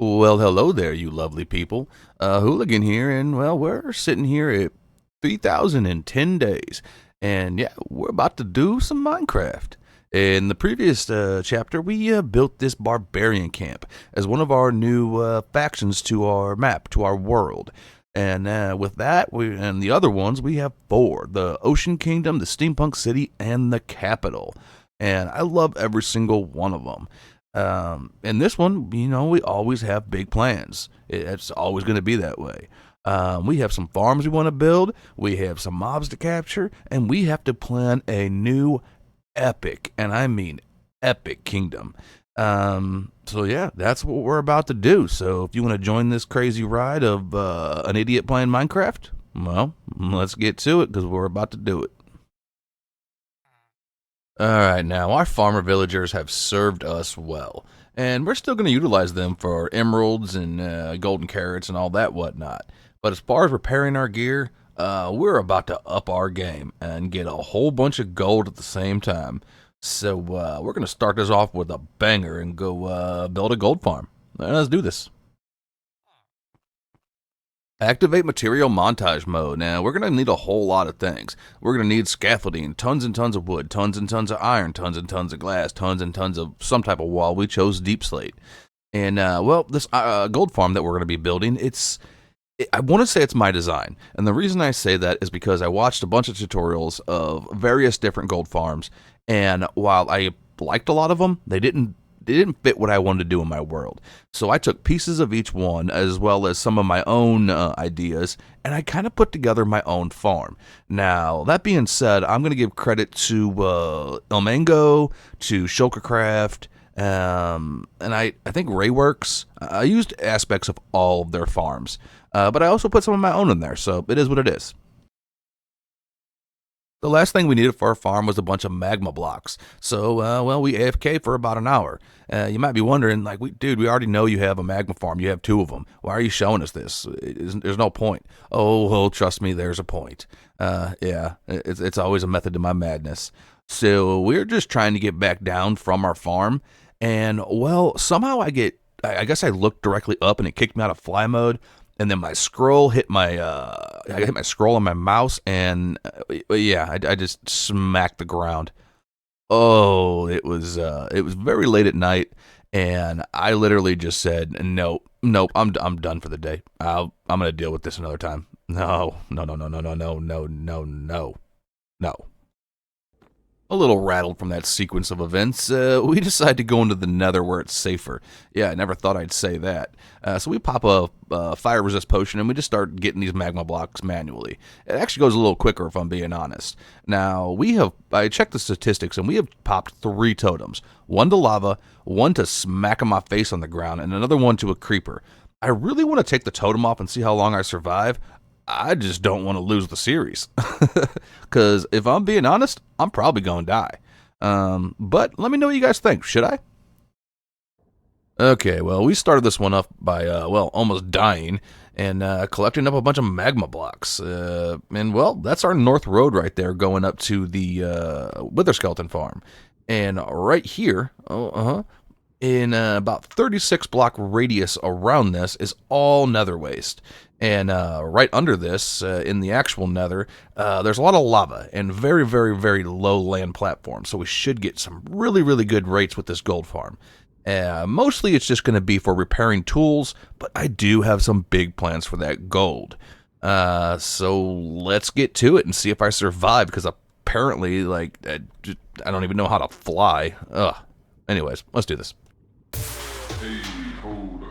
Well, hello there, you lovely people. Hooligan here, and well, we're sitting here at 3,010 days, and yeah, we're about to do some Minecraft. In the previous chapter, we built this barbarian camp as one of our new factions to our map, to our world. And with that, and the other ones, we have four: the Ocean Kingdom, the Steampunk City, and the Capital. And I love every single one of them. In this one, we always have big plans. It's always going to be that way. We have some farms we want to build, we have some mobs to capture, and we have to plan a new epic, and I mean epic kingdom. So yeah, that's what we're about to do. So if you want to join this crazy ride of an idiot playing Minecraft, well, let's get to it because we're about to do it. Alright, now our farmer villagers have served us well, and we're still going to utilize them for emeralds and golden carrots and all that whatnot. But as far as repairing our gear, we're about to up our game and get a whole bunch of gold at the same time. So we're going to start this off with a banger and go build a gold farm. Let's do this. Activate material montage mode. Now, we're going to need a whole lot of things. We're going to need scaffolding, tons and tons of wood, tons and tons of iron, tons and tons of glass, tons and tons of some type of wall. We chose deep slate. And, well, this gold farm that we're going to be building, I want to say it's my design. And the reason I say that is because I watched a bunch of tutorials of various different gold farms. And while I liked a lot of them, they didn't fit what I wanted to do in my world. So I took pieces of each one as well as some of my own ideas, and I kind of put together my own farm. Now, that being said, I'm going to give credit to El Mango, to Shulker, and I think Rayworks. I used aspects of all of their farms, but I also put some of my own in there, so it is what it is. The last thing we needed for our farm was a bunch of magma blocks. So, well, we AFK for about an hour. You might be wondering, like, dude, we already know you have a magma farm. You have two of them. Why are you showing us this? There's no point. Oh, trust me, there's a point. Yeah, it's always a method to my madness. So we're just trying to get back down from our farm. And, well, somehow I guess I looked directly up and it kicked me out of fly mode. And then my scroll hit I hit my scroll on my mouse, and yeah, I just smacked the ground. Oh, it was very late at night, and I literally just said, nope, I'm done for the day. I'm gonna deal with this another time. No. A little rattled from that sequence of events, we decide to go into the nether where it's safer. Yeah, I never thought I'd say that. So we pop a fire resist potion and we just start getting these magma blocks manually. It actually goes a little quicker if I'm being honest. Now, I checked the statistics and we have popped 3 totems. One to lava, one to smacking my face on the ground, and another one to a creeper. I really want to take the totem off and see how long I survive. I just don't want to lose the series. Because if I'm being honest, I'm probably going to die. But let me know what you guys think. Should I? Okay, well, we started this one up by, almost dying and collecting up a bunch of magma blocks. And, well, that's our north road right there going up to the Wither Skeleton farm. And right here, in about 36 block radius around this is all nether waste. And right under this, in the actual nether, there's a lot of lava and very, very, very low land platforms. So we should get some really, really good rates with this gold farm. Mostly it's just going to be for repairing tools, but I do have some big plans for that gold. So let's get to it and see if I survive, because apparently, like, I don't even know how to fly. Ugh. Anyways, let's do this. Hey, hold up.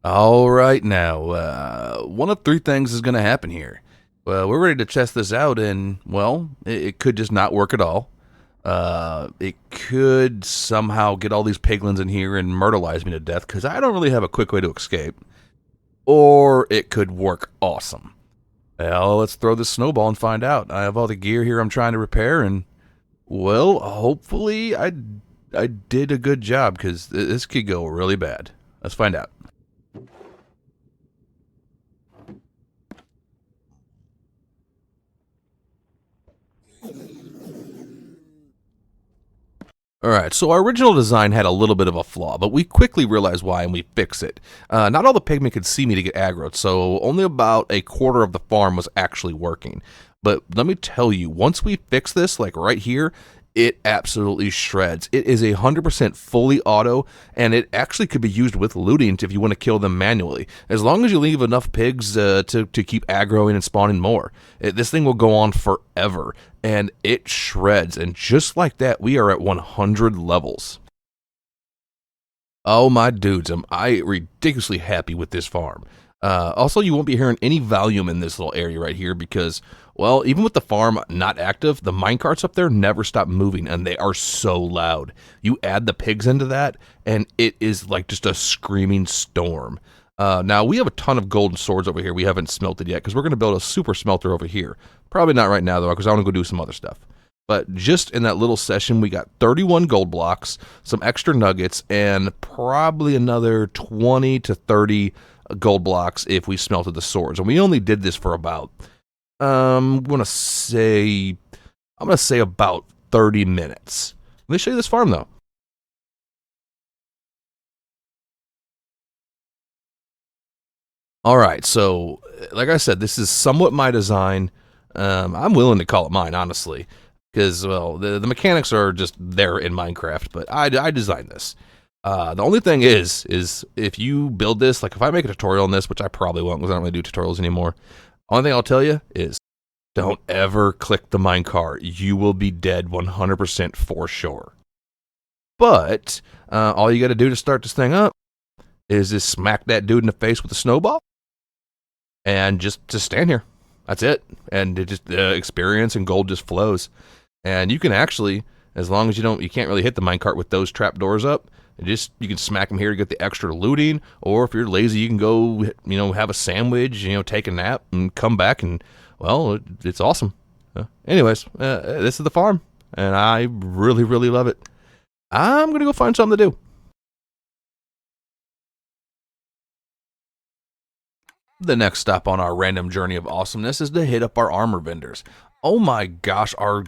All right, now, one of three things is going to happen here. Well, we're ready to test this out, and, well, it could just not work at all. It could somehow get all these piglins in here and myrtleize me to death, because I don't really have a quick way to escape. Or it could work awesome. Well, let's throw this snowball and find out. I have all the gear here I'm trying to repair, and, well, hopefully I did a good job, because this could go really bad. Let's find out. Alright, so our original design had a little bit of a flaw, but we quickly realized why and we fixed it. Not all the pigmen could see me to get aggroed, so only about a quarter of the farm was actually working. But let me tell you, once we fix this, like right here, it absolutely shreds. It is 100% fully auto, and it actually could be used with looting if you want to kill them manually. As long as you leave enough pigs to keep aggroing and spawning more. This thing will go on forever, and it shreds. And just like that, we are at 100 levels. Oh my dudes, am I ridiculously happy with this farm. Also, you won't be hearing any volume in this little area right here because, well, even with the farm not active, the minecarts up there never stop moving, and they are so loud. You add the pigs into that, and it is like just a screaming storm. Now, we have a ton of golden swords over here we haven't smelted yet because we're going to build a super smelter over here. Probably not right now, though, because I want to go do some other stuff. But just in that little session, we got 31 gold blocks, some extra nuggets, and probably another 20 to 30 gold blocks if we smelted the swords. And we only did this for about, I'm gonna say about 30 minutes. Let me show you this farm though. All right, so like I said, this is somewhat my design. I'm willing to call it mine, honestly, because well, the mechanics are just there in Minecraft, but I designed this. The only thing is if you build this, like if I make a tutorial on this, which I probably won't because I don't really do tutorials anymore, only thing I'll tell you is don't ever click the minecart. You will be dead 100% for sure. But all you got to do to start this thing up is just smack that dude in the face with a snowball and just stand here. That's it. And it just experience and gold just flows. And you can actually, as long as you can't really hit the minecart with those trap doors up. You can smack them here to get the extra looting, or if you're lazy, you can go, have a sandwich, take a nap, and come back, and well, it's awesome. Anyways, this is the farm, and I really, really love it. I'm gonna go find something to do. The next stop on our random journey of awesomeness is to hit up our armor vendors. Oh my gosh, our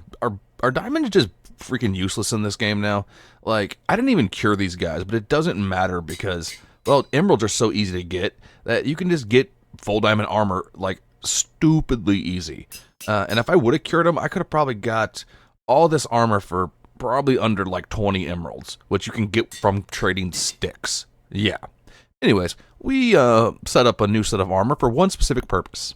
diamonds just freaking useless in this game now. Like, I didn't even cure these guys, but it doesn't matter because, well, emeralds are so easy to get that you can just get full diamond armor, like, stupidly easy. And if I would have cured them, I could have probably got all this armor for probably under, like, 20 emeralds, which you can get from trading sticks. Yeah. Anyways, we set up a new set of armor for one specific purpose.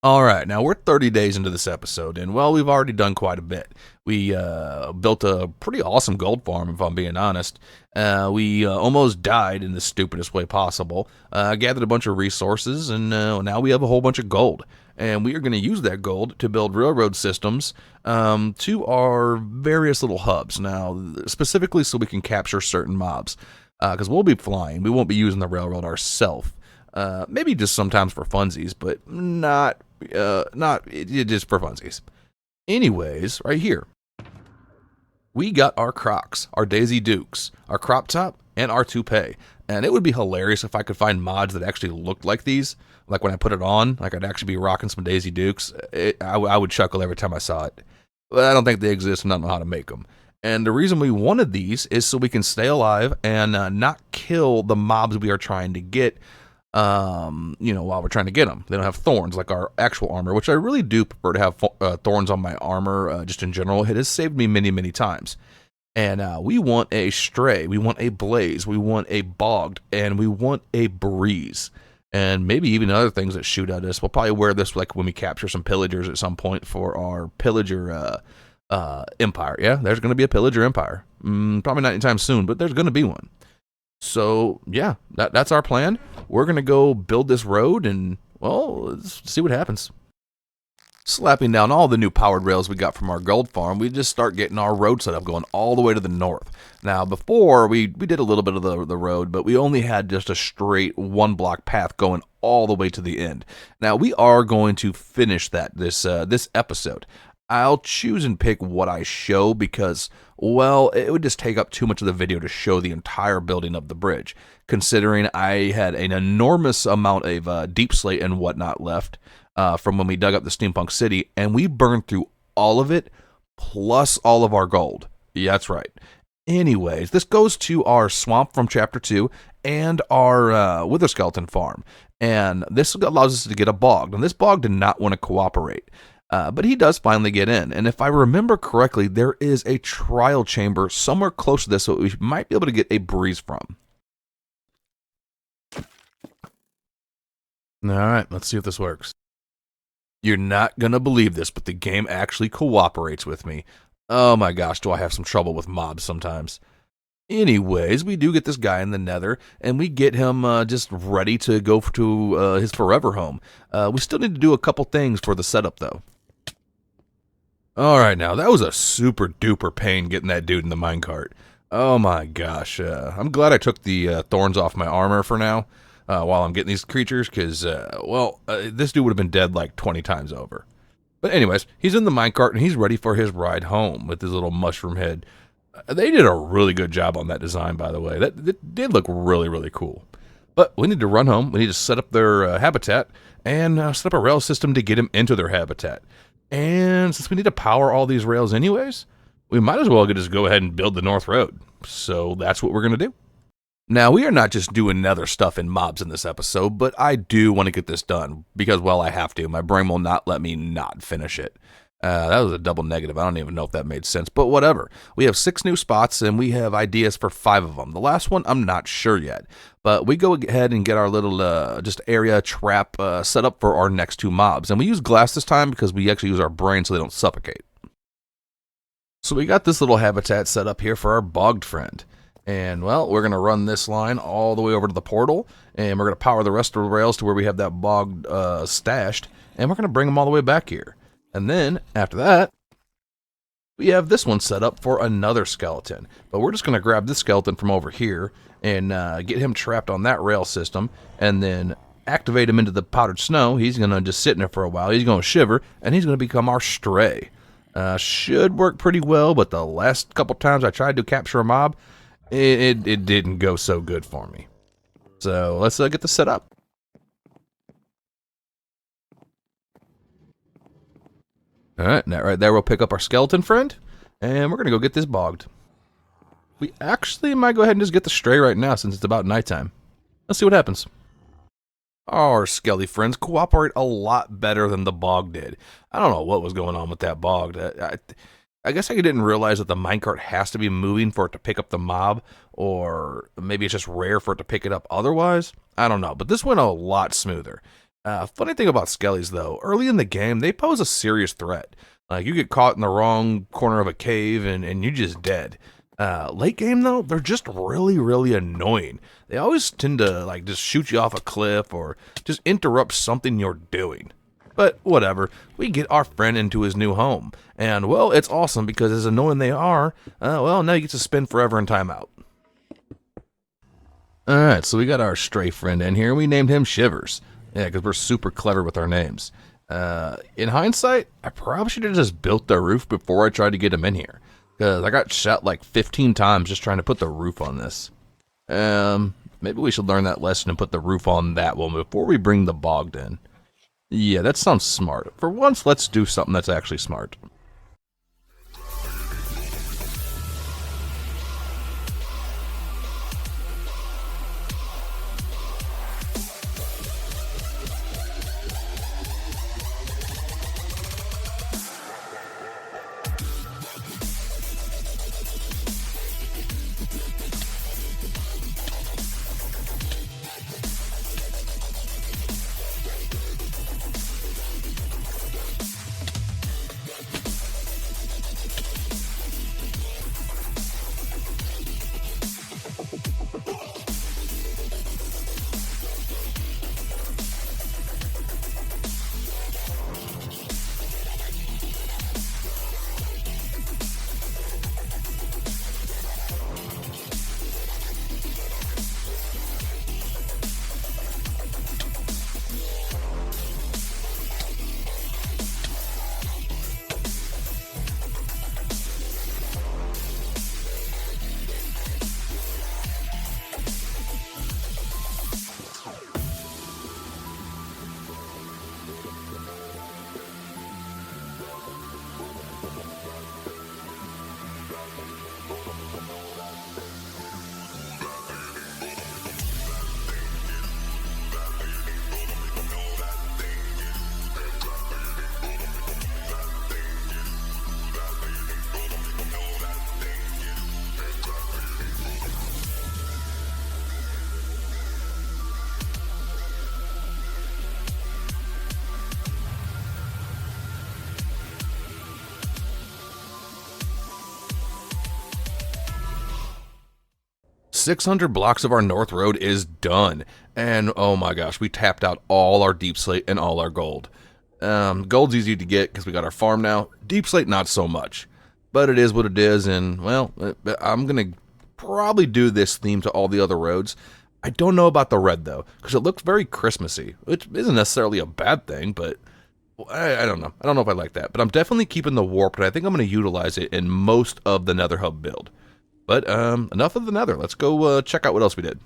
All right, now we're 30 days into this episode, and well, we've already done quite a bit. We built a pretty awesome gold farm, if I'm being honest. We almost died in the stupidest way possible. Gathered a bunch of resources, and now we have a whole bunch of gold. And we are going to use that gold to build railroad systems to our various little hubs. Now, specifically so we can capture certain mobs. Because we'll be flying. We won't be using the railroad ourselves. Maybe just sometimes for funsies, but not just for funsies. Anyways, right here, we got our Crocs, our Daisy Dukes, our crop top, and our toupee. And it would be hilarious if I could find mods that actually looked like these. Like when I put it on, like I'd actually be rocking some Daisy Dukes. I would chuckle every time I saw it. But I don't think they exist and I don't know how to make them. And the reason we wanted these is so we can stay alive and not kill the mobs we are trying to get, while we're trying to get them. They don't have thorns like our actual armor, which I really do prefer to have thorns on my armor just in general. It has saved me many, many times. And we want a stray, we want a blaze, we want a bogged, and we want a breeze. And maybe even other things that shoot at us. We'll probably wear this like when we capture some pillagers at some point for our pillager empire. Yeah, there's going to be a pillager empire. Probably not anytime soon, but there's going to be one. So yeah, that's our plan. We're gonna go build this road and, well, let's see what happens. Slapping down all the new powered rails we got from our gold farm, we just start getting our road set up going all the way to the north. Now, before, we did a little bit of the road, but we only had just a straight one block path going all the way to the end. Now, we are going to finish that this episode. I'll choose and pick what I show because, well, it would just take up too much of the video to show the entire building of the bridge, considering I had an enormous amount of deep slate and whatnot left from when we dug up the Steampunk City, and we burned through all of it, plus all of our gold. Yeah, that's right. Anyways, this goes to our swamp from Chapter 2 and our Wither Skeleton farm, and this allows us to get a bog, and this bog did not want to cooperate. But he does finally get in, and if I remember correctly, there is a trial chamber somewhere close to this that we might be able to get a breeze from. Alright, let's see if this works. You're not going to believe this, but the game actually cooperates with me. Oh my gosh, do I have some trouble with mobs sometimes. Anyways, we do get this guy in the nether, and we get him just ready to go to his forever home. We still need to do a couple things for the setup, though. Alright, now, that was a super duper pain getting that dude in the minecart. Oh my gosh, I'm glad I took the thorns off my armor for now. While I'm getting these creatures, because, this dude would have been dead like 20 times over. But anyways, he's in the minecart, and he's ready for his ride home with his little mushroom head. They did a really good job on that design, by the way. That did look really, really cool. But we need to run home. We need to set up their habitat, and set up a rail system to get him into their habitat. And since we need to power all these rails anyways, we might as well just go ahead and build the North Road. So that's what we're going to do. Now, we are not just doing nether stuff and mobs in this episode, but I do want to get this done, because, well, I have to. My brain will not let me not finish it. That was a double negative. I don't even know if that made sense, but whatever. We have 6 new spots, and we have ideas for 5 of them. The last one, I'm not sure yet, but we go ahead and get our little just area trap set up for our next 2 mobs, and we use glass this time because we actually use our brain so they don't suffocate. So we got this little habitat set up here for our bogged friend. And, well, we're going to run this line all the way over to the portal, and we're going to power the rest of the rails to where we have that bog stashed, and we're going to bring them all the way back here. And then, after that, we have this one set up for another skeleton. But we're just going to grab this skeleton from over here and get him trapped on that rail system, and then activate him into the powdered snow. He's going to just sit in there for a while. He's going to shiver, and he's going to become our stray. Should work pretty well, but the last couple times I tried to capture a mob, it didn't go so good for me. So let's get this set up. Alright, that right there will pick up our skeleton friend, and we're going to go get this bogged. We actually might go ahead and just get the stray right now since it's about nighttime. Let's see what happens. Our skelly friends cooperate a lot better than the bog did. I don't know what was going on with that bog. I guess I didn't realize that the minecart has to be moving for it to pick up the mob, or maybe it's just rare for it to pick it up otherwise. I don't know, but this went a lot smoother. Funny thing about skellies, though, early in the game, they pose a serious threat. Like, you get caught in the wrong corner of a cave, and you're just dead. Late game, though, they're just really, really annoying. They always tend to, like, just shoot you off a cliff, or just interrupt something you're doing. But whatever, we get our friend into his new home. And, well, it's awesome because as annoying they are, well, now you get to spend forever in timeout. Alright, so we got our stray friend in here. We named him Shivers. Yeah, because we're super clever with our names. In hindsight, I probably should have just built the roof before I tried to get him in here. Because I got shot like 15 times just trying to put the roof on this. Maybe we should learn that lesson and put the roof on that one before we bring the bogged in. Yeah, that sounds smart. For once, let's do something that's actually smart. 600 blocks of our North Road is done. And oh my gosh, we tapped out all our deep slate and all our gold. Gold's easy to get because we got our farm now. Deep slate, not so much. But it is what it is, and, well, I'm going to probably do this theme to all the other roads. I don't know about the red, though, because it looks very Christmassy, which isn't necessarily a bad thing, but I don't know. I don't know if I like that. But I'm definitely keeping the warp, and I think I'm going to utilize it in most of the Nether Hub build. But enough of the Nether. Let's go check out what else we did.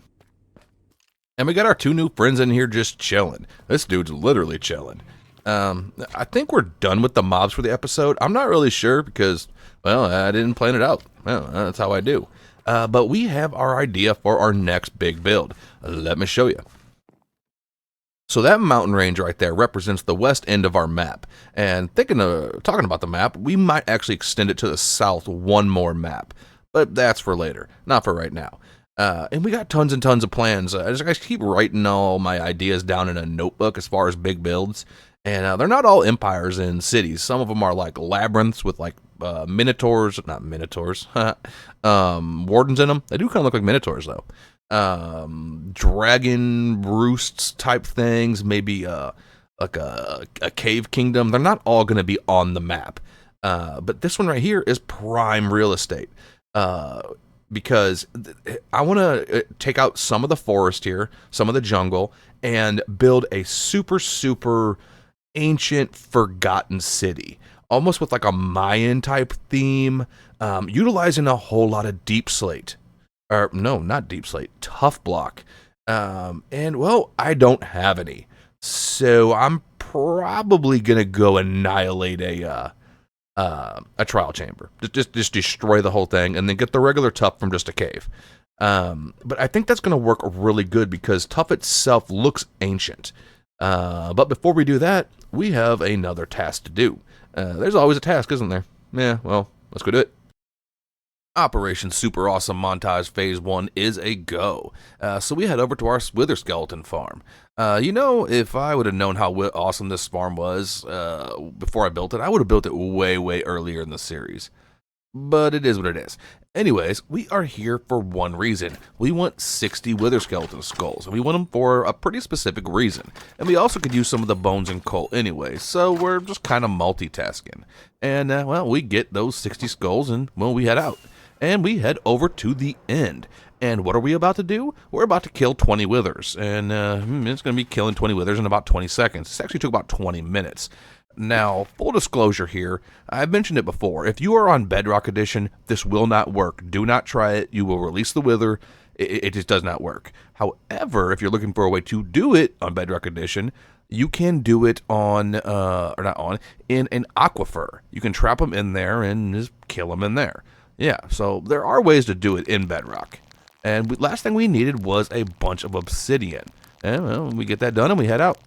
And we got our 2 new friends in here just chilling. This dude's literally chilling. I think we're done with the mobs for the episode. I'm not really sure because, well, I didn't plan it out. Well, that's how I do. But we have our idea for our next big build. Let me show you. So that mountain range right there represents the west end of our map. And talking about the map, we might actually extend it to the south one more map. But that's for later, not for right now. And we got tons and tons of plans. I just keep writing all my ideas down in a notebook as far as big builds. And they're not all empires and cities. Some of them are like labyrinths with like minotaurs, not minotaurs, wardens in them. They do kind of look like minotaurs though. Dragon roosts type things, maybe like a cave kingdom. They're not all going to be on the map. But this one right here is prime real estate. Because I want to take out some of the forest here, some of the jungle, and build a super ancient forgotten city, almost with like a Mayan type theme, utilizing a whole lot of deep slate, or no, not deep slate, tough block. And well, I don't have any, so I'm probably gonna go annihilate a trial chamber. Just destroy the whole thing and then get the regular tough from just a cave. But I think that's going to work really good because tough itself looks ancient. But before we do that, we have another task to do. There's always a task, isn't there? Yeah, well, let's go do it. Operation Super Awesome Montage Phase 1 is a go. So we head over to our Wither Skeleton farm. If I would have known how awesome this farm was before I built it, I would have built it way earlier in the series. But it is what it is. Anyways, we are here for one reason. We want 60 Wither Skeleton skulls, and we want them for a pretty specific reason. And we also could use some of the bones and coal anyway, so we're just kind of multitasking. And, well, we get those 60 skulls, and, well, we head out. And we head over to the end. And what are we about to do? We're about to kill 20 withers. And it's going to be killing 20 withers in about 20 seconds. This actually took about 20 minutes. Now, full disclosure here, I've mentioned it before. If you are on Bedrock Edition, this will not work. Do not try it. You will release the wither. It just does not work. However, if you're looking for a way to do it on Bedrock Edition, you can do it in an aquifer. You can trap them in there and just kill them in there. Yeah, so there are ways to do it in Bedrock. And last thing we needed was a bunch of obsidian. And well, we get that done and we head out.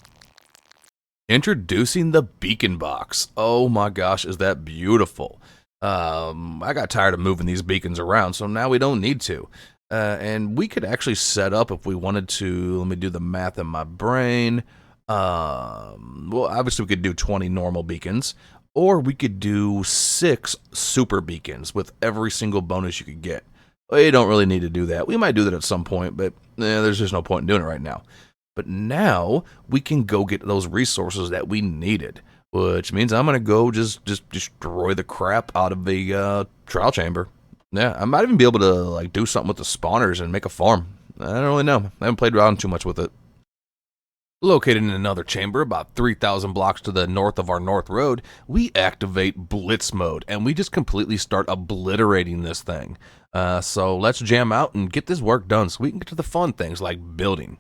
Introducing the beacon box. Oh my gosh, is that beautiful. I got tired of moving these beacons around, so now we don't need to. And we could actually set up if we wanted to. Let me do the math in my brain. Well, obviously we could do 20 normal beacons. Or we could do 6 super beacons with every single bonus you could get. We don't really need to do that. We might do that at some point, but there's just no point in doing it right now. But now we can go get those resources that we needed, which means I'm going to go just destroy the crap out of the trial chamber. Yeah, I might even be able to like do something with the spawners and make a farm. I don't really know. I haven't played around too much with it. Located in another chamber about 3,000 blocks to the north of our North Road, we activate Blitz mode, and we just completely start obliterating this thing. So let's jam out and get this work done so we can get to the fun things like building.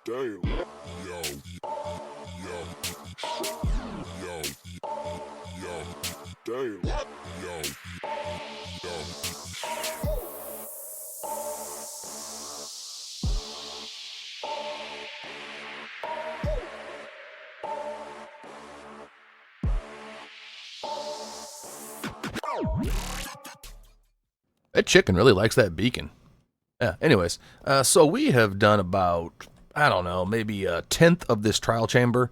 Damn. Yo, yo, damn. That chicken really likes that beacon. Yeah, anyways, so we have done about, I don't know, maybe a tenth of this trial chamber.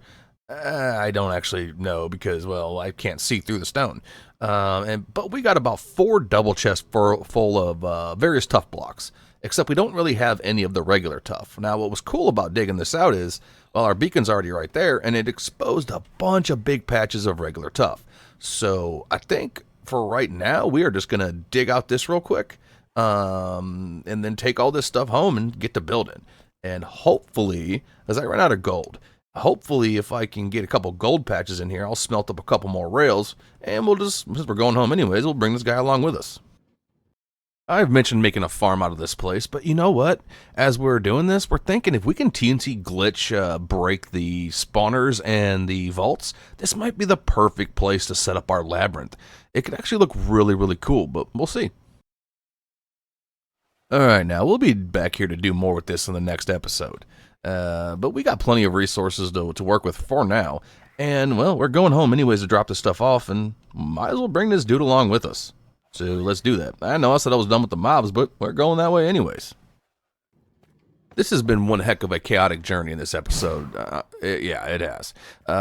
I don't actually know because, well, I can't see through the stone. But we got about 4 double chests full of various tough blocks, except we don't really have any of the regular tough. Now, what was cool about digging this out is, well, our beacon's already right there, and it exposed a bunch of big patches of regular tough. So I think for right now, we are just going to dig out this real quick, and then take all this stuff home and get to building. And hopefully, as I run out of gold, hopefully if I can get a couple gold patches in here, I'll smelt up a couple more rails, and we'll just, since we're going home anyways, we'll bring this guy along with us. I've mentioned making a farm out of this place, but you know what? As we're doing this, we're thinking if we can TNT glitch break the spawners and the vaults, this might be the perfect place to set up our labyrinth. It could actually look really, really cool, but we'll see. Alright, now we'll be back here to do more with this in the next episode. But we got plenty of resources to work with for now. And, well, we're going home anyways to drop this stuff off, and might as well bring this dude along with us. So let's do that. I know I said I was done with the mobs, but we're going that way anyways. This has been one heck of a chaotic journey in this episode. Yeah, it has.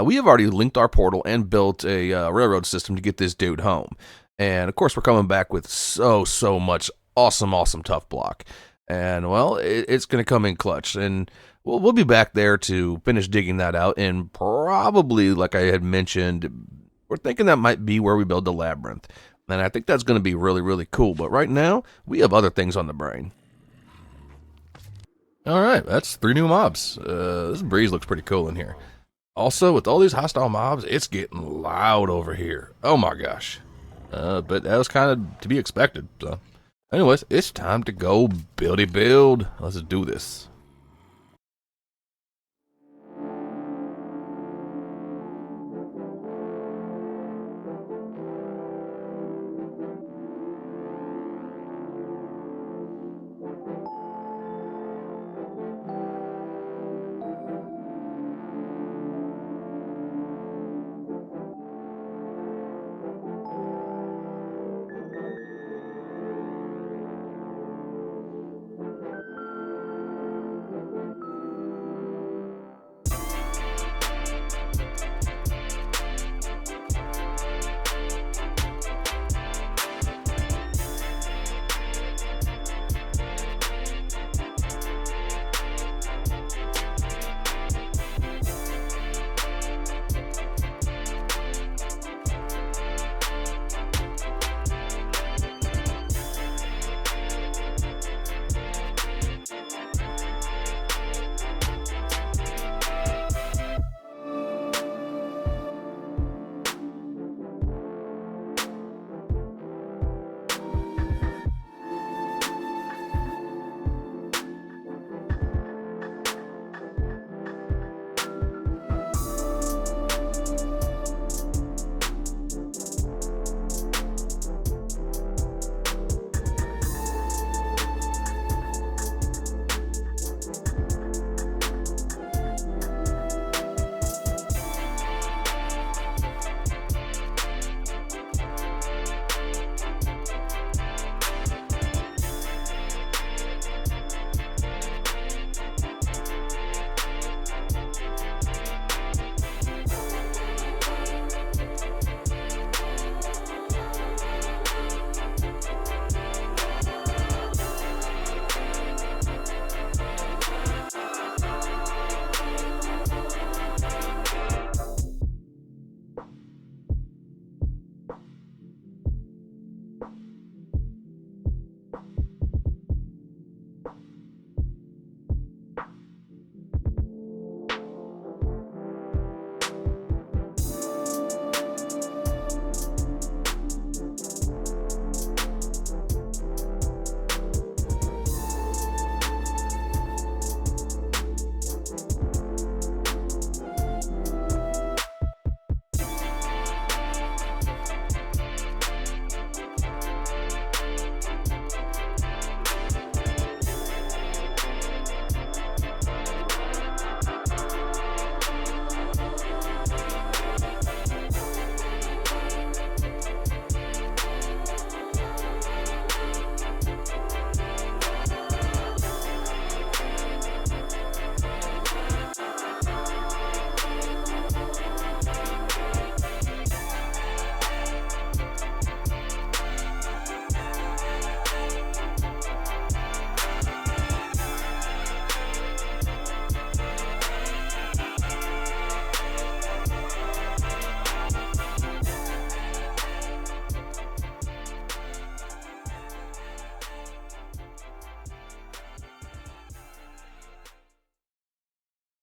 We have already linked our portal and built a railroad system to get this dude home. And, of course, we're coming back with so much awesome tough block. And, well, it's going to come in clutch. And we'll be back there to finish digging that out. And probably, like I had mentioned, we're thinking that might be where we build the labyrinth. And I think that's going to be really, really cool. But right now, we have other things on the brain. Alright, that's 3 new mobs. This breeze looks pretty cool in here. Also, with all these hostile mobs, it's getting loud over here. Oh my gosh. But that was kind of to be expected. So, anyways, it's time to go build. Let's do this.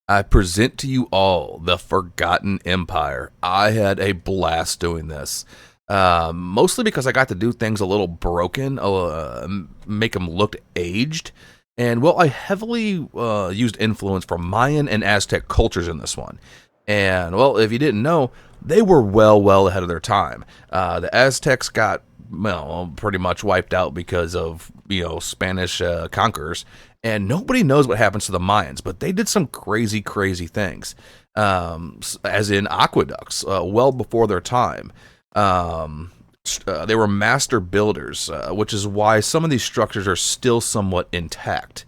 I present to you all the Forgotten Empire. I had a blast doing this. Mostly because I got to do things a little broken, make them look aged. And, well, I heavily used influence from Mayan and Aztec cultures in this one. And, well, if you didn't know, they were well ahead of their time. The Aztecs got, well, pretty much wiped out because of, Spanish conquerors. And nobody knows what happens to the Mayans, but they did some crazy things, as in aqueducts, well before their time. They were master builders, which is why some of these structures are still somewhat intact.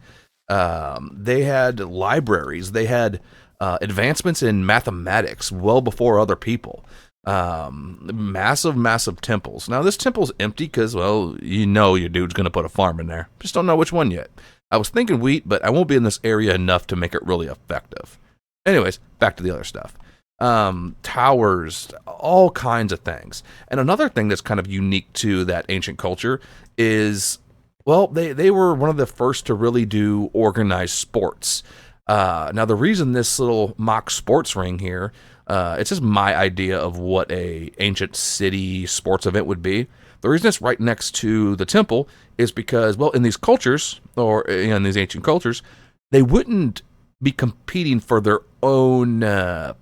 They had libraries. They had advancements in mathematics well before other people. Massive temples. Now, this temple's empty because, well, your dude's going to put a farm in there. Just don't know which one yet. I was thinking wheat, but I won't be in this area enough to make it really effective. Anyways, back to the other stuff. Towers, all kinds of things. And another thing that's kind of unique to that ancient culture is, well, they were one of the first to really do organized sports. Now, the reason this little mock sports ring here, it's just my idea of what a ancient city sports event would be. The reason it's right next to the temple is because, well, in these cultures, or in these ancient cultures, they wouldn't be competing for their own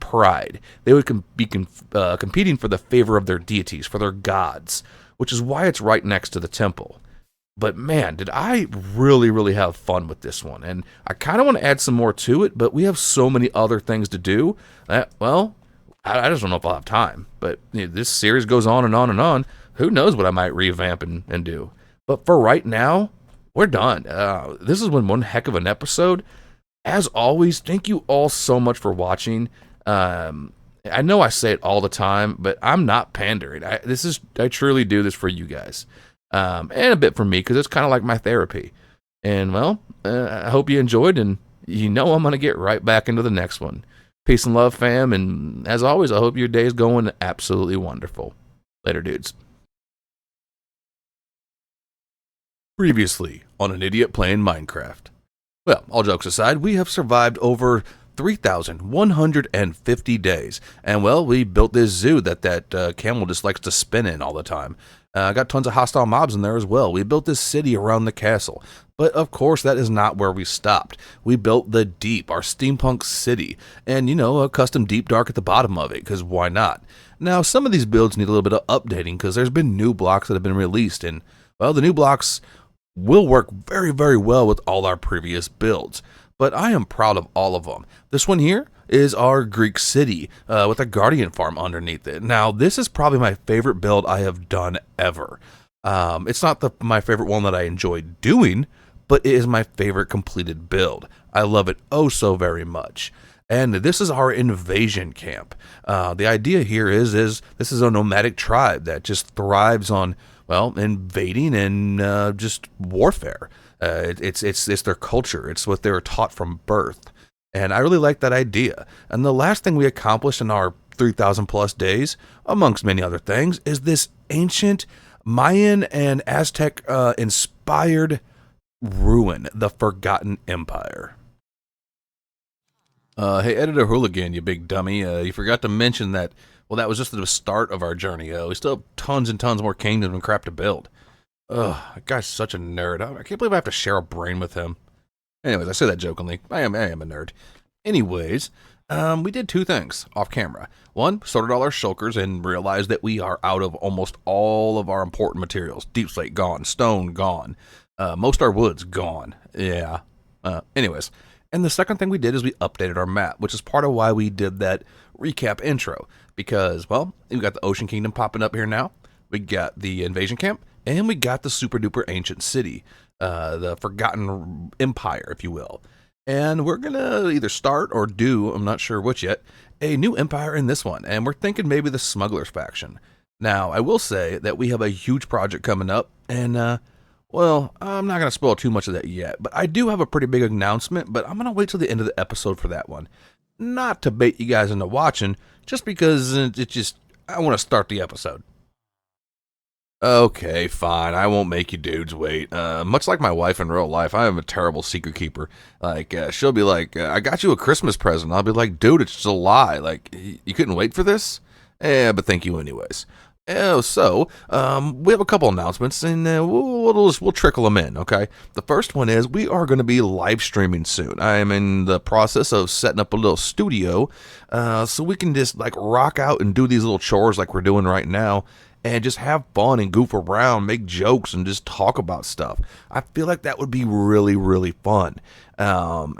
pride. They would be competing for the favor of their deities, for their gods, which is why it's right next to the temple. But man, did I really have fun with this one. And I kind of want to add some more to it, but we have so many other things to do that, well, I just don't know if I'll have time. But this series goes on and on and on. Who knows what I might revamp and do. But for right now, we're done. This has been one heck of an episode. As always, thank you all so much for watching. I know I say it all the time, but I'm not pandering. I truly do this for you guys. And a bit for me, because it's kind of like my therapy. And, well, I hope you enjoyed, and I'm going to get right back into the next one. Peace and love, fam, and as always, I hope your day is going absolutely wonderful. Later, dudes. Previously on An Idiot Playing Minecraft. Well, all jokes aside, we have survived over 3,150 days. And, well, we built this zoo that camel just likes to spin in all the time. Got tons of hostile mobs in there as well. We built this city around the castle. But, of course, that is not where we stopped. We built the Deep, our steampunk city. And, a custom Deep Dark at the bottom of it, because why not? Now, some of these builds need a little bit of updating, because there's been new blocks that have been released. And, well, the new blocks will work very well with all our previous builds, but I am proud of all of them. This one here is our Greek city with a guardian farm underneath it. Now, this is probably my favorite build I have done ever. It's not my favorite one that I enjoyed doing, but it is my favorite completed build. I love it oh so very much. And this is our invasion camp. The idea here is this is a nomadic tribe that just thrives on, well, invading and just warfare. It's their culture. It's what they were taught from birth. And I really like that idea. And the last thing we accomplished in our 3,000 plus days, amongst many other things, is this ancient Mayan and Aztec inspired ruin, the Forgotten Empire. Hey, Editor Hooligan, you big dummy. You forgot to mention that, well, that was just the start of our journey. We still have tons and tons more kingdoms and crap to build. Ugh, that guy's such a nerd. I can't believe I have to share a brain with him. Anyways, I say that jokingly. I am a nerd. Anyways, we did two things off camera. One, sorted all our shulkers and realized that we are out of almost all of our important materials. Deep slate gone. Stone gone. Most our wood's gone. Yeah. Anyways. And the second thing we did is we updated our map, which is part of why we did that recap intro. Because, well, we got the Ocean Kingdom popping up here now. We got the invasion camp. And we got the super duper ancient city. The Forgotten Empire, if you will. And we're going to either start or do, I'm not sure which yet, a new empire in this one. And we're thinking maybe the Smugglers faction. Now, I will say that we have a huge project coming up. And, well, I'm not going to spoil too much of that yet. But I do have a pretty big announcement. But I'm going to wait till the end of the episode for that one. Not to bait you guys into watching, just because I want to start the episode. Okay, fine. I won't make you dudes wait. Much like my wife in real life, I am a terrible secret keeper. Like, she'll be like, I got you a Christmas present. I'll be like, dude, it's just a lie. Like, you couldn't wait for this? But thank you anyways. We have a couple announcements, and we'll trickle them in, okay? The first one is we are going to be live streaming soon. I am in the process of setting up a little studio, so we can just, like, rock out and do these little chores like we're doing right now, and just have fun and goof around, make jokes, and just talk about stuff. I feel like that would be really, really fun. Well,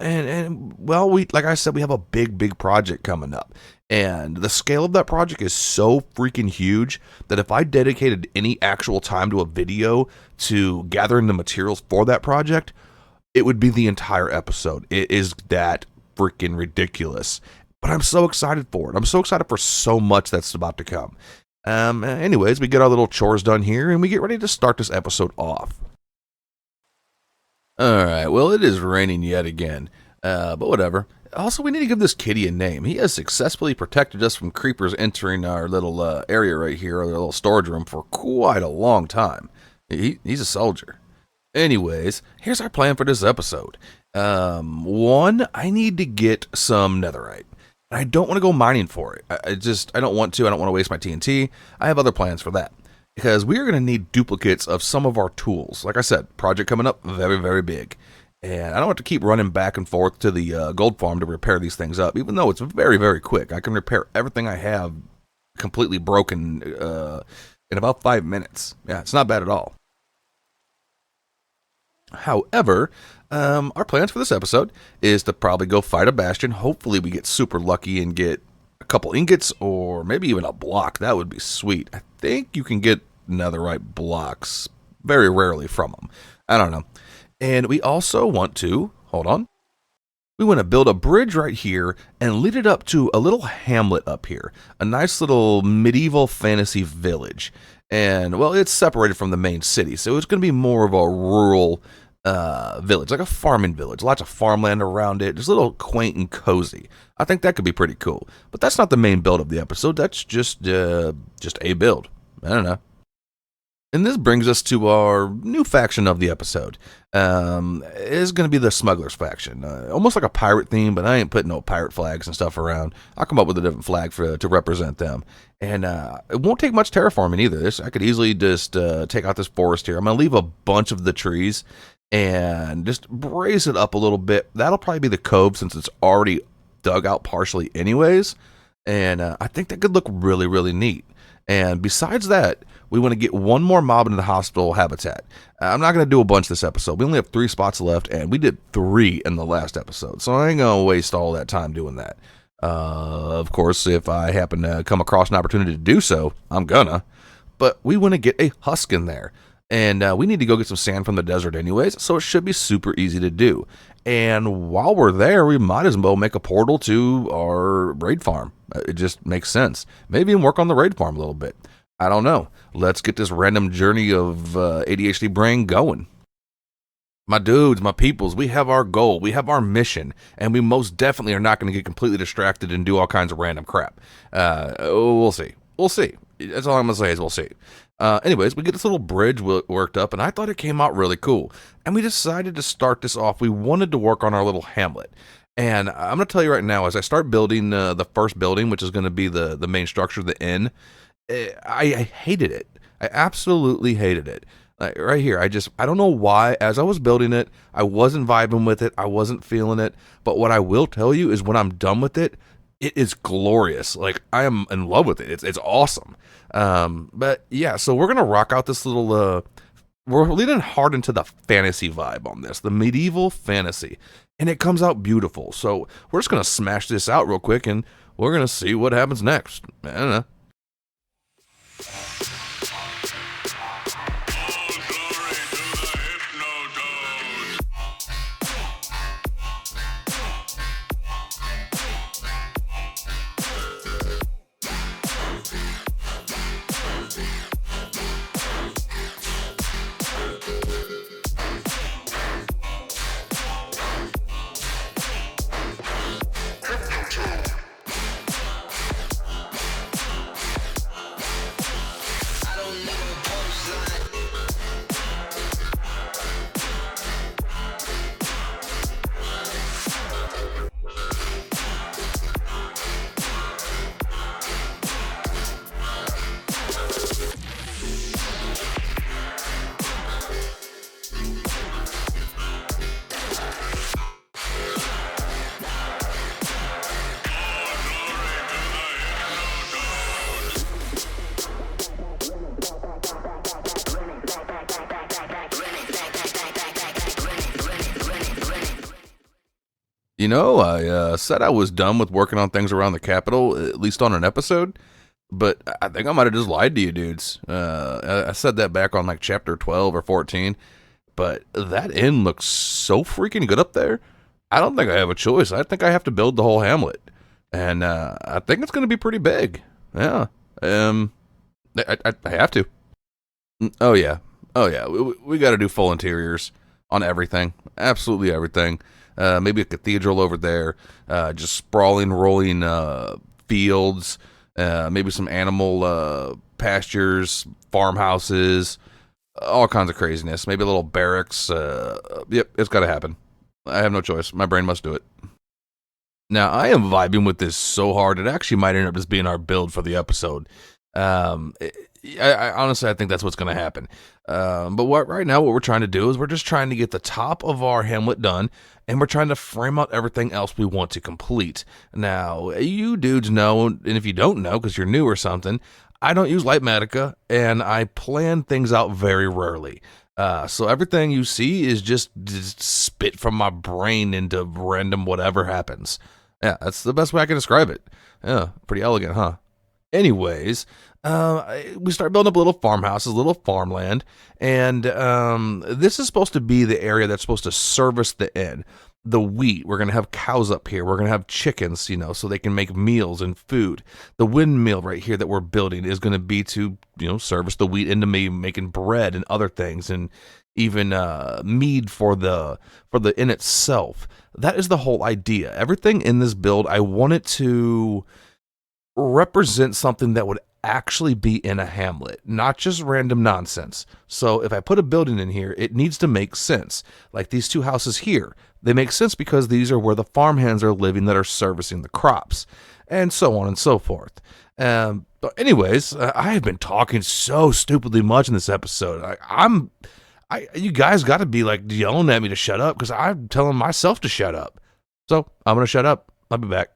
like I said, we have a big project coming up. And the scale of that project is so freaking huge that if I dedicated any actual time to a video to gathering the materials for that project, it would be the entire episode. It is that freaking ridiculous. But I'm so excited for it. I'm so excited for so much that's about to come. Anyways, we get our little chores done here, and we get ready to start this episode off. Alright, well, it is raining yet again, but whatever. Also, we need to give this kitty a name. He has successfully protected us from creepers entering our little area right here, our little storage room, for quite a long time. He's a soldier. Anyways, here's our plan for this episode. One, I need to get some netherite. I don't want to go mining for it. I don't want to. I don't want to waste my TNT. I have other plans for that. Because we are going to need duplicates of some of our tools. Like I said, project coming up, very, very big. And I don't have to keep running back and forth to the gold farm to repair these things up, even though it's very, very quick. I can repair everything I have completely broken in about 5 minutes. Yeah, it's not bad at all. However, our plans for this episode is to probably go fight a Bastion. Hopefully we get super lucky and get a couple ingots or maybe even a block. That would be sweet. I think you can get netherite blocks very rarely from them. I don't know. And we also want to, we want to build a bridge right here and lead it up to a little hamlet up here. A nice little medieval fantasy village. And, well, it's separated from the main city, so it's going to be more of a rural village, like a farming village. Lots of farmland around it, just a little quaint and cozy. I think that could be pretty cool. But that's not the main build of the episode. That's just a build. I don't know. And this brings us to our new faction of the episode. It is going to be the Smugglers faction. Almost like a pirate theme, but I ain't putting no pirate flags and stuff around. I'll come up with a different flag to represent them. And it won't take much terraforming either. I could easily just take out this forest here. I'm going to leave a bunch of the trees and just raise it up a little bit. That'll probably be the Cove since it's already dug out partially anyways. And I think that could look really, really neat. And besides that, we want to get one more mob into the hospital habitat. I'm not going to do a bunch this episode. We only have 3 spots left, and we did 3 in the last episode. So I ain't going to waste all that time doing that. Of course, if I happen to come across an opportunity to do so, I'm gonna. But we want to get a husk in there. And we need to go get some sand from the desert anyways, so it should be super easy to do. And while we're there, we might as well make a portal to our raid farm. It just makes sense. Maybe even work on the raid farm a little bit. I don't know. Let's get this random journey of ADHD brain going. My dudes, my peoples, we have our goal, we have our mission, and we most definitely are not going to get completely distracted and do all kinds of random crap. We'll see. We'll see. That's all I'm going to say is we'll see. Anyways, we get this little bridge worked up, and I thought it came out really cool. And we decided to start this off. We wanted to work on our little hamlet. And I'm going to tell you right now, as I start building the first building, which is going to be the main structure, the inn, I hated it. I absolutely hated it. Like right here, I don't know why. As I was building it, I wasn't vibing with it. I wasn't feeling it. But what I will tell you is when I'm done with it, it is glorious. Like I am in love with it. It's awesome. But yeah, so we're gonna rock out this little. We're leaning hard into the fantasy vibe on this, the medieval fantasy, and it comes out beautiful. So we're just gonna smash this out real quick, and we're gonna see what happens next. I don't know. I said I was done with working on things around the capital, at least on an episode, but I think I might have just lied to you dudes. I said that back on like chapter 12 or 14, but that inn looks so freaking good up there. I don't think I have a choice. I think I have to build the whole Hamlet, and I think it's going to be pretty big. Yeah, I have to. Oh yeah, oh yeah. We got to do full interiors on everything, absolutely everything. Maybe a cathedral over there, just sprawling, rolling fields. Maybe some animal pastures, farmhouses, all kinds of craziness. Maybe a little barracks. Yep, it's got to happen. I have no choice. My brain must do it. Now, I am vibing with this so hard, it actually might end up just being our build for the episode. I honestly, I think that's what's going to happen. But right now, what we're trying to do is we're just trying to get the top of our Hamlet done, and we're trying to frame out everything else we want to complete. Now, you dudes know, and if you don't know, because you're new or something, I don't use Lightmatica, and I plan things out very rarely. So everything you see is just spit from my brain into random whatever happens. Yeah, that's the best way I can describe it. Yeah, pretty elegant, huh? Anyways, we start building up little farmhouses, little farmland, and this is supposed to be the area that's supposed to service the inn. The wheat, we're going to have cows up here. We're going to have chickens, so they can make meals and food. The windmill right here that we're building is going to be to, service the wheat into me making bread and other things, and even mead for the inn itself. That is the whole idea. Everything in this build, I want it to represent something that would actually be in a hamlet, not just random nonsense. So if I put a building in here, it needs to make sense. Like these two houses here, they make sense because these are where the farmhands are living that are servicing the crops, and so on and so forth. But anyways, I have been talking so stupidly much in this episode. You guys got to be like yelling at me to shut up because I'm telling myself to shut up. So I'm gonna shut up. I'll be back.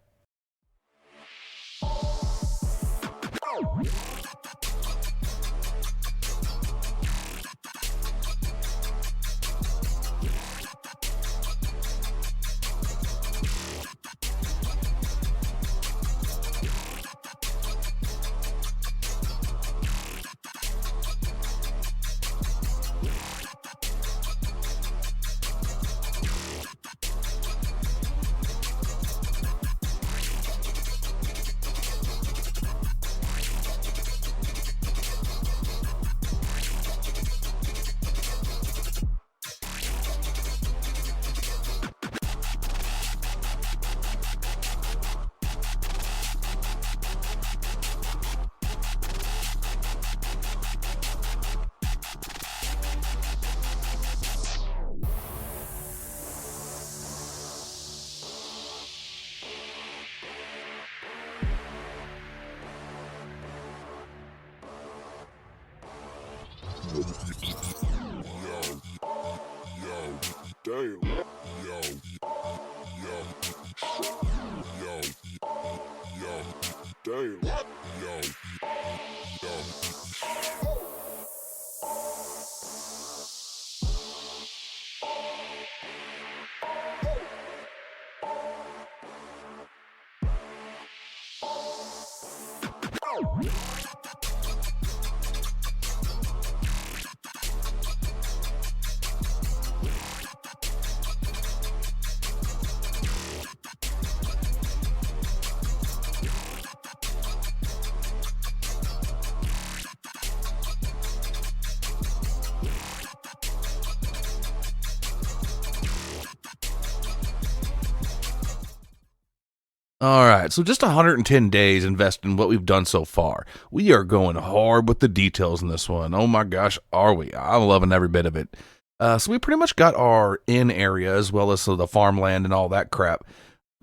All right, so just 110 days invest in what we've done so far. We are going hard with the details in this one. Oh my gosh, are we? I'm loving every bit of it. So we pretty much got our inn area as well as the farmland and all that crap.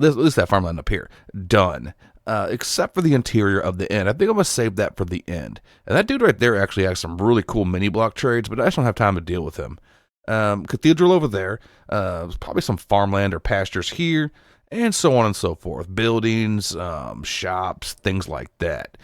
At least that farmland up here, done. Except for the interior of the inn. I think I'm going to save that for the end. And that dude right there actually has some really cool mini block trades, but I just don't have time to deal with him. Cathedral over there. Probably some farmland or pastures here. And so on and so forth. Buildings, shops, things like that.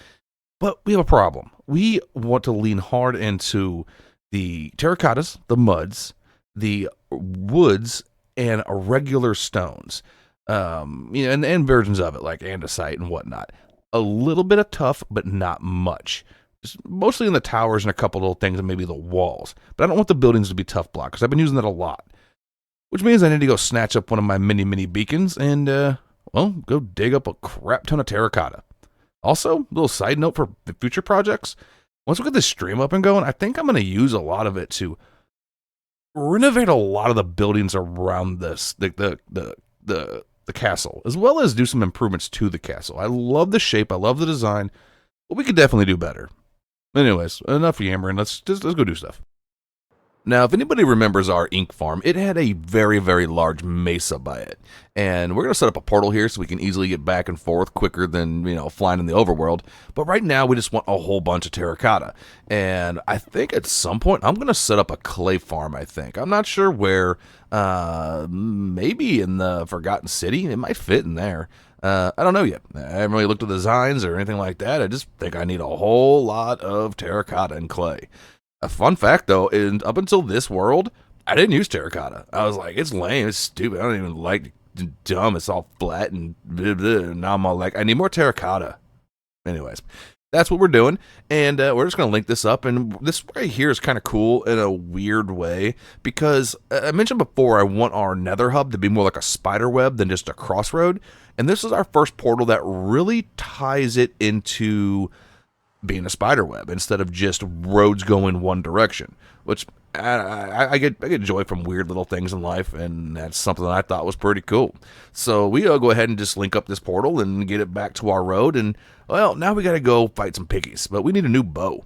But we have a problem. We want to lean hard into the terracottas, the muds, the woods, and regular stones. and versions of it like andesite and whatnot. A little bit of tough, but not much. Just mostly in the towers and a couple little things and maybe the walls. But I don't want the buildings to be tough block because I've been using that a lot. Which means I need to go snatch up one of my mini beacons and, go dig up a crap ton of terracotta. Also, little side note for future projects. Once we get this stream up and going, I think I'm going to use a lot of it to renovate a lot of the buildings around this, the castle, as well as do some improvements to the castle. I love the shape, I love the design, but we could definitely do better. Anyways, enough yammering. Let's go do stuff. Now, if anybody remembers our ink farm, it had a very, very large mesa by it. And we're going to set up a portal here so we can easily get back and forth quicker than, flying in the overworld. But right now, we just want a whole bunch of terracotta. And I think at some point, I'm going to set up a clay farm, I think. I'm not sure where. Maybe in the Forgotten City. It might fit in there. I don't know yet. I haven't really looked at the designs or anything like that. I just think I need a whole lot of terracotta and clay. A fun fact, though, is up until this world, I didn't use terracotta. I was like, it's lame, it's stupid, I don't even like it, dumb, it's all flat and blah, blah. Now I'm all like, I need more terracotta. Anyways, that's what we're doing, and we're just going to link this up, and this right here is kind of cool in a weird way, because I mentioned before I want our nether hub to be more like a spider web than just a crossroad, and this is our first portal that really ties it into being a spider web instead of just roads going one direction, which I get joy from weird little things in life, and that's something that I thought was pretty cool. So we'll go ahead and just link up this portal and get it back to our road, and well, now we got to go fight some piggies, but we need a new bow.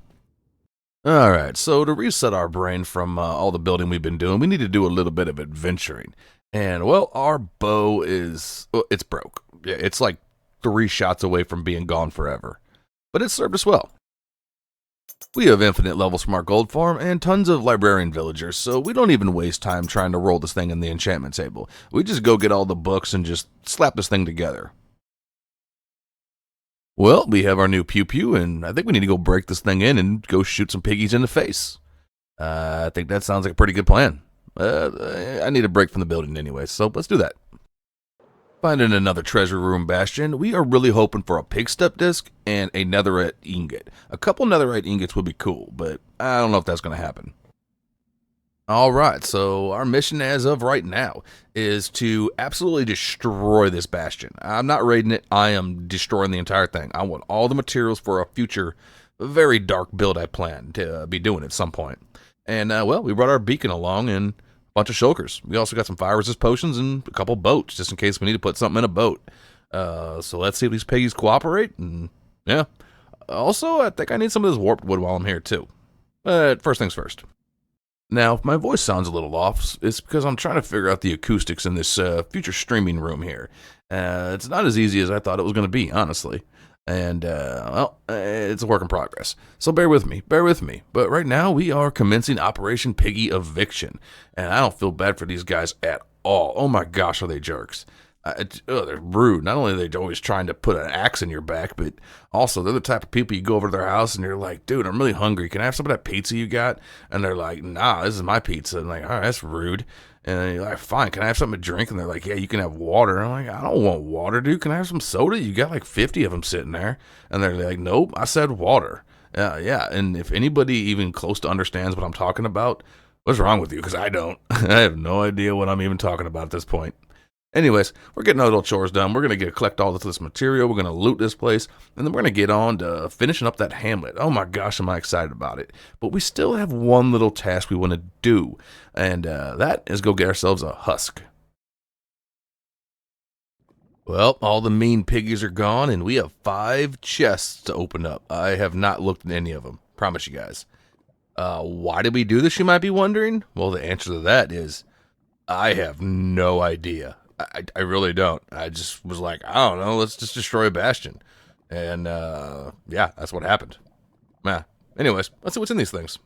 All right, so to reset our brain from all the building we've been doing, we need to do a little bit of adventuring, and well, our bow it's broke. Yeah, it's like 3 shots away from being gone forever. But it served us well. We have infinite levels from our gold farm and tons of librarian villagers, so we don't even waste time trying to roll this thing in the enchantment table. We just go get all the books and just slap this thing together. Well, we have our new pew, and I think we need to go break this thing in and go shoot some piggies in the face. I think that sounds like a pretty good plan. I need a break from the building anyway, so let's do that. Finding another treasure room bastion, we are really hoping for a Pigstep disc and a netherite ingot. A couple netherite ingots would be cool, but I don't know if that's going to happen. Alright, so our mission as of right now is to absolutely destroy this bastion. I'm not raiding it, I am destroying the entire thing. I want all the materials for a future, very dark build I plan to be doing at some point. And, we brought our beacon along and bunch of shulkers. We also got some fire resist potions and a couple boats, just in case we need to put something in a boat. So let's see if these piggies cooperate, and yeah. Also, I think I need some of this warped wood while I'm here, too. But first things first. Now, if my voice sounds a little off, it's because I'm trying to figure out the acoustics in this future streaming room here. It's not as easy as I thought it was going to be, honestly. And, it's a work in progress. So bear with me. But right now, we are commencing Operation Piggy Eviction. And I don't feel bad for these guys at all. Oh my gosh, are they jerks. They're rude. Not only are they always trying to put an axe in your back, but also they're the type of people you go over to their house and you're like, dude, I'm really hungry. Can I have some of that pizza you got? And they're like, nah, this is my pizza. And like, all right, that's rude. And you're like, fine, can I have something to drink? And they're like, yeah, you can have water. And I'm like, I don't want water, dude. Can I have some soda? You got like 50 of them sitting there. And they're like, nope, I said water. Yeah. And if anybody even close to understands what I'm talking about, what's wrong with you? Because I don't. I have no idea what I'm even talking about at this point. Anyways, we're getting our little chores done. We're going to collect all this material. We're going to loot this place. And then we're going to get on to finishing up that Hamlet. Oh my gosh, am I excited about it. But we still have one little task we want to do. And that is go get ourselves a husk. Well, all the mean piggies are gone. And we have 5 chests to open up. I have not looked at any of them. Promise you guys. Why did we do this, you might be wondering? Well, the answer to that is I have no idea. I really don't. I just was like, I don't know, let's just destroy a bastion. And, yeah, that's what happened. Yeah. Anyways, let's see what's in these things.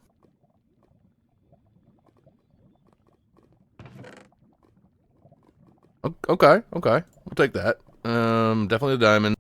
Okay. We'll take that. Definitely a diamond.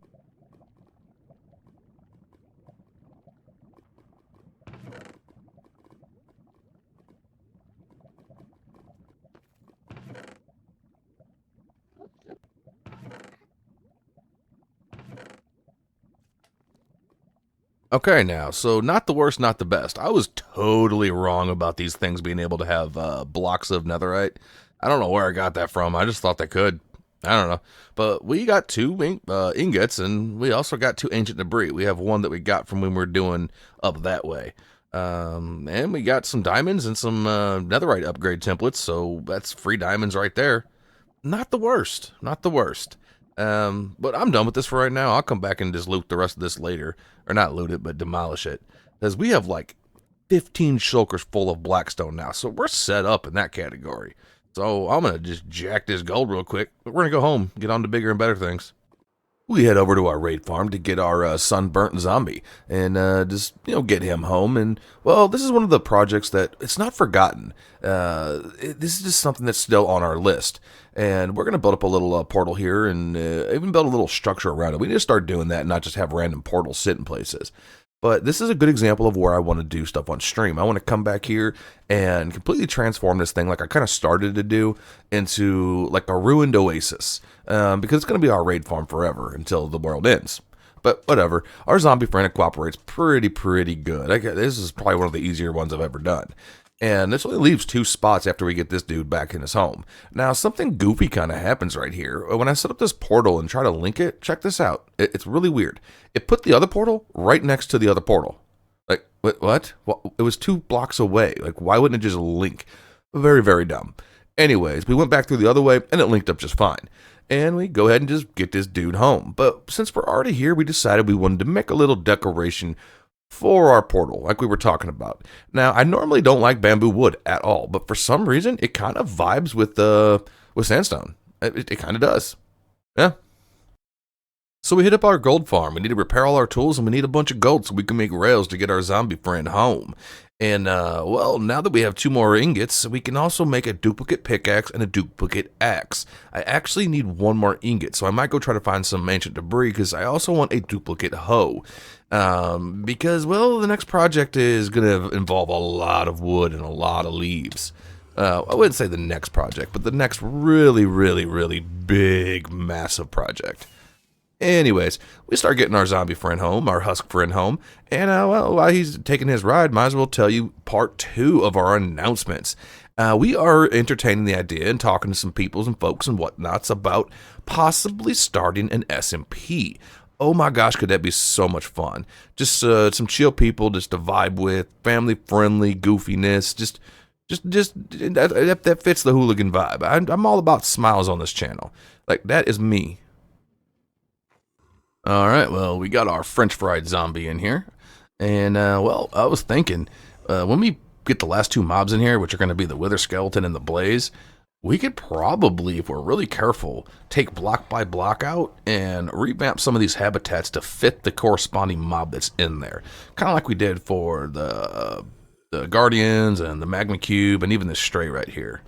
Okay, now, so not the worst, not the best. I was totally wrong about these things being able to have blocks of netherite. I don't know where I got that from. I just thought they could. I don't know. But we got two ingots, and we also got two ancient debris. We have one that we got from when we were doing up that way. And we got some diamonds and some netherite upgrade templates, so that's free diamonds right there. Not the worst. Not the worst. But I'm done with this for right now. I'll come back and just loot the rest of this later. Or not loot it, but demolish it. Because we have like 15 shulkers full of Blackstone now. So we're set up in that category. So I'm going to just jack this gold real quick. But we're going to go home, get on to bigger and better things. We head over to our raid farm to get our sunburnt zombie and just get him home. And well, this is one of the projects that it's not forgotten. This is just something that's still on our list, and we're gonna build up a little portal here and even build a little structure around it. We need to start doing that, and not just have random portals sit in places. But this is a good example of where I want to do stuff on stream. I want to come back here and completely transform this thing like I kind of started to do into like a ruined oasis. Because it's going to be our raid farm forever until the world ends. But whatever. Our zombie friend cooperates pretty good. This is probably one of the easier ones I've ever done. And this only leaves 2 spots after we get this dude back in his home. Now, something goofy kind of happens right here. When I set up this portal and try to link it, check this out. It's really weird. It put the other portal right next to the other portal. Like, what? Well, it was 2 blocks away. Like, why wouldn't it just link? Very dumb. Anyways, we went back through the other way, and it linked up just fine. And we go ahead and just get this dude home. But since we're already here, we decided we wanted to make a little decoration for our portal, like we were talking about. Now, I normally don't like bamboo wood at all, but for some reason, it kind of vibes with sandstone. It kind of does. Yeah. So we hit up our gold farm. We need to repair all our tools, and we need a bunch of gold so we can make rails to get our zombie friend home. And, well, now that we have 2 more ingots, we can also make a duplicate pickaxe and a duplicate axe. I actually need 1 more ingot, so I might go try to find some ancient debris, because I also want a duplicate hoe. Because, well, the next project is going to involve a lot of wood and a lot of leaves. I wouldn't say the next project, but the next really big, massive project. Anyways, we start getting our zombie friend home, our husk friend home, and well, while he's taking his ride, might as well tell you part 2 of our announcements. We are entertaining the idea and talking to some peoples and folks and whatnots about possibly starting an SMP. Oh my gosh, could that be so much fun? Just some chill people just to vibe with, family-friendly goofiness, just that fits the hooligan vibe. I'm all about smiles on this channel. Like, that is me. All right, well, we got our French fried zombie in here. And, well, I was thinking, when we get the last 2 mobs in here, which are going to be the Wither Skeleton and the Blaze, we could probably, if we're really careful, take block by block out and revamp some of these habitats to fit the corresponding mob that's in there. Kind of like we did for the Guardians and the Magma Cube and even this Stray right here.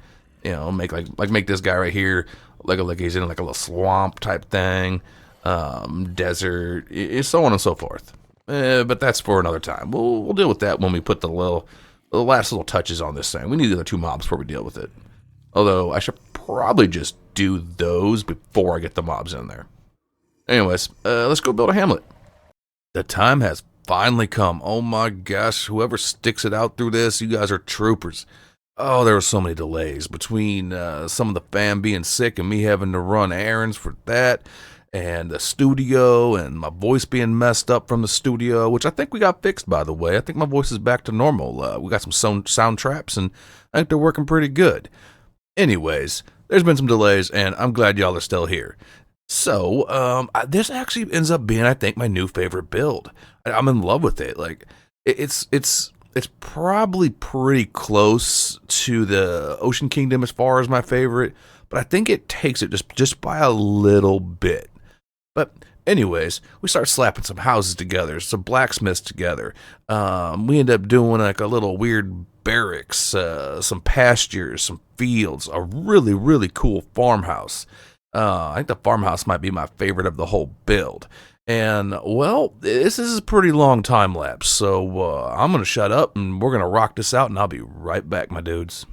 You know, make make this guy right here like he's in like a little swamp type thing. Desert, so on and so forth. But that's for another time. We'll deal with that when we put the last little touches on this thing. We need the other 2 mobs before we deal with it. Although I should probably just do those before I get the mobs in there. Anyways, let's go build a Hamlet. The time has finally come. Oh my gosh, whoever sticks it out through this, you guys are troopers. Oh, there were so many delays between some of the fam being sick and me having to run errands for that, and the studio, and my voice being messed up from the studio, which I think we got fixed, by the way. I think my voice is back to normal. We got some sound traps, and I think they're working pretty good. Anyways, there's been some delays, and I'm glad y'all are still here. So, this actually ends up being, I think, my new favorite build. I'm in love with it. Like, it's probably pretty close to the Ocean Kingdom as far as my favorite, but I think it takes it just by a little bit. But anyways, we start slapping some houses together, some blacksmiths together. We end up doing like a little weird barracks, some pastures, some fields, a really cool farmhouse. I think the farmhouse might be my favorite of the whole build. And, well, this is a pretty long time lapse, so I'm going to shut up and we're going to rock this out, and I'll be right back, my dudes.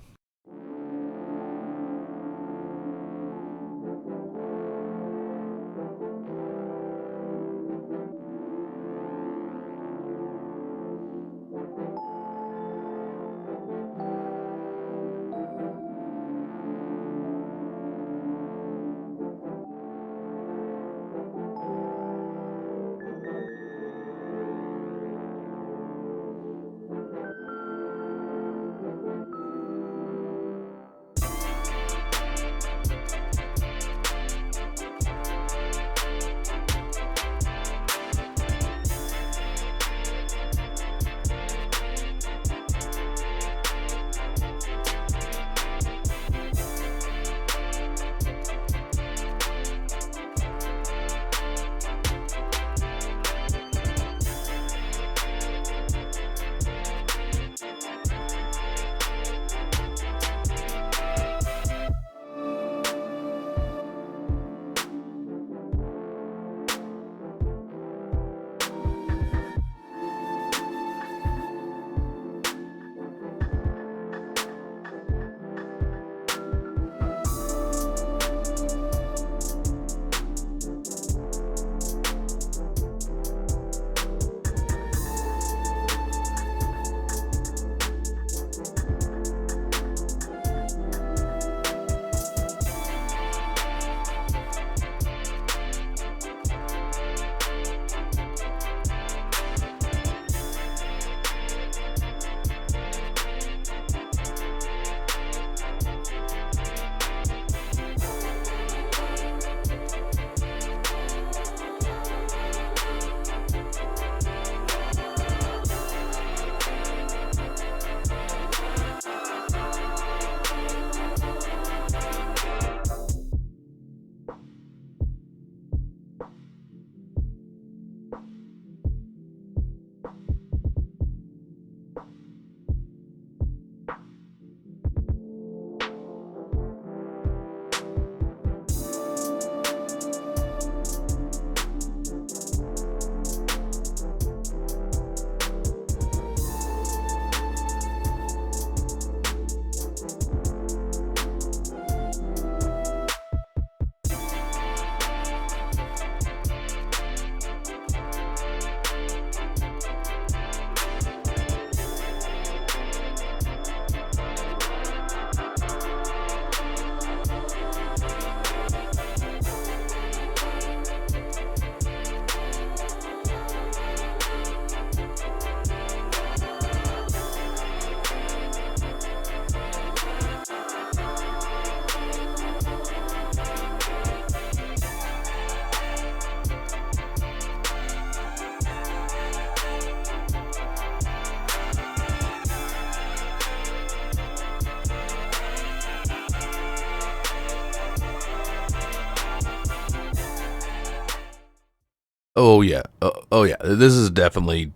Oh yeah, oh yeah. This is definitely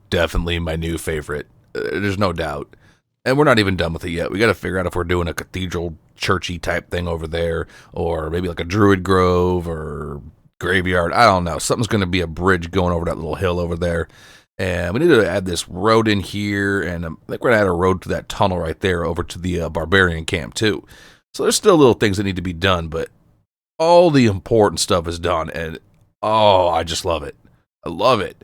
my new favorite. There's no doubt. And we're not even done with it yet. We got to figure out if we're doing a cathedral churchy type thing over there, or maybe like a druid grove or graveyard. I don't know. Something's going to be a bridge going over that little hill over there. And we need to add this road in here, and I think we're going to add a road to that tunnel right there over to the barbarian camp too. So there's still little things that need to be done, but all the important stuff is done, and oh, I just love it. I love it.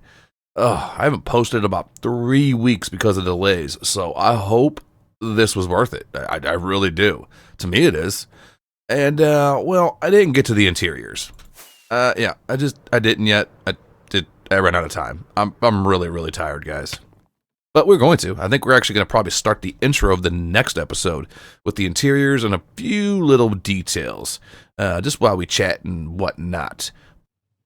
I haven't posted in about 3 weeks because of delays, so I hope this was worth it. I really do. To me, it is. And well, I didn't get to the interiors. Yeah, I didn't yet. I ran out of time. I'm really tired, guys. But we're going to. I think we're actually going to probably start the intro of the next episode with the interiors and a few little details, just while we chat and whatnot.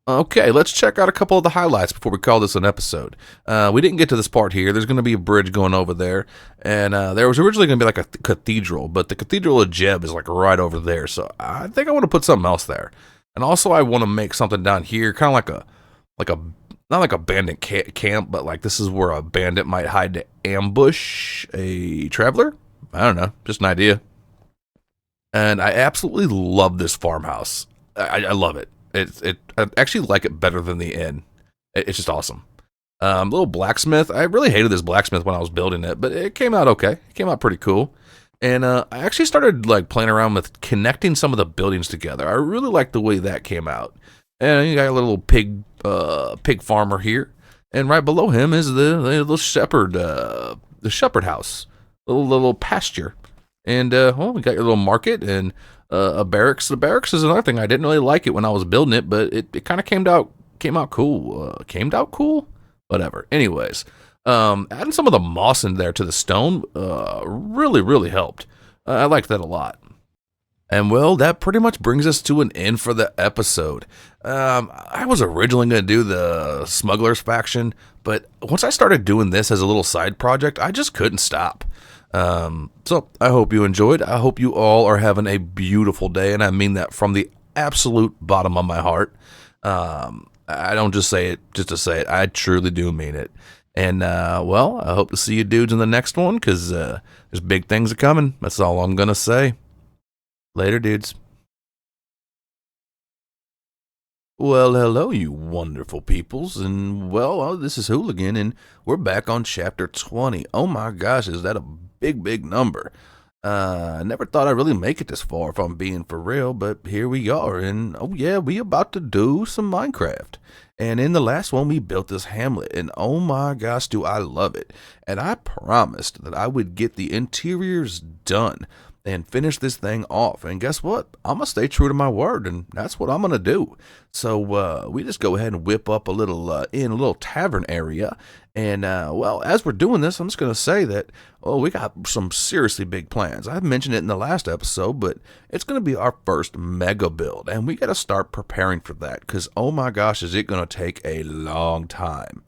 Okay, let's check out a couple of the highlights before we call this an episode. We didn't get to this part here. There's going to be a bridge going over there, and there was originally going to be like a cathedral, but the Cathedral of Jeb is like right over there, so I think I want to put something else there. And also, I want to make something down here, kind of like a not like a bandit camp, but like this is where a bandit might hide to ambush a traveler. I don't know, just an idea. And I absolutely love this farmhouse. I love it. I actually like it better than the inn. It's just awesome. Little blacksmith. I really hated this blacksmith when I was building it, but it came out okay. It came out pretty cool. And I actually started like playing around with connecting some of the buildings together. I really like the way that came out. And you got a little pig farmer here, and right below him is the little shepherd, the shepherd house, little pasture. And well, we got your little market and a barracks. The barracks is another thing. I didn't really like it when I was building it, but it kind of came out cool. Came out cool. Whatever. Anyways, adding some of the moss in there to the stone really helped. I liked that a lot. And well, that pretty much brings us to an end for the episode. I was originally going to do the smugglers faction, but once I started doing this as a little side project, I just couldn't stop. So I hope you enjoyed. I hope you all are having a beautiful day, and I mean that from the absolute bottom of my heart. I don't just say it just to say it. I truly do mean it. And well, I hope to see you dudes in the next one, because there's big things coming. That's all I'm going to say. Later, dudes. Well, hello, you wonderful peoples, and well, this is Hooligan, and we're back on chapter 20. Oh my gosh, is that a big number? I never thought I'd really make it this far, if I'm being for real, but here we are, and oh yeah, we about to do some Minecraft. And in the last one, we built this Hamlet, and oh my gosh, do I love it. And I promised that I would get the interiors done and finish this thing off. And guess what? I'm going to stay true to my word, and that's what I'm going to do. So we just go ahead and whip up a little tavern area. And, well, as we're doing this, I'm just going to say that, we got some seriously big plans. I mentioned it in the last episode, but it's going to be our first mega build, and we got to start preparing for that, because, oh my gosh, is it going to take a long time.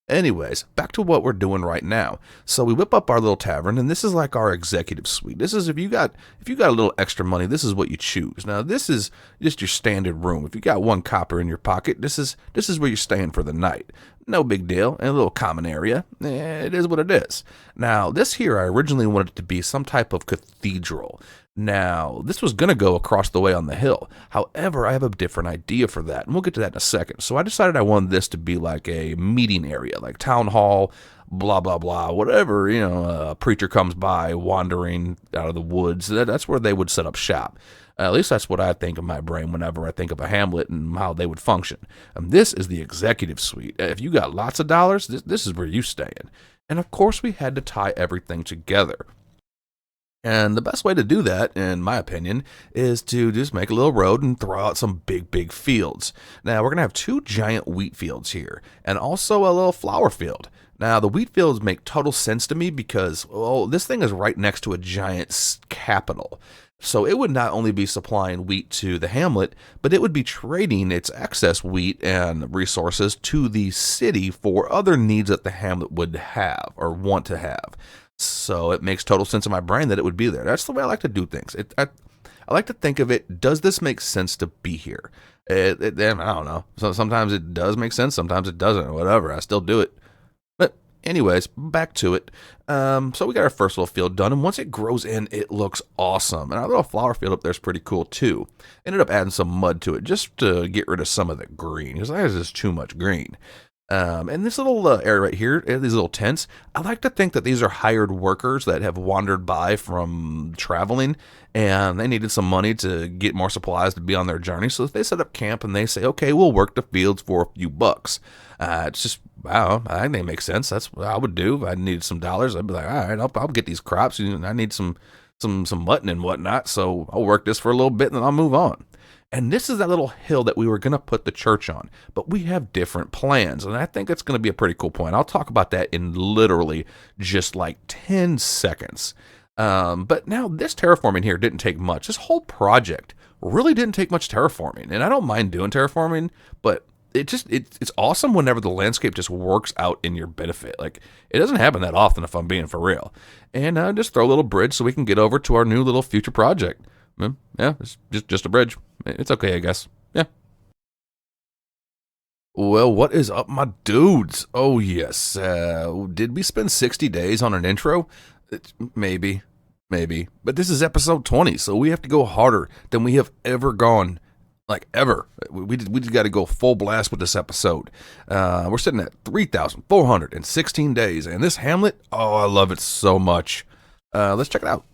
Anyways, back to what we're doing right now. So we whip up our little tavern, and this is like our executive suite. This is if you got a little extra money, this is what you choose. Now this is just your standard room. If you got 1 copper in your pocket, this is where you're staying for the night. No big deal. And a little common area. It is what it is. Now this here, I originally wanted it to be some type of cathedral. Now, this was going to go across the way on the hill. However, I have a different idea for that, and we'll get to that in a second. So I decided I wanted this to be like a meeting area, like town hall, blah, blah, blah, whatever, a preacher comes by wandering out of the woods. That's where they would set up shop. At least that's what I think in my brain whenever I think of a Hamlet and how they would function. This is the executive suite. If you got lots of dollars, this is where you stay in. And of course, we had to tie everything together. And the best way to do that, in my opinion, is to just make a little road and throw out some big fields. Now, we're going to have 2 giant wheat fields here, and also a little flower field. Now, the wheat fields make total sense to me because, well, this thing is right next to a giant capital. So it would not only be supplying wheat to the hamlet, but it would be trading its excess wheat and resources to the city for other needs that the hamlet would have or want to have. So it makes total sense in my brain that it would be there. That's the way I like to do things. I like to think of it, does this make sense to be here? I don't know. So sometimes it does make sense, sometimes it doesn't. Whatever, I still do it. But anyways, back to it. So we got our first little field done, and once it grows in, it looks awesome. And our little flower field up there is pretty cool too. Ended up adding some mud to it just to get rid of some of the green, because there's just too much green. And this little area right here, these little tents, I like to think that these are hired workers that have wandered by from traveling, and they needed some money to get more supplies to be on their journey. So they set up camp and they say, okay, we'll work the fields for a few bucks. It's just, wow, I think it makes sense. That's what I would do. If I needed some dollars, I'd be like, all right, I'll get these crops. I need some mutton and whatnot, so I'll work this for a little bit and then I'll move on. And this is that little hill that we were going to put the church on. But we have different plans, and I think that's going to be a pretty cool point. I'll talk about that in literally just like 10 seconds. But now this terraforming here didn't take much. This whole project really didn't take much terraforming. And I don't mind doing terraforming, but it's awesome whenever the landscape just works out in your benefit. Like, it doesn't happen that often, if I'm being for real. And just throw a little bridge so we can get over to our new little future project. Yeah, it's just a bridge. It's okay, I guess. Yeah. Well, what is up, my dudes? Oh, yes. Did we spend 60 days on an intro? Maybe. But this is episode 20, so we have to go harder than we have ever gone. Like, ever. We just got to go full blast with this episode. We're sitting at 3,416 days, and this Hamlet, oh, I love it so much. Let's check it out.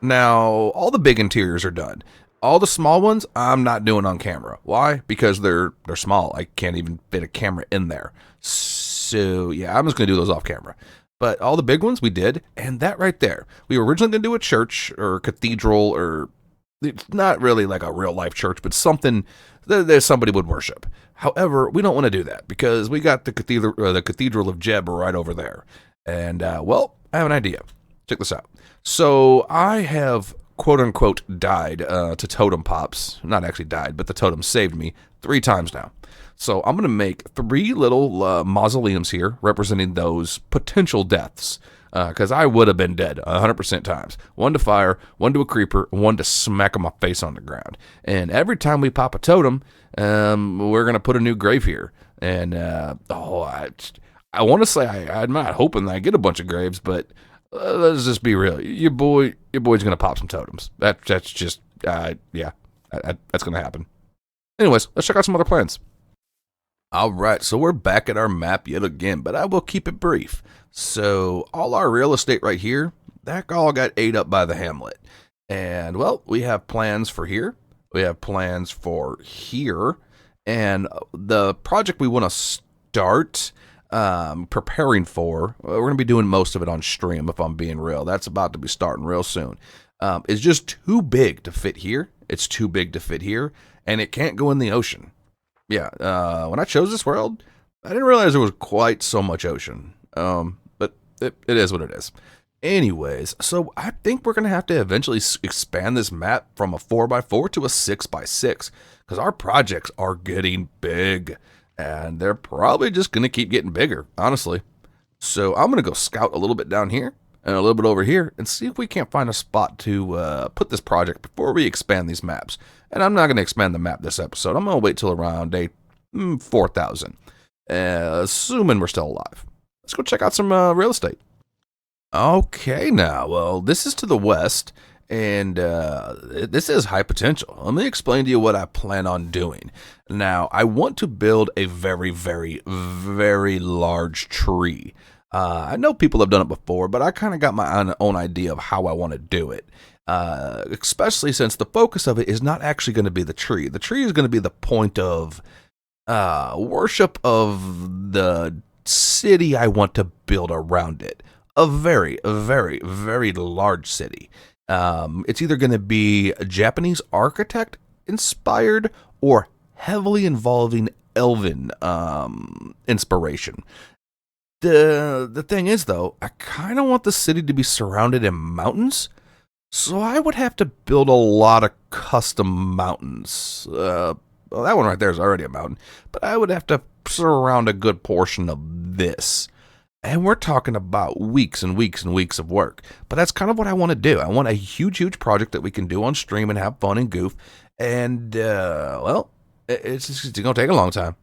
Now, all the big interiors are done. All the small ones, I'm not doing on camera. Why? Because they're small. I can't even fit a camera in there. So, yeah, I'm just going to do those off camera. But all the big ones we did, and that right there. We were originally going to do a church or cathedral, or it's not really like a real life church, but something that somebody would worship. However, we don't want to do that because we got the Cathedral of Jeb right over there. And, well, I have an idea. Check this out. So I have, quote unquote, died to totem pops. Not actually died, but the totem saved me 3 times now. So I'm going to make 3 little mausoleums here representing those potential deaths. Because I would have been dead 100% times. 1 to fire, 1 to a creeper, 1 to smacking my face on the ground. And every time we pop a totem, we're going to put a new grave here. And, I want to say I'm not hoping that I get a bunch of graves, but let's just be real. Your boy's going to pop some totems. That's just, that's going to happen. Anyways, let's check out some other plans. All right, so we're back at our map yet again, but I will keep it brief. So all our real estate right here, that all got ate up by the Hamlet. And, well, we have plans for here. We have plans for here. And the project we want to start preparing for, we're going to be doing most of it on stream, if I'm being real. That's about to be starting real soon. It's just too big to fit here. It's too big to fit here, and it can't go in the ocean. Yeah, when I chose this world, I didn't realize there was quite so much ocean. But it is what it is. Anyways, so I think we're going to have to eventually expand this map from a 4x4 to a 6x6, because our projects are getting big. And they're probably just going to keep getting bigger, honestly. So I'm going to go scout a little bit down here and a little bit over here and see if we can't find a spot to put this project before we expand these maps. And I'm not going to expand the map this episode. I'm going to wait till around day 4,000, assuming we're still alive. Let's go check out some real estate. Okay, now, well, this is to the west. And this is high potential. Let me explain to you what I plan on doing. Now, I want to build a very, very, very large tree. I know people have done it before, but I kind of got my own idea of how I want to do it. Especially since the focus of it is not actually going to be the tree. The tree is going to be the point of worship of the city I want to build around it. A very, very, very large city. It's either going to be a Japanese architect inspired or heavily involving Elven inspiration. The thing is, though, I kind of want the city to be surrounded in mountains, so I would have to build a lot of custom mountains. Well, that one right there is already a mountain, but I would have to surround a good portion of this. And we're talking about weeks and weeks and weeks of work. But that's kind of what I want to do. I want a huge, huge project that we can do on stream and have fun and goof. And, well, it's going to take a long time.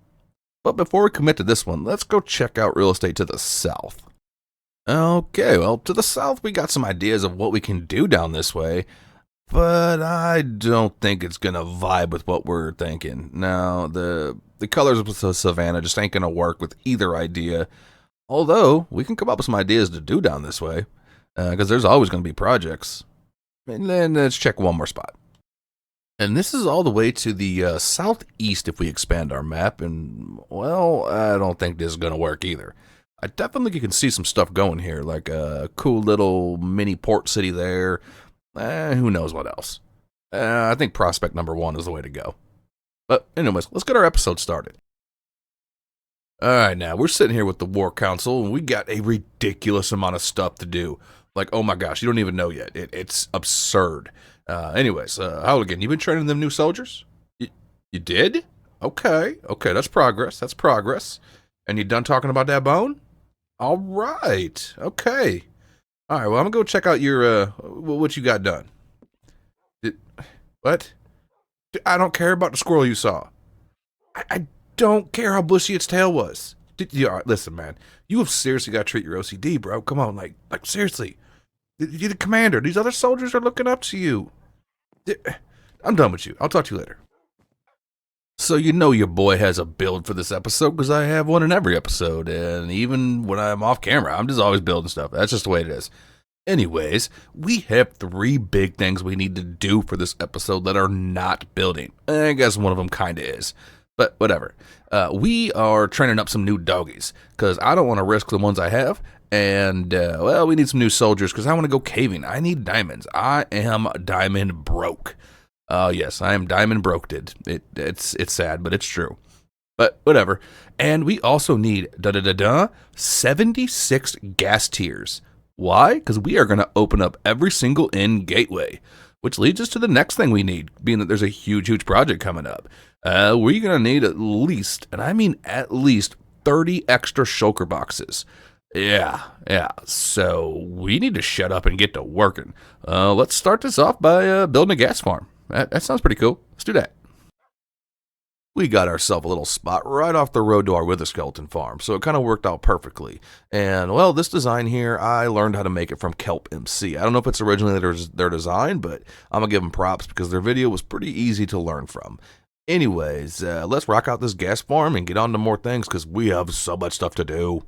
But before we commit to this one, let's go check out real estate to the south. Okay, well, to the south, we got some ideas of what we can do down this way, but I don't think it's going to vibe with what we're thinking. Now, the colors of the savannah just ain't going to work with either idea, although we can come up with some ideas to do down this way, because there's always going to be projects. And then let's check one more spot. And this is all the way to the southeast if we expand our map, and, well, I don't think this is going to work either. I definitely think you can see some stuff going here, like a cool little mini port city there. Who knows what else. I think prospect number 1 is the way to go. But anyways, let's get our episode started. Alright, now, we're sitting here with the War Council, and we got a ridiculous amount of stuff to do. Like, oh my gosh, you don't even know yet. It's absurd. Anyways, Halligan, you been training them new soldiers? You did? Okay, that's progress. And you done talking about that bone? All right. Okay. All right. Well, I'm gonna go check out your what you got done. What? I don't care about the squirrel you saw. I don't care how bushy its tail was. Listen, man. You have seriously got to treat your OCD, bro. Come on, like seriously. You're the commander. These other soldiers are looking up to you. I'm done with you. I'll talk to you later. So you know your boy has a build for this episode because I have one in every episode, and even when I'm off camera, I'm just always building stuff. That's just the way it is. Anyways, we have 3 big things we need to do for this episode that are not building. I guess one of them kind of is, but whatever. We are training up some new doggies because I don't want to risk the ones I have, and, well, we need some new soldiers because I want to go caving. I need diamonds. I am diamond broke. Yes, I am diamond broked. It's sad, but it's true. But whatever. And we also need 76 gas tiers. Why? Because we are going to open up every single inn gateway, which leads us to the next thing we need, being that there's a huge project coming up. We're going to need at least, and I mean at least, 30 extra shulker boxes. Yeah. So we need to shut up and get to working. Let's start this off by building a gas farm. That sounds pretty cool. Let's do that. We got ourselves a little spot right off the road to our wither skeleton farm, so it kind of worked out perfectly. And, well, this design here, I learned how to make it from Kelp MC. I don't know if it's originally their design, but I'm going to give them props because their video was pretty easy to learn from. Anyways, let's rock out this gas farm and get on to more things because we have so much stuff to do.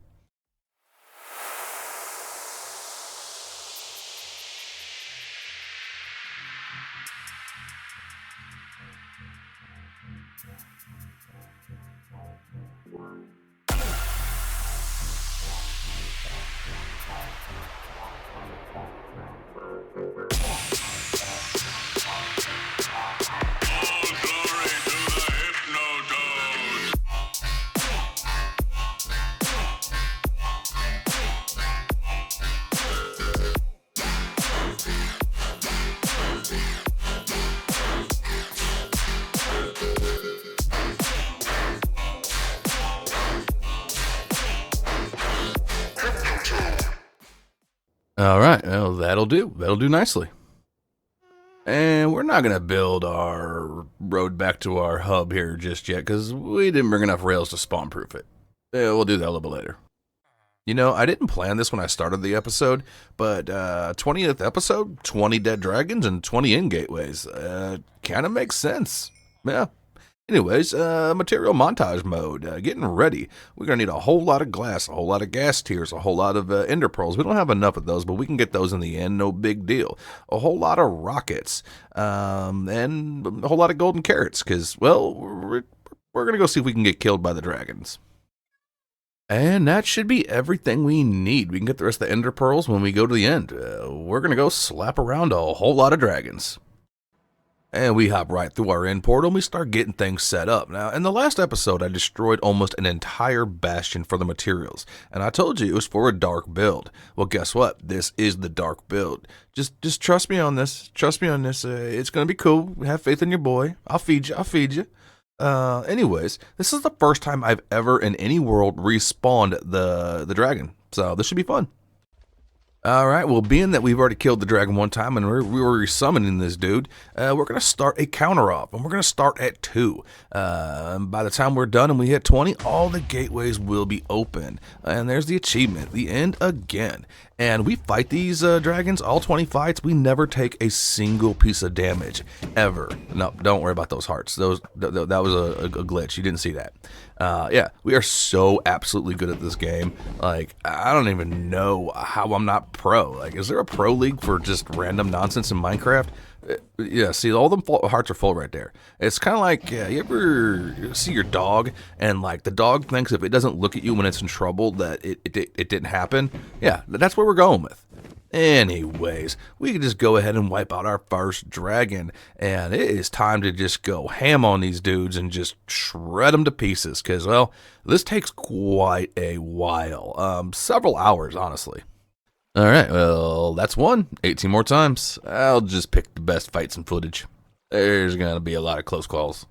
All right, well, that'll do nicely. And we're not going to build our road back to our hub here just yet because we didn't bring enough rails to spawn-proof it. Yeah, we'll do that a little bit later. You know, I didn't plan this when I started the episode, but 20th episode, 20 dead dragons and 20 inn gateways. Kind of makes sense. Yeah. Anyways, material montage mode, getting ready. We're going to need a whole lot of glass, a whole lot of gas tiers, a whole lot of ender pearls. We don't have enough of those, but we can get those in the end, no big deal. A whole lot of rockets, and a whole lot of golden carrots, because, well, we're going to go see if we can get killed by the dragons. And that should be everything we need. We can get the rest of the ender pearls when we go to the end. We're going to go slap around a whole lot of dragons. And we hop right through our end portal and we start getting things set up. Now, in the last episode, I destroyed almost an entire bastion for the materials. And I told you it was for a dark build. Well, guess what? This is the dark build. Just trust me on this. Trust me on this. It's going to be cool. Have faith in your boy. I'll feed you. Anyways, this is the first time I've ever in any world respawned the dragon. So this should be fun. All right, well, being that we've already killed the dragon one time and we were resummoning this dude, we're going to start a counter off, and we're going to start at 2. And by the time we're done and we hit 20, all the gateways will be open. And there's the achievement, the end again. And we fight these dragons, all 20 fights. We never take a single piece of damage, ever. No, don't worry about those hearts. That was a glitch. You didn't see that. Yeah, we are so absolutely good at this game. Like, I don't even know how I'm not pro. Like, is there a pro league for just random nonsense in Minecraft? Yeah, see, all them hearts are full right there. It's kind of like, you ever see your dog, and like the dog thinks if it doesn't look at you when it's in trouble that it didn't happen? Yeah, that's what we're going with. Anyways, we can just go ahead and wipe out our first dragon, and it is time to just go ham on these dudes and just shred them to pieces, because, well, this takes quite a while. Several hours, honestly. All right, well, that's 18 more times. I'll just pick the best fights and footage. There's going to be a lot of close calls.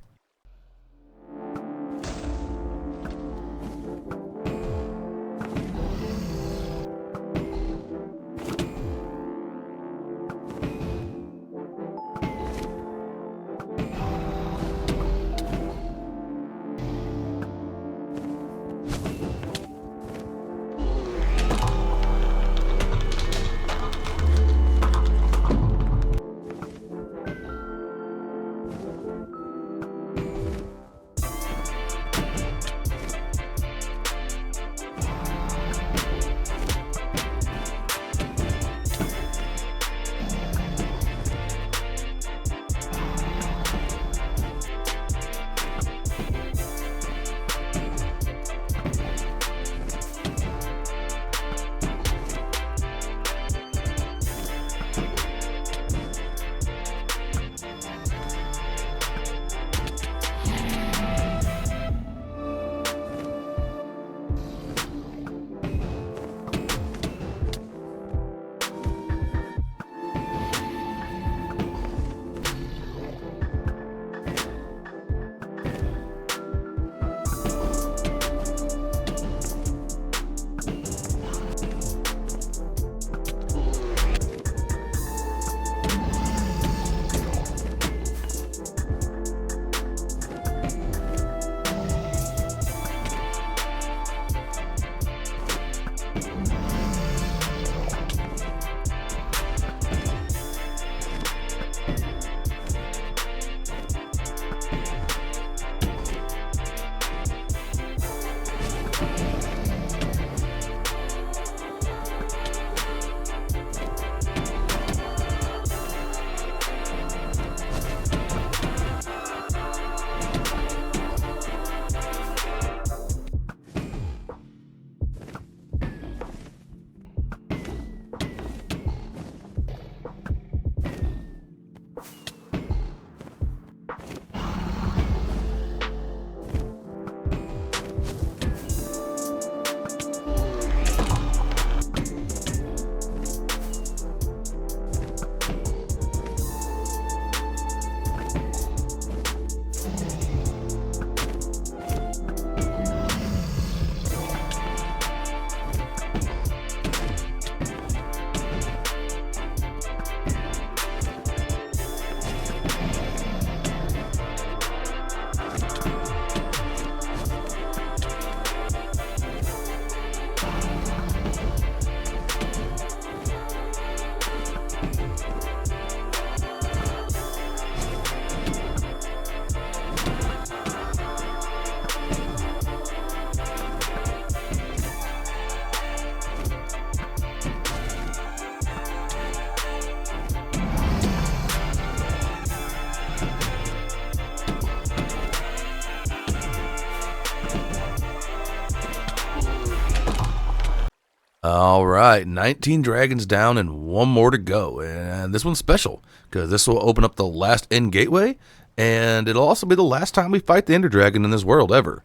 All right, 19 dragons down and one more to go. And this one's special because this will open up the last end gateway, and it'll also be the last time we fight the Ender Dragon in this world ever.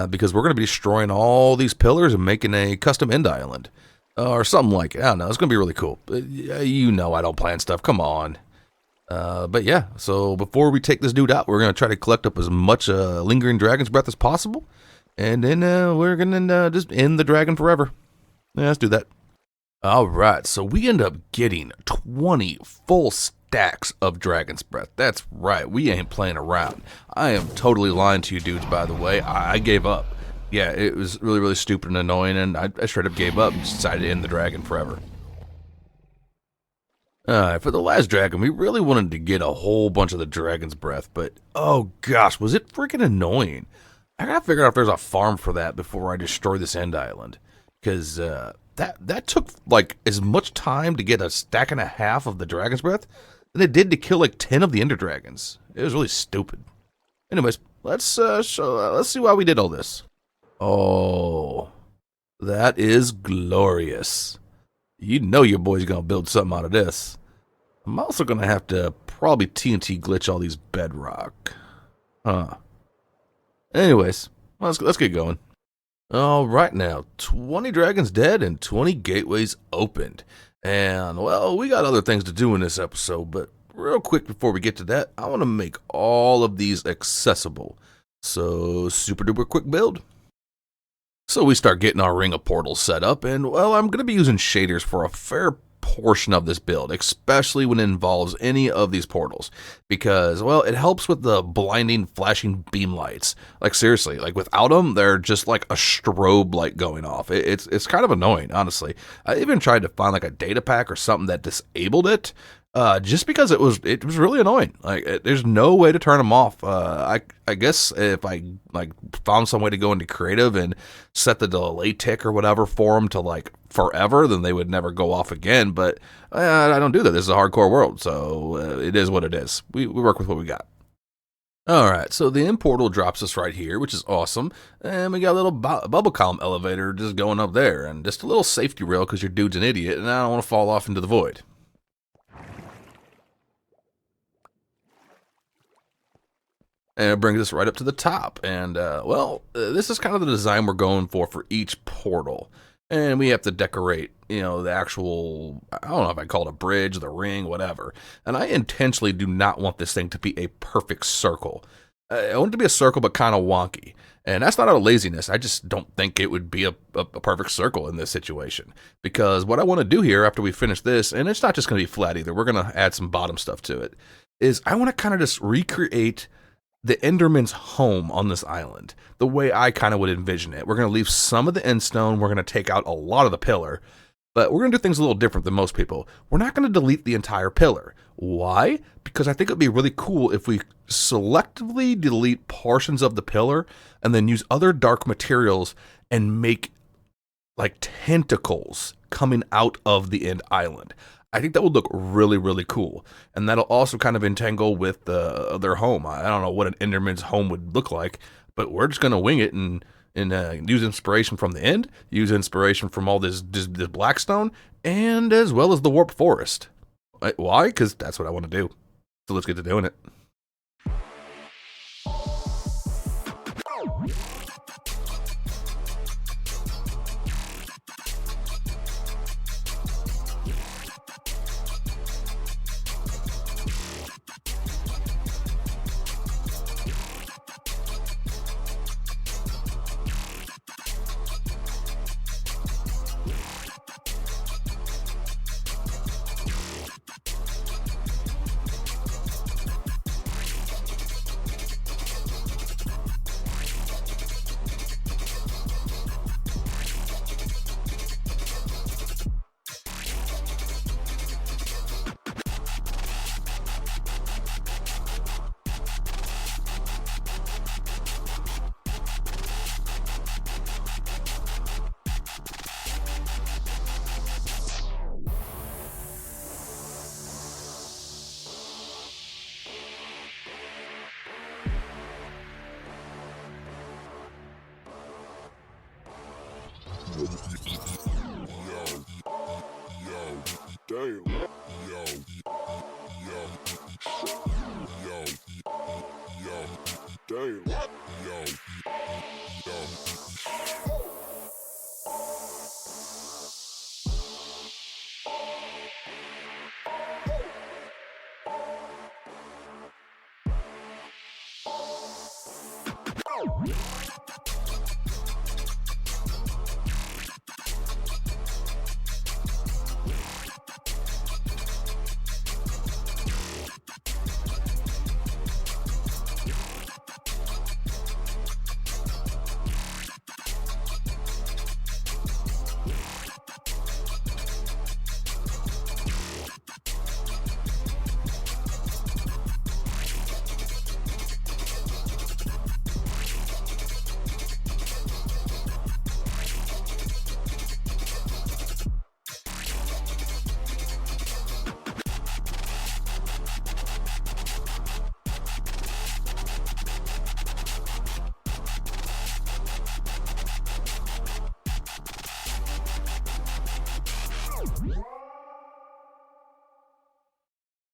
Because we're going to be destroying all these pillars and making a custom end island. Or something like it. I don't know. It's going to be really cool. You know I don't plan stuff. Come on. But yeah, so before we take this dude out, we're going to try to collect up as much lingering dragon's breath as possible. And then we're going to just end the dragon forever. Yeah, let's do that. All right, so we end up getting 20 full stacks of Dragon's Breath. That's right, we ain't playing around. I am totally lying to you dudes, by the way. I gave up. Yeah, it was really, really stupid and annoying, and I straight up gave up and decided to end the dragon forever. For the last dragon, we really wanted to get a whole bunch of the Dragon's Breath, but oh gosh, was it freaking annoying. I gotta figure out if there's a farm for that before I destroy this end island. Because that took like as much time to get a stack and a half of the Dragon's Breath than it did to kill like 10 of the Ender Dragons. It was really stupid. Anyways, let's see why we did all this. Oh, that is glorious. You know your boy's gonna build something out of this. I'm also gonna have to probably TNT glitch all these bedrock. Huh. Anyways, let's get going. All right now, 20 dragons dead and 20 gateways opened. And, well, we got other things to do in this episode, but real quick before we get to that, I want to make all of these accessible. So, super duper quick build. So we start getting our ring of portals set up, and, well, I'm going to be using shaders for a fair portion of this build, especially when it involves any of these portals, because, well, it helps with the blinding flashing beam lights. Like, seriously, like without them, they're just like a strobe light going off. It's kind of annoying, honestly. I even tried to find like a data pack or something that disabled it, just because it was really annoying. Like, there's no way to turn them off. I guess if I like found some way to go into creative and set the delay tick or whatever for them to like forever, then they would never go off again. But I don't do that. This is a hardcore world, so it is what it is. We work with what we got. All right, so the end portal drops us right here, which is awesome. And we got a little bubble column elevator just going up there, and just a little safety rail because your dude's an idiot, and I don't want to fall off into the void. And it brings us right up to the top. And, well, this is kind of the design we're going for each portal. And we have to decorate, you know, the actual, I don't know if I call it a bridge, the ring, whatever. And I intentionally do not want this thing to be a perfect circle. I want it to be a circle, but kind of wonky. And that's not out of laziness. I just don't think it would be a perfect circle in this situation. Because what I want to do here after we finish this, and it's not just going to be flat either, we're going to add some bottom stuff to it, is I want to kind of just recreate the Enderman's home on this island, the way I kind of would envision it. We're going to leave some of the end stone. We're going to take out a lot of the pillar, but we're going to do things a little different than most people. We're not going to delete the entire pillar. Why? Because I think it would be really cool if we selectively delete portions of the pillar and then use other dark materials and make like tentacles coming out of the end island. I think that would look really, really cool. And that'll also kind of entangle with their home. I don't know what an Enderman's home would look like, but we're just going to wing it and use inspiration from the end, use inspiration from all this Blackstone, and as well as the Warp Forest. Why? Because that's what I want to do. So let's get to doing it.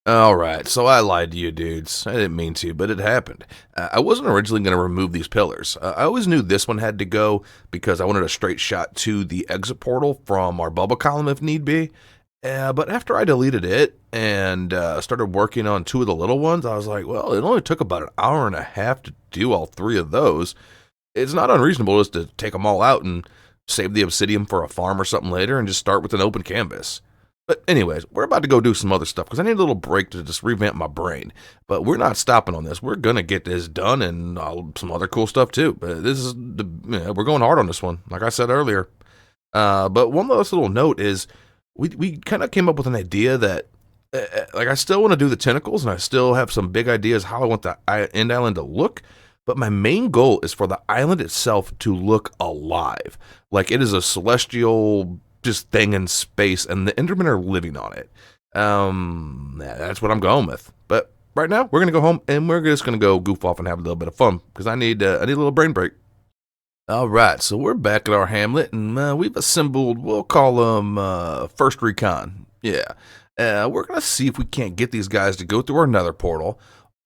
Alright, so I lied to you dudes. I didn't mean to, but it happened. I wasn't originally going to remove these pillars. I always knew this one had to go because I wanted a straight shot to the exit portal from our bubble column if need be. But after I deleted it and started working on two of the little ones, I was like, well, it only took about an hour and a half to do all three of those. It's not unreasonable just to take them all out and save the obsidian for a farm or something later and just start with an open canvas. But anyways, we're about to go do some other stuff because I need a little break to just revamp my brain. But we're not stopping on this. We're going to get this done and some other cool stuff too. But we're going hard on this one, like I said earlier. But one last little note is we kind of came up with an idea that like I still want to do the tentacles and I still have some big ideas how I want the end island to look. But my main goal is for the island itself to look alive. Like it is a celestial just thing in space and the Endermen are living on it. That's what I'm going with. But right now we're going to go home and we're just going to go goof off and have a little bit of fun because I need a little brain break. All right, so we're back at our Hamlet and we've assembled, we'll call them First Recon. Yeah. We're going to see if we can't get these guys to go through our nether portal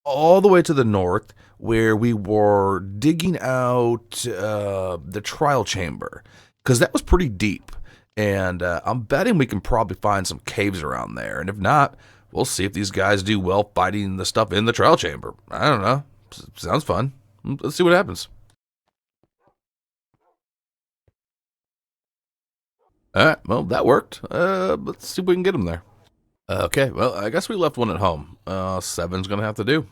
all the way to the north where we were digging out the trial chamber because that was pretty deep. And I'm betting we can probably find some caves around there. And if not, we'll see if these guys do well fighting the stuff in the trial chamber. I don't know. Sounds fun. Let's see what happens. Alright, well, that worked. Let's see if we can get them there. Okay, well, I guess we left one at home. Seven's gonna have to do.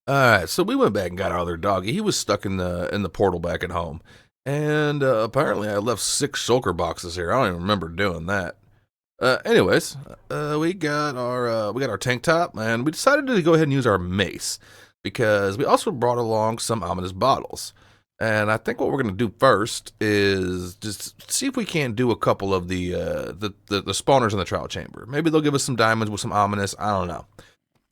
Alright, so we went back and got our other doggy. He was stuck in the portal back at home. And apparently I left 6 shulker boxes here. I don't even remember doing that. Anyways, we got our tank top, and we decided to go ahead and use our mace because we also brought along some ominous bottles. And I think what we're gonna do first is just see if we can't do a couple of the spawners in the trial chamber. Maybe they'll give us some diamonds with some ominous. I don't know.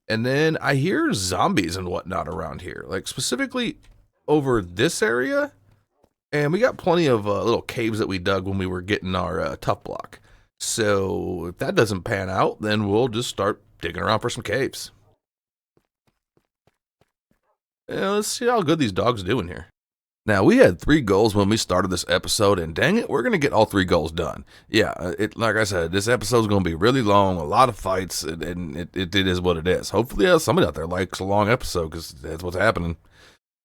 And then I hear zombies and whatnot around here, like specifically over this area. And we got plenty of little caves that we dug when we were getting our tough block. So if that doesn't pan out, then we'll just start digging around for some caves. Yeah, let's see how good these dogs do in here. Now, we had 3 goals when we started this episode, and dang it, we're going to get all 3 goals done. Yeah, like I said, this episode's going to be really long, a lot of fights, and it is what it is. Hopefully somebody out there likes a long episode, because that's what's happening.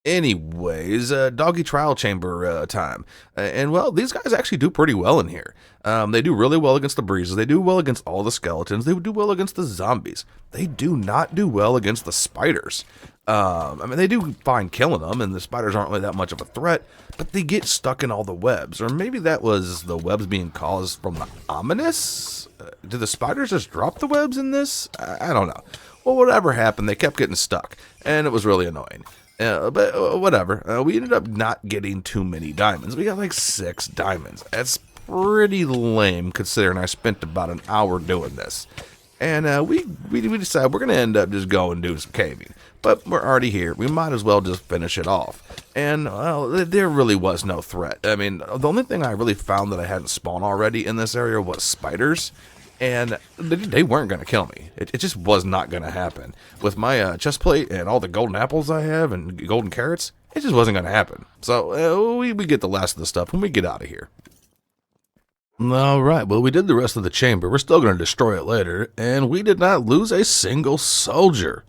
Anyways, doggy trial chamber time. And well, these guys actually do pretty well in here. They do really well against the breezes. They do well against all the skeletons. They do well against the zombies. They do not do well against the spiders. I mean, they do fine killing them, and the spiders aren't really that much of a threat, but they get stuck in all the webs. Or maybe that was the webs being caused from the ominous? Did the spiders just drop the webs in this? I don't know. Well, whatever happened, they kept getting stuck, and it was really annoying. But whatever. We ended up not getting too many diamonds. We got like 6 diamonds. That's pretty lame considering I spent about an hour doing this. And we decided we're going to end up just going and doing some caving. But we're already here. We might as well just finish it off. And, well, there really was no threat. I mean, the only thing I really found that I hadn't spawned already in this area was spiders. And they weren't going to kill me. It just was not going to happen. With my chest plate and all the golden apples I have and golden carrots, it just wasn't going to happen. So we get the last of the stuff when we get out of here. All right, well, we did the rest of the chamber. We're still going to destroy it later. And we did not lose a single soldier.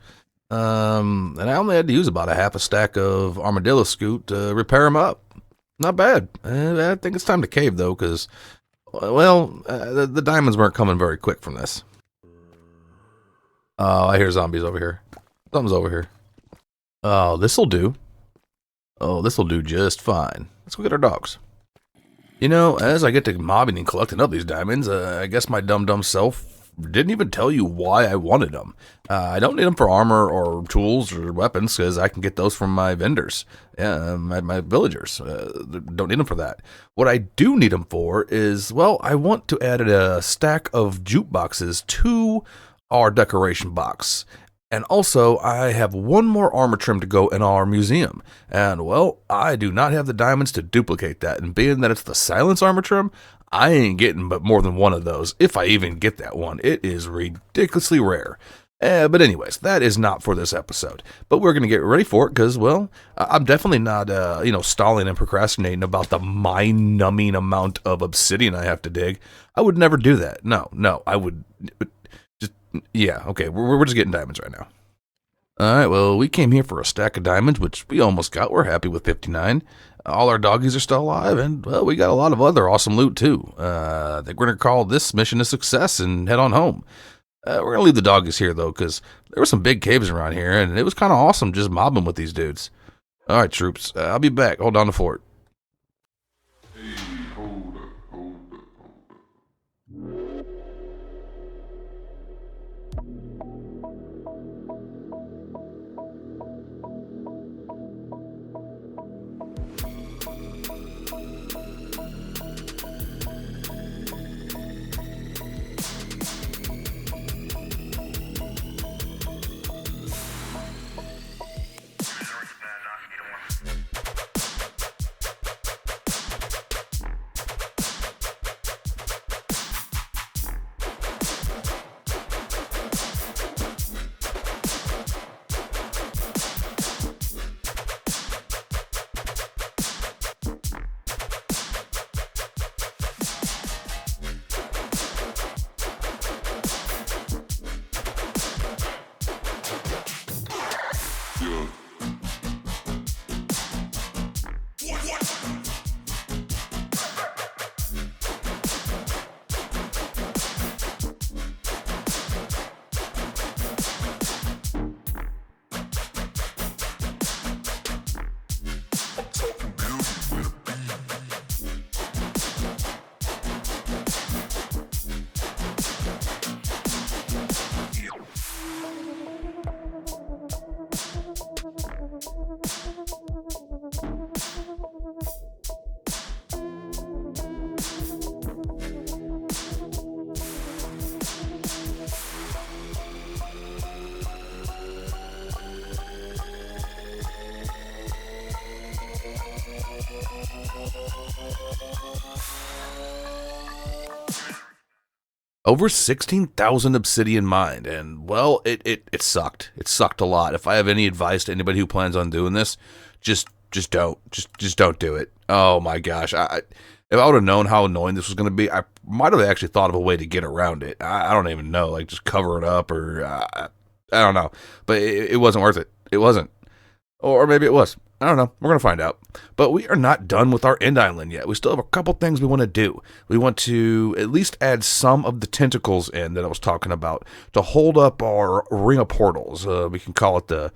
And I only had to use about a half a stack of armadillo scoot to repair them up. Not bad. I think it's time to cave, though, because... well, the diamonds weren't coming very quick from this. Oh, I hear zombies over here. Something's over here. Oh, this'll do. Oh, this'll do just fine. Let's go get our dogs. You know, as I get to mobbing and collecting up these diamonds, I guess my dumb self didn't even tell you why I wanted them. I don't need them for armor or tools or weapons because I can get those from my vendors, my villagers. Don't need them for that. What I do need them for is, well, I want to add a stack of jukeboxes to our decoration box. And also, I have one more armor trim to go in our museum. And, well, I do not have the diamonds to duplicate that. And being that it's the silence armor trim, I ain't getting but more than one of those, if I even get that one. It is ridiculously rare. But anyways, that is not for this episode. But we're going to get ready for it because, well, I'm definitely not, stalling and procrastinating about the mind-numbing amount of obsidian I have to dig. I would never do that. No, I would... Yeah, okay, we're just getting diamonds right now. Alright, well, we came here for a stack of diamonds, which we almost got. We're happy with 59. All our doggies are still alive, and, well, we got a lot of other awesome loot, too. I think we're going to call this mission a success and head on home. We're going to leave the doggies here, though, because there were some big caves around here, and it was kind of awesome just mobbing with these dudes. Alright, troops, I'll be back. Hold on the fort. Over 16,000 obsidian mined, and, well, it sucked. It sucked a lot. If I have any advice to anybody who plans on doing this, just don't. Just don't do it. Oh my gosh. If I would have known how annoying this was going to be, I might have actually thought of a way to get around it. I don't even know, like just cover it up or, I don't know. But it wasn't worth it. It wasn't. Or maybe it was. I don't know. We're going to find out. But we are not done with our end island yet. We still have a couple things we want to do. We want to at least add some of the tentacles in that I was talking about to hold up our ring of portals. We can call it the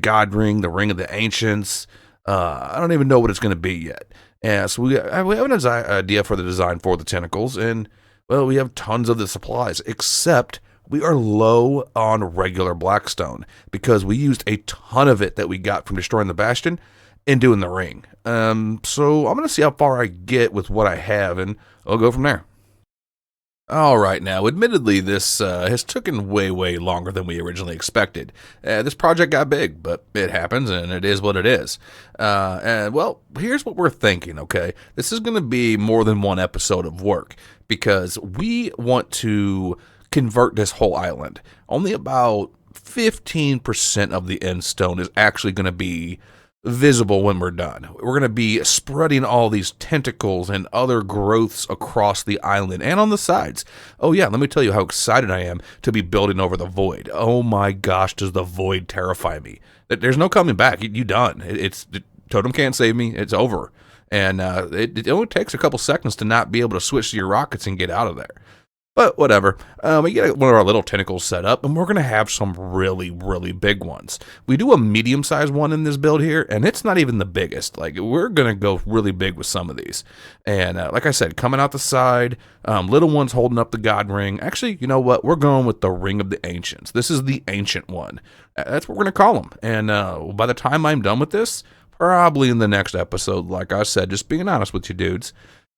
God Ring, the Ring of the Ancients. I don't even know what it's going to be yet. And so we have an idea for the design for the tentacles. And, well, we have tons of the supplies, except we are low on regular Blackstone because we used a ton of it that we got from destroying the Bastion and doing the ring. So I'm going to see how far I get with what I have, and I'll go from there. All right, now, admittedly, this has taken way longer than we originally expected. This project got big, but it happens, and it is what it is. And, well, here's what we're thinking, okay? This is going to be more than one episode of work because we want to convert this whole island. Only about 15% of the end stone is actually going to be visible when we're done. We're going to be spreading all these tentacles and other growths across the island and on the sides. Oh yeah, let me tell you how excited I am to be building over the void. Oh my gosh, does the void terrify me. There's no coming back. You done. Totem can't save me. It's over. And it only takes a couple seconds to not be able to switch to your rockets and get out of there. But whatever, we get one of our little tentacles set up, and we're going to have some really big ones. We do a medium-sized one in this build here, and it's not even the biggest. Like, we're going to go really big with some of these. And like I said, coming out the side, little ones holding up the God Ring. Actually, you know what? We're going with the Ring of the Ancients. This is the Ancient one. That's what we're going to call them. And by the time I'm done with this, probably in the next episode, like I said, just being honest with you dudes,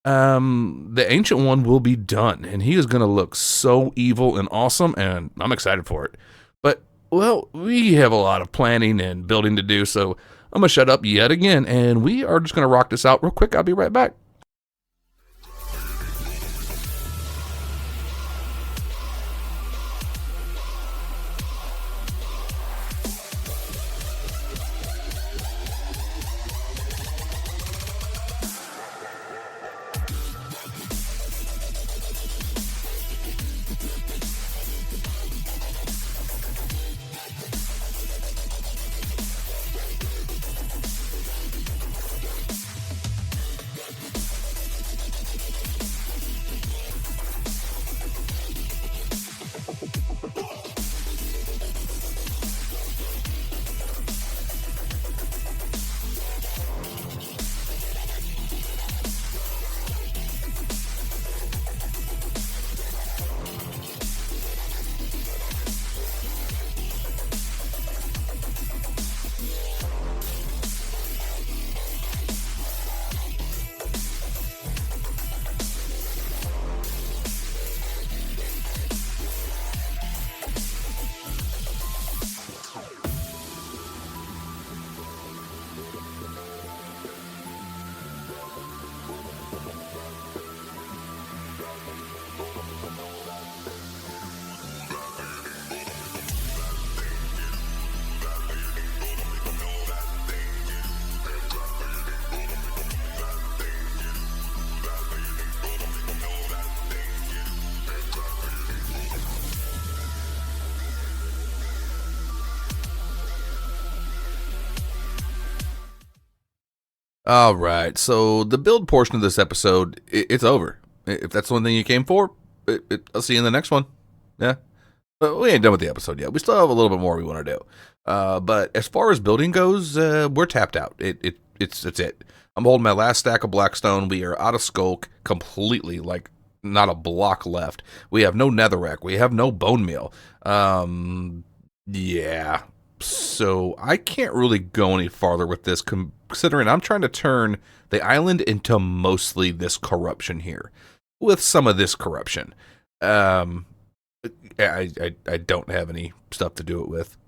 the Ancient one will be done, and he is going to look so evil and awesome, and I'm excited for it. But Well, we have a lot of planning and building to do, so I'm going to shut up yet again, and we are just going to rock this out real quick. I'll be right back. All right, so the build portion of this episode, it's over. If that's the one thing you came for, I'll see you in the next one. Yeah. But we ain't done with the episode yet. We still have a little bit more we want to do. But as far as building goes, we're tapped out. It's it. I'm holding my last stack of Blackstone. We are out of skulk completely, like not a block left. We have no netherrack. We have no bone meal. Yeah. So I can't really go any farther with this, considering I'm trying to turn the island into mostly this corruption here, with some of this corruption. I don't have any stuff to do it with.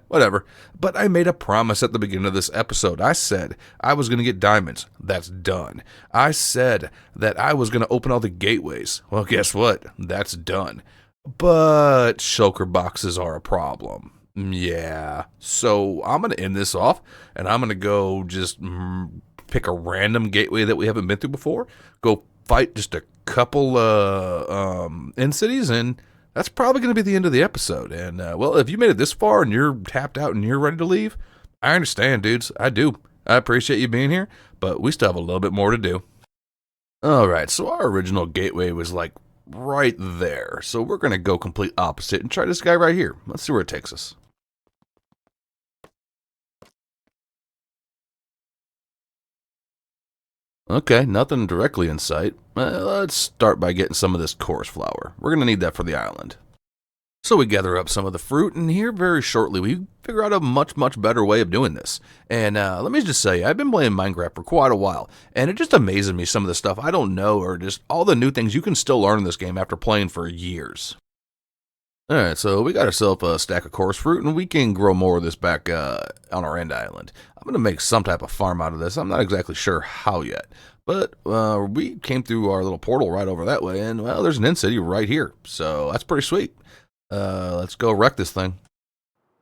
Whatever. But I made a promise at the beginning of this episode. I said I was going to get diamonds. That's done. I said that I was going to open all the gateways. Well, guess what? That's done. But shulker boxes are a problem. Yeah. So I'm going to end this off, and I'm going to go just pick a random gateway that we haven't been through before, go fight just a couple end cities, and that's probably going to be the end of the episode. And, well, if you made it this far and you're tapped out and you're ready to leave, I understand, dudes. I do. I appreciate you being here, but we still have a little bit more to do. All right, so our original gateway was like right there. So we're going to go complete opposite and try this guy right here. Let's see where it takes us. Okay, nothing directly in sight. Let's start by getting some of this chorus flour. We're going to need that for the island. So we gather up some of the fruit, and here very shortly we figure out a much, much better way of doing this. And let me just say, I've been playing Minecraft for quite a while, and it just amazes me some of the stuff I don't know, or just all the new things you can still learn in this game after playing for years. Alright, so we got ourselves a stack of chorus fruit, and we can grow more of this back on our end island. I'm going to make some type of farm out of this. I'm not exactly sure how yet. But we came through our little portal right over that way, and, well, there's an end city right here. So that's pretty sweet. Let's go wreck this thing.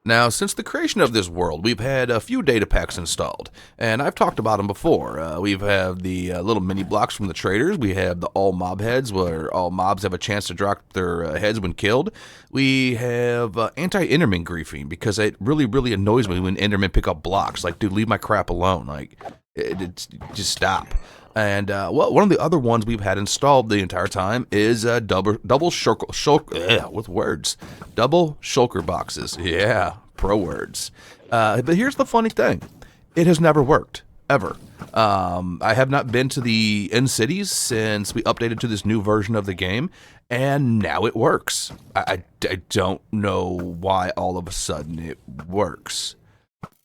Now, since the creation of this world, we've had a few data packs installed, and I've talked about them before. We've had the little mini blocks from the traders. We have the all mob heads, where all mobs have a chance to drop their heads when killed. We have anti-enderman griefing, because it really, really annoys me when endermen pick up blocks. Like, dude, leave my crap alone. Like, just stop. And, well, one of the other ones we've had installed the entire time is double shulker boxes. Yeah, pro words. But here's the funny thing. It has never worked, ever. I have not been to the end cities since we updated to this new version of the game, and now it works. I don't know why all of a sudden it works.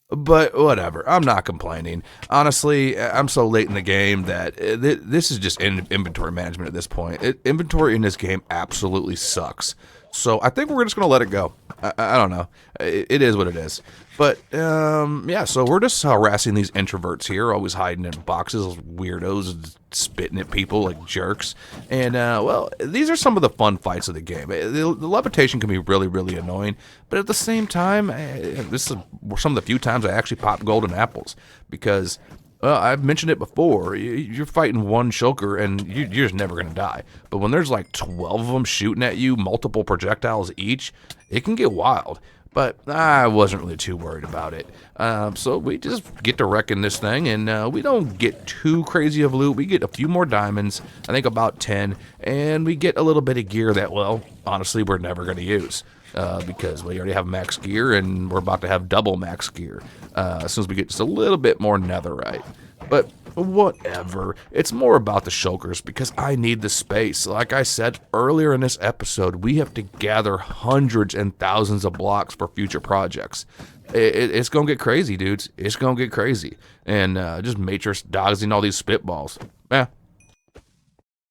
But whatever, I'm not complaining. Honestly, I'm so late in the game that this is just inventory management at this point. Inventory in this game absolutely sucks. So I think we're just going to let it go. I don't know. It is what it is. But, yeah, so we're just harassing these introverts here, always hiding in boxes, weirdos, spitting at people like jerks. And, well, these are some of the fun fights of the game. The levitation can be really, really annoying, but at the same time, this is some of the few times I actually pop golden apples, because... Well, I've mentioned it before. You're fighting one Shulker, and you're just never going to die. But when there's like 12 of them shooting at you, multiple projectiles each, it can get wild. But I wasn't really too worried about it. So we just get to wrecking this thing, and we don't get too crazy of loot. We get a few more diamonds, I think about 10, and we get a little bit of gear that, well, honestly, we're never going to use. Because we already have max gear, and we're about to have double max gear as soon as we get just a little bit more netherite. But whatever. It's more about the Shulkers, because I need the space. Like I said earlier in this episode, we have to gather hundreds and thousands of blocks for future projects. It's going to get crazy, dudes. It's going to get crazy. And just Matrix dodging all these spitballs. Yeah.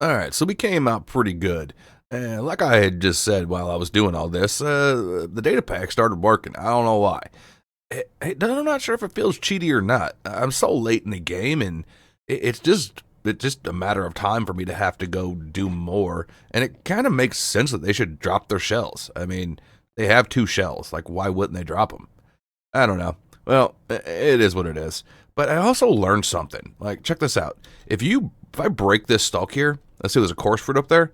Alright, so we came out pretty good. And like I had just said while I was doing all this, the data pack started working. I don't know why. I'm not sure if it feels cheaty or not. I'm so late in the game, and it's just a matter of time for me to have to go do more. And it kind of makes sense that they should drop their shells. I mean, they have 2 shells. Like, why wouldn't they drop them? I don't know. Well, it is what it is. But I also learned something. Like, check this out. If I break this stalk here, let's say there's a coarse fruit up there,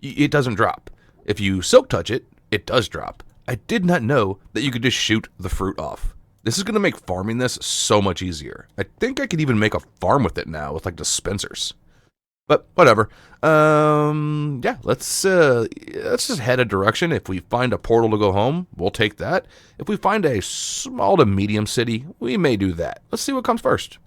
it doesn't drop. If you silk touch it, it does drop. I did not know that you could just shoot the fruit off. This is going to make farming this so much easier. I think I could even make a farm with it now with like dispensers. But whatever. Yeah, let's just head a direction. If we find a portal to go home, we'll take that. If we find a small to medium city, we may do that. Let's see what comes first.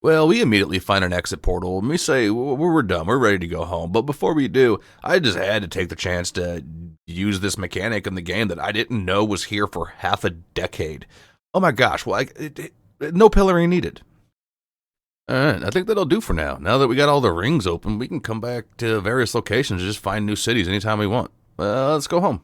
Well, we immediately find an exit portal, and we say, we're done, we're ready to go home. But before we do, I just had to take the chance to use this mechanic in the game that I didn't know was here for half a decade. Oh my gosh, well, no pillaring needed. Alright, I think that'll do for now. Now that we got all the rings open, we can come back to various locations and just find new cities anytime we want. Let's go home.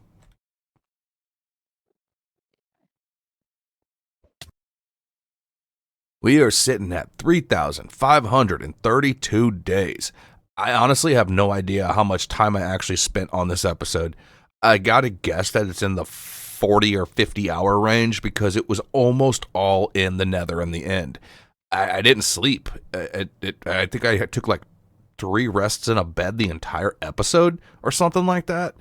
We are sitting at 3,532 days. I honestly have no idea how much time I actually spent on this episode. I gotta guess that it's in the 40 or 50 hour range, because it was almost all in the nether in the end. I didn't sleep. I think I took like 3 rests in a bed the entire episode or something like that.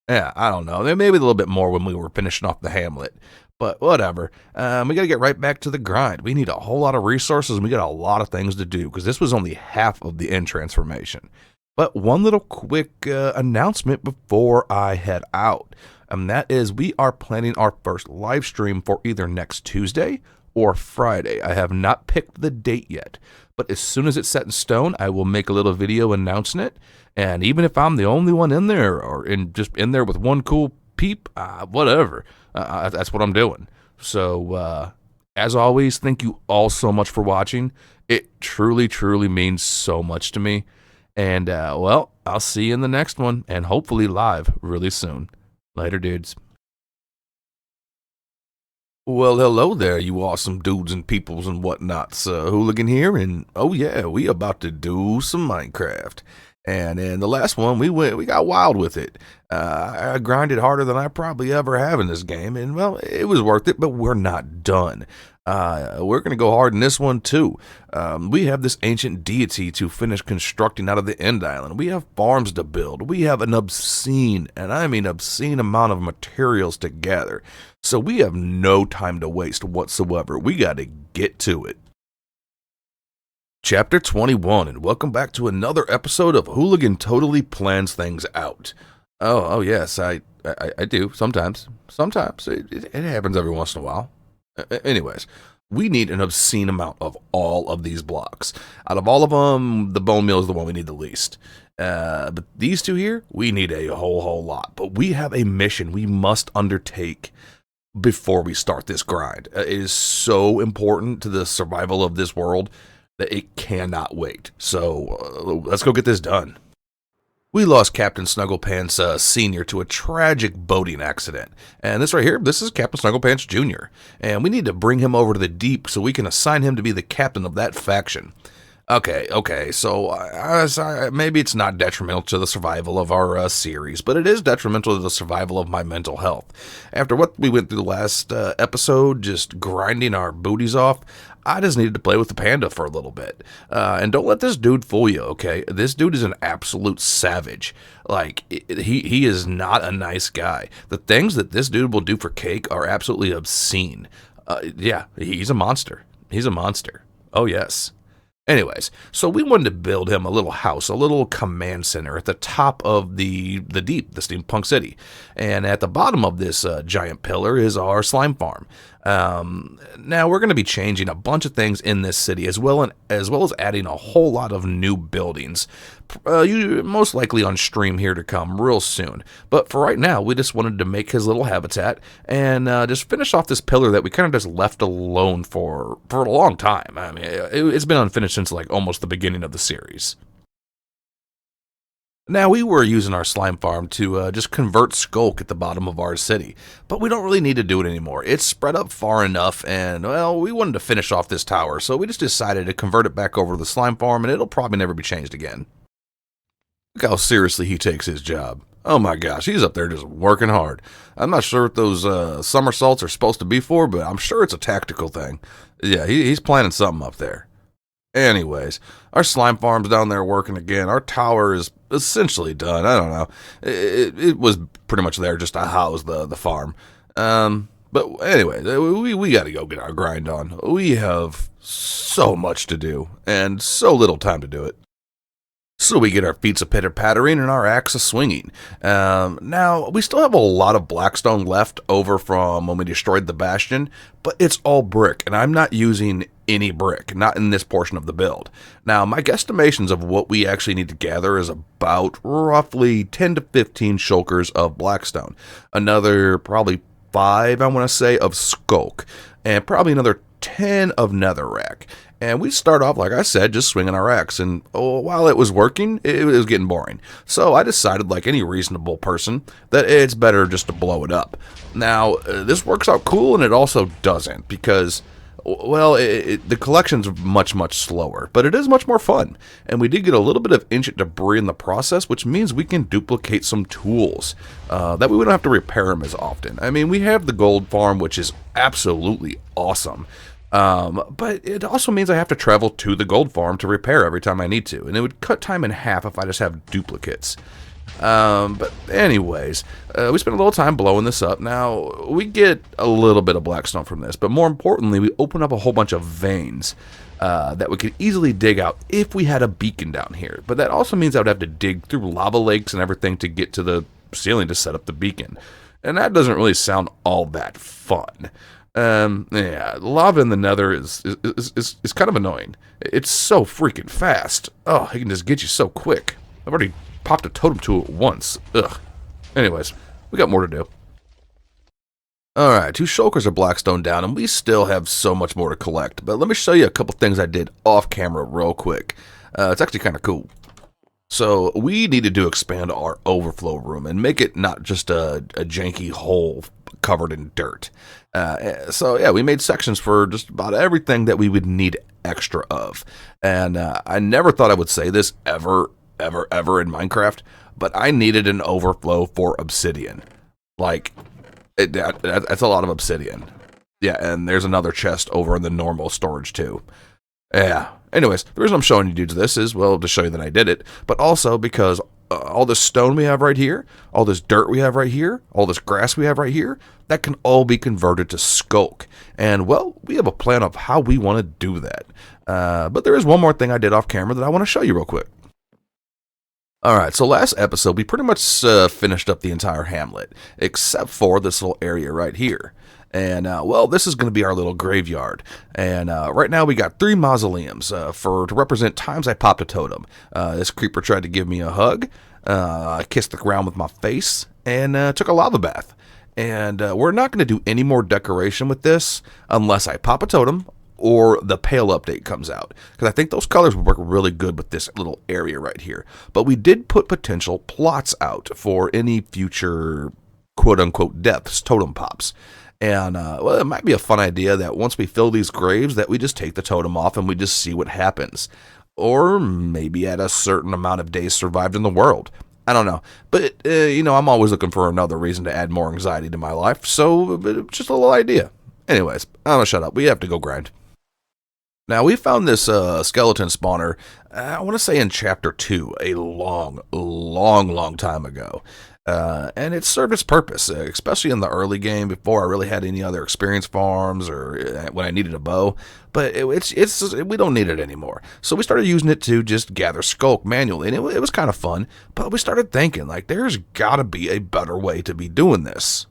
Yeah, I don't know. Maybe a little bit more when we were finishing off the Hamlet. But whatever. We got to get right back to the grind. We need a whole lot of resources, and we got a lot of things to do, because this was only half of the end transformation. But one little quick announcement before I head out. And that is, we are planning our first live stream for either next Tuesday or Friday. I have not picked the date yet. But as soon as it's set in stone, I will make a little video announcing it. And even if I'm the only one in there, or just in there with one cool peep, whatever. That's what I'm doing. So, as always, thank you all so much for watching. It truly, truly means so much to me. And, well, I'll see you in the next one, and hopefully live really soon. Later, dudes. Well, hello there, you awesome dudes and peoples and whatnots. Hooligan here, and oh yeah, we about to do some Minecraft. And in the last one, we got wild with it. I grinded harder than I probably ever have in this game, and well, it was worth it, but we're not done. We're going to go hard in this one, too. We have this ancient deity to finish constructing out of the end island. We have farms to build. We have an obscene, and I mean obscene amount of materials to gather. So we have no time to waste whatsoever. We got to get to it. Chapter 21, and welcome back to another episode of Hooligan Totally Plans Things Out. Oh yes, I do, sometimes. Sometimes. It happens every once in a while. Anyways, we need an obscene amount of all of these blocks. Out of all of them, the bone meal is the one we need the least. But these two here, we need a whole lot. But we have a mission we must undertake before we start this grind. It is so important to the survival of this world that it cannot wait. So let's go get this done. We lost Captain Snugglepants Sr. to a tragic boating accident. And this right here, this is Captain Snugglepants Jr. And we need to bring him over to the deep so we can assign him to be the captain of that faction. Okay, so maybe it's not detrimental to the survival of our series, but it is detrimental to the survival of my mental health. After what we went through the last episode, just grinding our booties off, I just needed to play with the panda for a little bit. And don't let this dude fool you, okay? This dude is an absolute savage. Like, he is not a nice guy. The things that this dude will do for cake are absolutely obscene. Yeah, he's a monster. He's a monster. Oh, yes. Anyways, so we wanted to build him a little house, a little command center at the top of the deep, the steampunk city. And at the bottom of this giant pillar is our slime farm. Now we're going to be changing a bunch of things in this city as well as adding a whole lot of new buildings. You most likely on stream here to come real soon. But for right now, we just wanted to make his little habitat and just finish off this pillar that we kind of just left alone for a long time. I mean, it's been unfinished since like almost the beginning of the series. Now, we were using our slime farm to just convert Skulk at the bottom of our city, but we don't really need to do it anymore. It's spread up far enough, and, well, we wanted to finish off this tower, so we just decided to convert it back over to the slime farm, and it'll probably never be changed again. Look how seriously he takes his job. Oh my gosh, he's up there just working hard. I'm not sure what those somersaults are supposed to be for, but I'm sure it's a tactical thing. Yeah, he's planning something up there. Anyways, our slime farm's down there working again. Our tower is essentially done. I don't know. It was pretty much there just to house the farm. But anyway, we got to go get our grind on. We have so much to do and so little time to do it. So we get our feet a pitter-pattering and our axe a swinging. Now, we still have a lot of Blackstone left over from when we destroyed the Bastion, but it's all brick, and I'm not using any brick, not in this portion of the build. Now, my guesstimations of what we actually need to gather is about roughly 10 to 15 shulkers of Blackstone. Another probably 5, I want to say, of Skulk, and probably another 10 of Netherrack. And we start off, like I said, just swinging our axe. And while it was working, it was getting boring. So I decided, like any reasonable person, that it's better just to blow it up. Now, this works out cool, and it also doesn't. Because, well, the collection's much, much slower. But it is much more fun. And we did get a little bit of ancient debris in the process, which means we can duplicate some tools. That way we don't have to repair them as often. I mean, we have the gold farm, which is absolutely awesome. But it also means I have to travel to the gold farm to repair every time I need to, and it would cut time in half if I just have duplicates. But anyways, we spent a little time blowing this up. Now, we get a little bit of Blackstone from this, but more importantly, we open up a whole bunch of veins that we could easily dig out if we had a beacon down here. But that also means I would have to dig through lava lakes and everything to get to the ceiling to set up the beacon. And that doesn't really sound all that fun. Yeah, lava in the nether is kind of annoying. It's so freaking fast. Oh, he can just get you so quick. I've already popped a totem to it once. Ugh. Anyways, we got more to do. Alright, 2 shulkers of Blackstone down, and we still have so much more to collect. But let me show you a couple things I did off camera real quick. It's actually kind of cool. So we needed to expand our overflow room and make it not just a janky hole covered in dirt. So yeah, we made sections for just about everything that we would need extra of. And I never thought I would say this ever in Minecraft, but I needed an overflow for obsidian. Like, that's a lot of obsidian. Yeah, and there's another chest over in the normal storage too. Yeah. Anyways, the reason I'm showing you dudes this is, well, to show you that I did it, but also because all this stone we have right here, all this dirt we have right here, all this grass we have right here, that can all be converted to skulk. And, well, we have a plan of how we want to do that. But there is one more thing I did off camera that I want to show you real quick. Alright, so last episode, we pretty much finished up the entire Hamlet, except for this little area right here. And, well, this is going to be our little graveyard. And right now we got 3 mausoleums to represent times I popped a totem. This creeper tried to give me a hug. I kissed the ground with my face and took a lava bath. And we're not going to do any more decoration with this unless I pop a totem or the pale update comes out, because I think those colors would work really good with this little area right here. But we did put potential plots out for any future quote-unquote deaths, totem pops. And, well, it might be a fun idea that once we fill these graves that we just take the totem off and we just see what happens. Or maybe at a certain amount of days survived in the world. I don't know. But, I'm always looking for another reason to add more anxiety to my life, so just a little idea. Anyways, I'm gonna shut up. We have to go grind. Now, we found this skeleton spawner, I want to say in Chapter 2, a long time ago. And it served its purpose, especially in the early game before I really had any other experience farms or when I needed a bow. But we don't need it anymore. So we started using it to just gather skulk manually, and it was kind of fun. But we started thinking, like, there's got to be a better way to be doing this.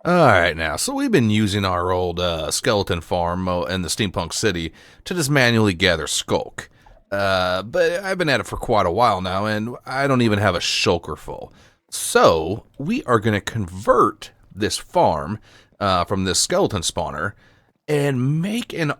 Alright, now, so we've been using our old skeleton farm in the Steampunk City to just manually gather skulk. But I've been at it for quite a while now, and I don't even have a shulker full. So, we are going to convert this farm from this skeleton spawner and make an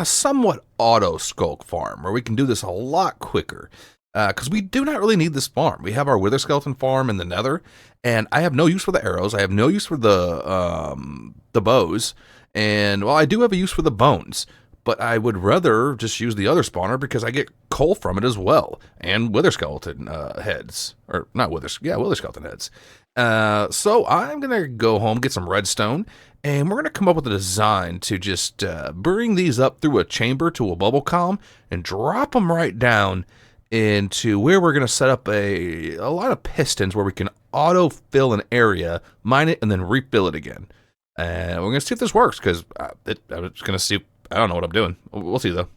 somewhat auto skulk farm, where we can do this a lot quicker. Because we do not really need this farm. We have our wither skeleton farm in the nether, and I have no use for the arrows. I have no use for the bows, and, well, I do have a use for the bones. But I would rather just use the other spawner because I get coal from it as well. And wither skeleton heads. Or not wither skeleton heads. So I'm going to go home, get some redstone, and we're going to come up with a design to just bring these up through a chamber to a bubble column and drop them right down into where we're going to set up a lot of pistons where we can auto-fill an area, mine it, and then refill it again. And we're going to see if this works, because I'm just going to see. I don't know what I'm doing. We'll see, though.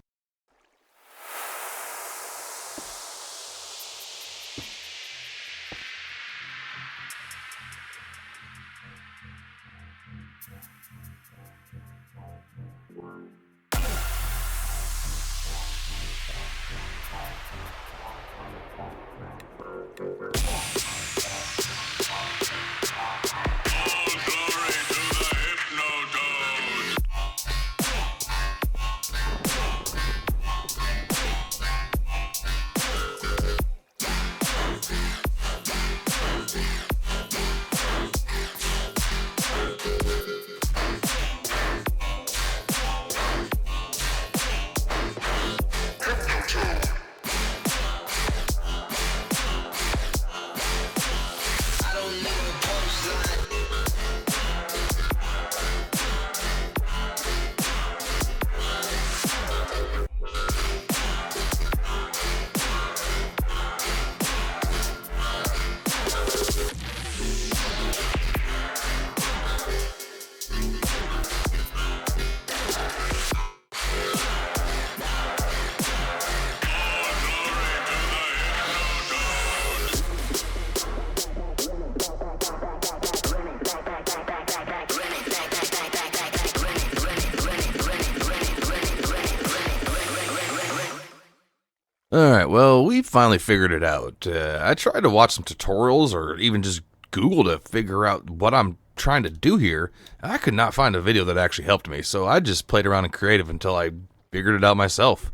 Alright, well, we finally figured it out. I tried to watch some tutorials or even just Google to figure out what I'm trying to do here. I could not find a video that actually helped me, so I just played around in creative until I figured it out myself.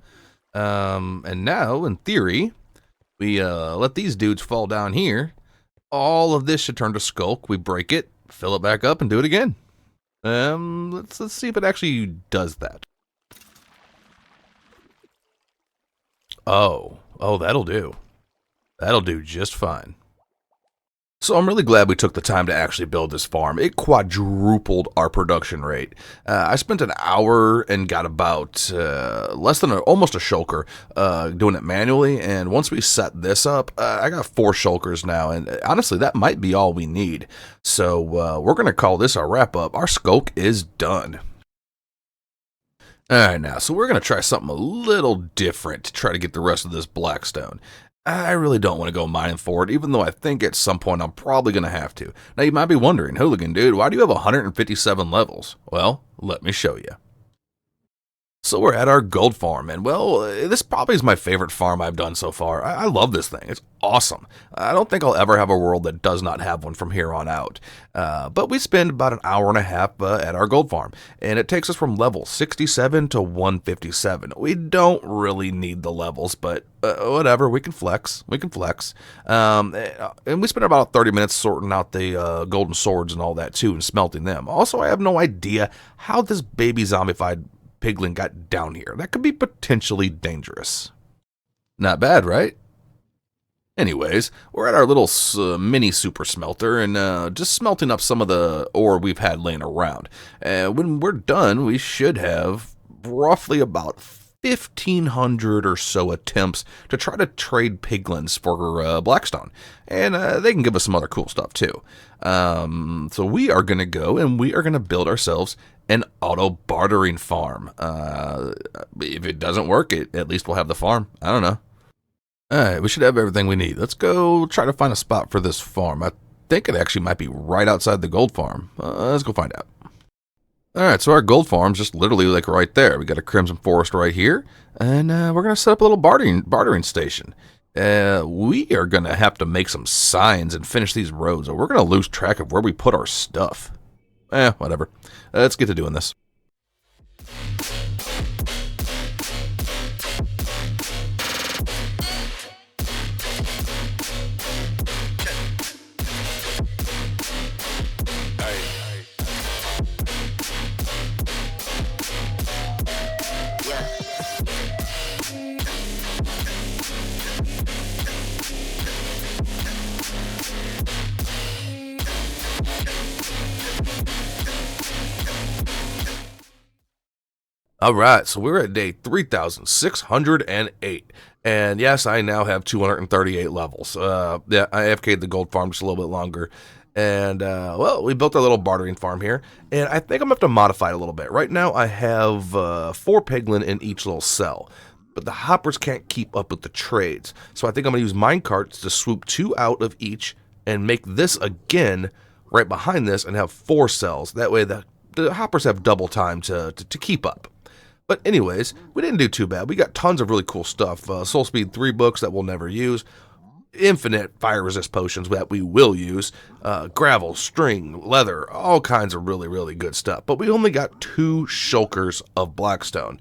And now, in theory, we let these dudes fall down here. All of this should turn to skulk. We break it, fill it back up, and do it again. Let's see if it actually does that. Oh, that'll do. That'll do just fine. So I'm really glad we took the time to actually build this farm. It quadrupled our production rate. I spent an hour and got about almost a shulker doing it manually. And once we set this up, I got 4 shulkers now. And honestly, that might be all we need. So we're going to call this our wrap up. Our skulk is done. Alright now, so we're going to try something a little different to try to get the rest of this Blackstone. I really don't want to go mining for it, even though I think at some point I'm probably going to have to. Now you might be wondering, Hooligan dude, why do you have 157 levels? Well, let me show you. So we're at our gold farm, and well, this probably is my favorite farm I've done so far. I love this thing. It's awesome. I don't think I'll ever have a world that does not have one from here on out. But we spend about an hour and a half at our gold farm, and it takes us from level 67 to 157. We don't really need the levels, but whatever, we can flex. We can flex. And we spend about 30 minutes sorting out the golden swords and all that too, and smelting them. Also, I have no idea how this baby zombified Piglin got down here. That could be potentially dangerous. Not bad, right? Anyways, we're at our little mini super smelter and just smelting up some of the ore we've had laying around. When we're done, we should have roughly about 1,500 or so attempts to try to trade piglins for Blackstone. And they can give us some other cool stuff too. So we are going to go and we are going to build ourselves an auto bartering farm. If it doesn't work, at least we'll have the farm. I don't know. Alright, we should have everything we need. Let's go try to find a spot for this farm. I think it actually might be right outside the gold farm. Let's go find out. Alright, so our gold farm's just literally like right there. We got a crimson forest right here, and we're going to set up a little bartering station. We are going to have to make some signs and finish these roads, or we're going to lose track of where we put our stuff. Whatever. Let's get to doing this. Alright, so we're at day 3,608. And yes, I now have 238 levels. Yeah, I AFK'd the gold farm just a little bit longer. And, well, we built our little bartering farm here. And I think I'm going to have to modify it a little bit. Right now, I have 4 piglin in each little cell. But the hoppers can't keep up with the trades. So I think I'm going to use minecarts to swoop 2 out of each and make this again right behind this and have 4 cells. That way the hoppers have double time to keep up. But anyways, we didn't do too bad. We got tons of really cool stuff. Soul Speed 3 books that we'll never use. Infinite fire resist potions that we will use. Gravel, string, leather, all kinds of really, really good stuff. But we only got 2 shulkers of Blackstone.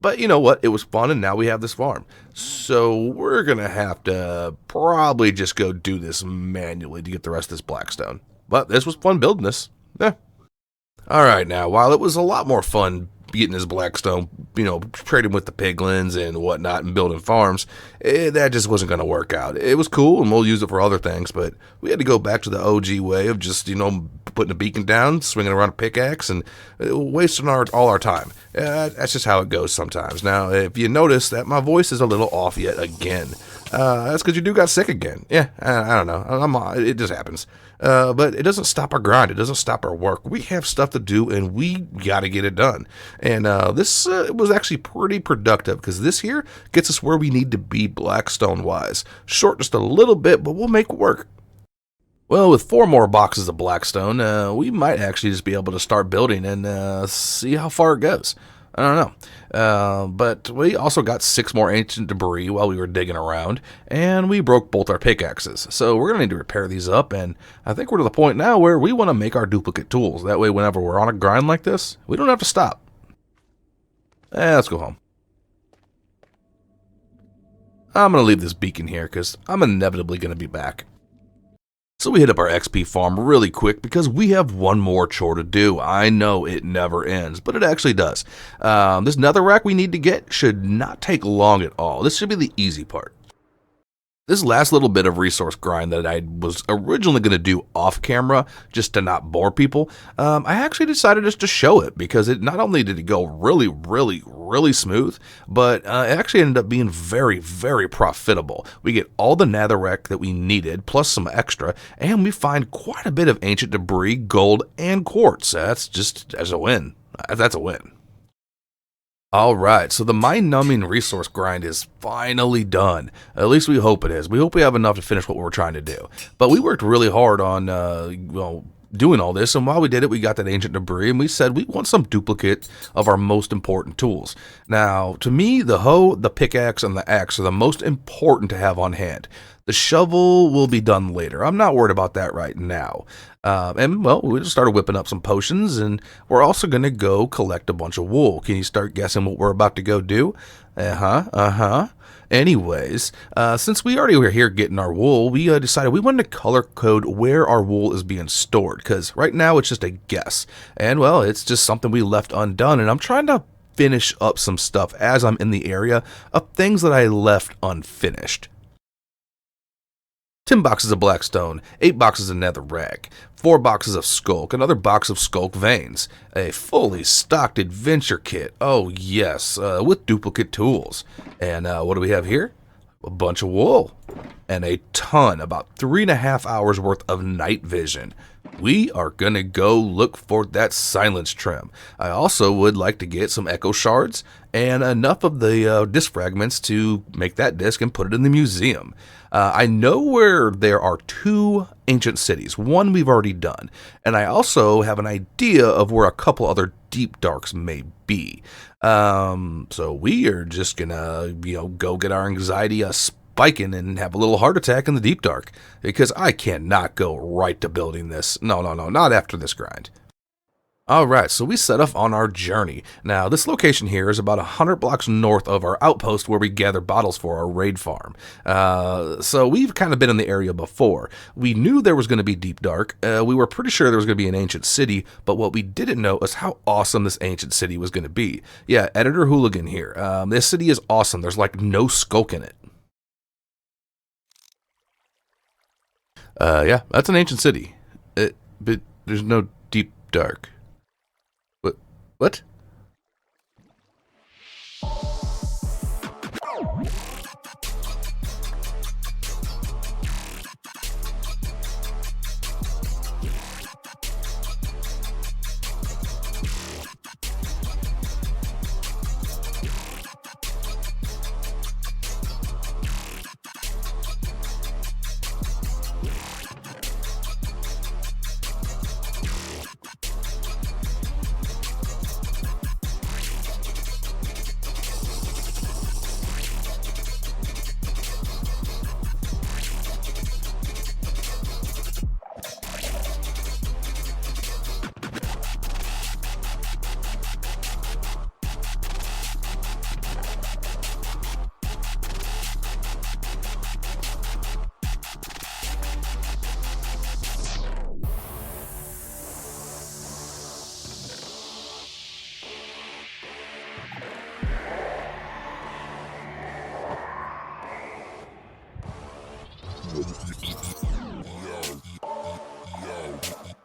But you know what? It was fun, and now we have this farm. So we're going to have to probably just go do this manually to get the rest of this Blackstone. But this was fun building this. Yeah. Alright, now, while it was a lot more fun getting his Blackstone, trading with the piglins and whatnot and building farms, that just wasn't going to work out. It was cool, and we'll use it for other things, but we had to go back to the OG way of just, putting a beacon down, swinging around a pickaxe, and wasting all our time. That's just how it goes sometimes. Now, if you notice that my voice is a little off yet again, that's because you got sick again. Yeah, I don't know. It just happens. But it doesn't stop our grind. It doesn't stop our work. We have stuff to do, and we got to get it done. And this was actually pretty productive, because this here gets us where we need to be Blackstone-wise. Short just a little bit, but we'll make it work. Well, with 4 more boxes of Blackstone, we might actually just be able to start building and see how far it goes. I don't know. But we also got 6 more ancient debris while we were digging around, and we broke both our pickaxes. So we're going to need to repair these up, and I think we're to the point now where we want to make our duplicate tools. That way, whenever we're on a grind like this, we don't have to stop. Let's go home. I'm going to leave this beacon here, because I'm inevitably going to be back. So we hit up our XP farm really quick because we have one more chore to do. I know it never ends, but it actually does. This netherrack we need to get should not take long at all. This should be the easy part. This last little bit of resource grind that I was originally going to do off camera, just to not bore people, I actually decided just to show it, because it not only did it go really, really, really smooth, but it actually ended up being very, very profitable. We get all the netherrack that we needed, plus some extra, and we find quite a bit of ancient debris, gold, and quartz. That's a win. That's a win. Alright, so the mind-numbing resource grind is finally done. At least we hope it is. We hope we have enough to finish what we're trying to do. But we worked really hard on doing all this, and while we did it, we got that ancient debris, and we said we want some duplicate of our most important tools. Now, to me, the hoe, the pickaxe, and the axe are the most important to have on hand. The shovel will be done later. I'm not worried about that right now. And, well, we just started whipping up some potions, and we're also going to go collect a bunch of wool. Can you start guessing what we're about to go do? Anyways, since we already were here getting our wool, we decided we wanted to color code where our wool is being stored, because right now it's just a guess. And, well, it's just something we left undone, and I'm trying to finish up some stuff as I'm in the area of things that I left unfinished. 10 boxes of Blackstone, 8 boxes of netherrack, 4 boxes of skulk, another box of skulk veins, a fully stocked adventure kit, oh yes, with duplicate tools. And what do we have here? A bunch of wool, and a ton, about 3.5 hours worth of night vision. We are gonna go look for that silence trim. I also would like to get some echo shards and enough of the disc fragments to make that disc and put it in the museum. I know where there are 2 ancient cities. One we've already done, and I also have an idea of where a couple other deep darks may be. So we are just gonna, go get our anxiety spiking and have a little heart attack in the deep dark, because I cannot go right to building this. No, not after this grind. Alright, so we set off on our journey. Now, this location here is about 100 blocks north of our outpost where we gather bottles for our raid farm. So we've kind of been in the area before. We knew there was going to be deep dark. We were pretty sure there was going to be an ancient city, but what we didn't know is how awesome this ancient city was going to be. Yeah, Editor Hooligan here. This city is awesome. There's like no skulk in it. Yeah, that's an ancient city. But there's no deep dark. What?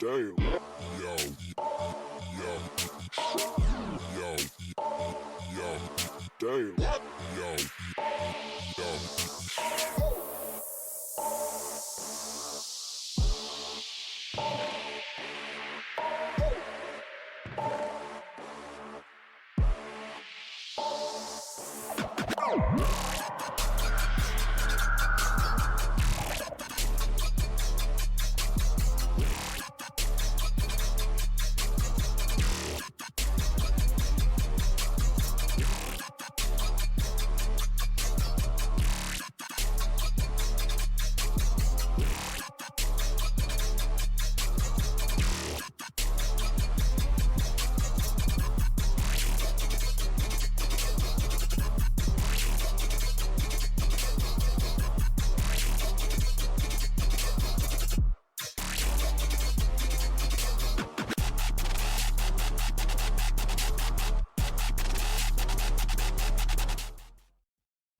Damn. Damn.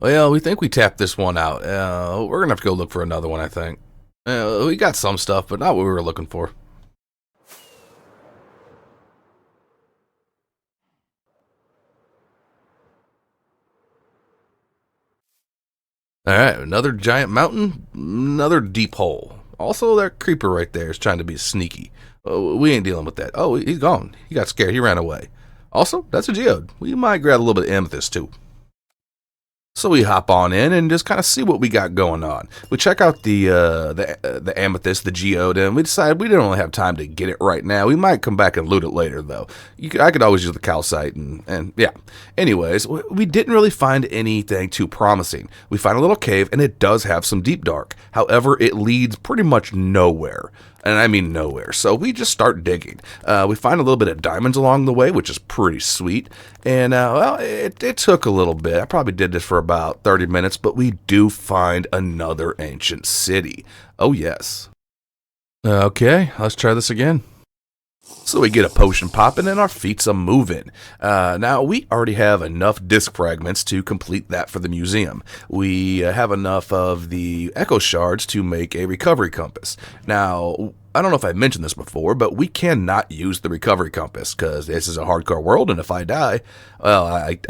Well, we think we tapped this one out. We're going to have to go look for another one, I think. We got some stuff, but not what we were looking for. Alright, another giant mountain, another deep hole. Also, that creeper right there is trying to be sneaky. We ain't dealing with that. Oh, he's gone. He got scared. He ran away. Also, that's a geode. We might grab a little bit of amethyst, too. So we hop on in and just kind of see what we got going on. We check out the amethyst, the geode, and we decide we don't have time to get it right now. We might come back and loot it later, though. I could always use the calcite, and yeah. Anyways, we didn't really find anything too promising. We find a little cave, and it does have some deep dark. However, it leads pretty much nowhere. And I mean nowhere. So we just start digging. We find a little bit of diamonds along the way, which is pretty sweet. And, well, it took a little bit. I probably did this for about 30 minutes, but we do find another ancient city. Oh, yes. Okay, let's try this again. So we get a potion popping and our feet's a moving. Now, we already have enough disc fragments to complete that for the museum. We have enough of the echo shards to make a recovery compass. Now, I don't know if I mentioned this before, but we cannot use the recovery compass because this is a hardcore world, and if I die, well, I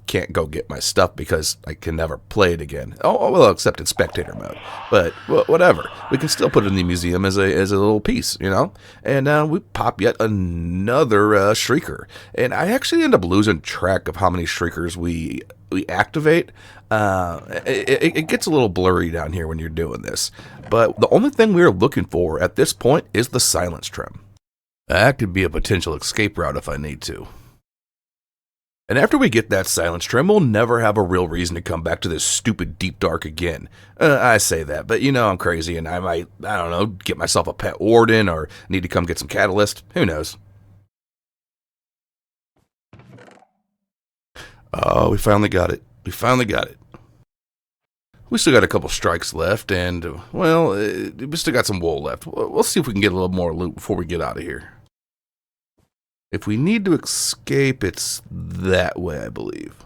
can't go get my stuff because I can never play it again. Oh, well, except in spectator mode. But whatever, we can still put it in the museum as a little piece, you know. And we pop yet another shrieker, and I actually end up losing track of how many shriekers we activate. It gets a little blurry down here when you're doing this, but the only thing we're looking for at this point is the silence trim. That could be a potential escape route if I need to. And after we get that silence trim, we'll never have a real reason to come back to this stupid deep dark again. I say that, but you know I'm crazy, and I might, I don't know, get myself a pet warden or need to come get some catalyst. Who knows? Oh, we finally got it. We finally got it. We still got a couple strikes left, and, well, we still got some wool left. We'll see if we can get a little more loot before we get out of here. If we need to escape, it's that way, I believe.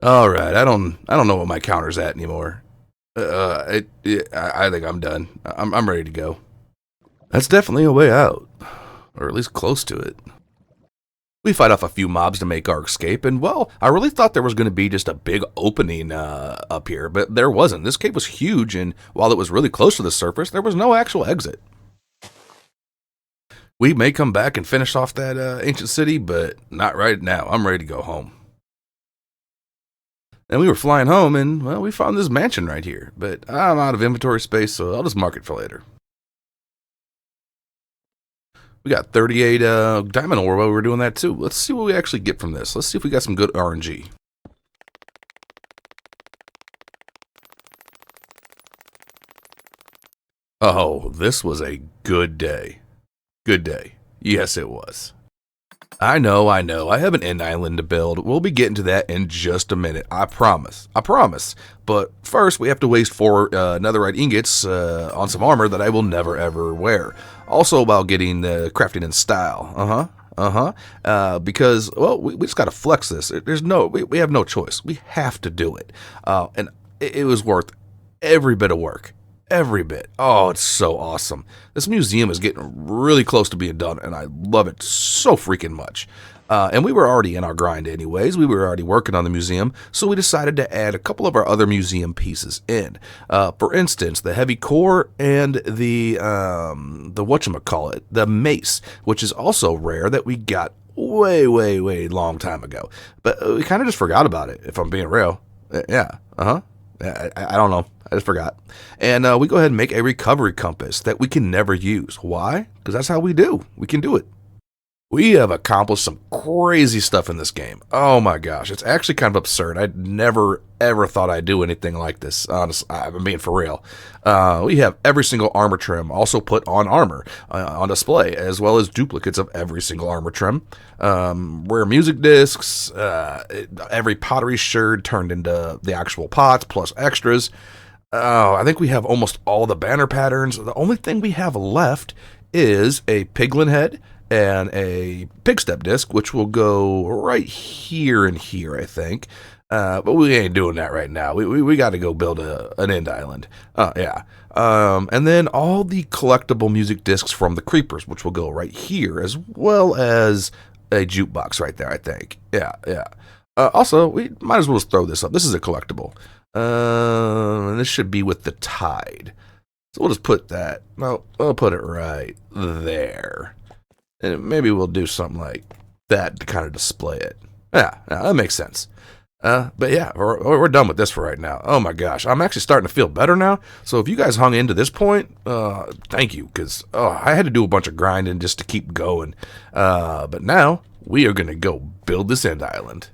All right, I don't know what my counter's at anymore. I think I'm done. I'm ready to go. That's definitely a way out, or at least close to it. We fight off a few mobs to make our escape, and well, I really thought there was going to be just a big opening up here, but there wasn't. This cave was huge, and while it was really close to the surface, there was no actual exit. We may come back and finish off that ancient city, but not right now. I'm ready to go home. And we were flying home, and, well, we found this mansion right here, but I'm out of inventory space, so I'll just mark it for later. We got 38 diamond ore while we were doing that too. Let's see what we actually get from this. Let's see if we got some good RNG. Oh, this was a good day. Good day. Yes, it was. I know. I have an end island to build. We'll be getting to that in just a minute. I promise. But first, we have to waste 4 netherite ingots on some armor that I will never ever wear. Also, while getting crafting in style. Because, well, we just got to flex this. We have no choice. We have to do it. And it was worth every bit of work. Every bit. Oh, it's so awesome. This museum is getting really close to being done, and I love it so freaking much. And we were already in our grind anyways. We were already working on the museum, so we decided to add a couple of our other museum pieces in. For instance, the heavy core and the whatchamacallit, the mace, which is also rare that we got way long time ago. But we kind of just forgot about it, if I'm being real. Yeah, I don't know. I just forgot. And we go ahead and make a recovery compass that we can never use. Why? Because that's how we do. We can do it. We have accomplished some crazy stuff in this game. Oh my gosh, it's actually kind of absurd. I'd never ever thought I'd do anything like this. Honestly, I'm being for real. We have every single armor trim also put on armor on display, as well as duplicates of every single armor trim. Rare music discs, every pottery sherd turned into the actual pots, plus extras. I think we have almost all the banner patterns. The only thing we have left is a Piglin head and a Pigstep disc, which will go right here and here, I think. But we ain't doing that right now. We got to go build an end island. Yeah. And then all the collectible music discs from the creepers, which will go right here, as well as a jukebox right there, I think. Yeah. Also, we might as well just throw this up. This is a collectible. This should be with the tide. So we'll just put that. No, I'll put it right there. And maybe we'll do something like that to kind of display it. Yeah, that makes sense. But yeah, we're done with this for right now. Oh my gosh, I'm actually starting to feel better now. So if you guys hung into this point, thank you, because I had to do a bunch of grinding just to keep going. But now we are gonna go build this end island.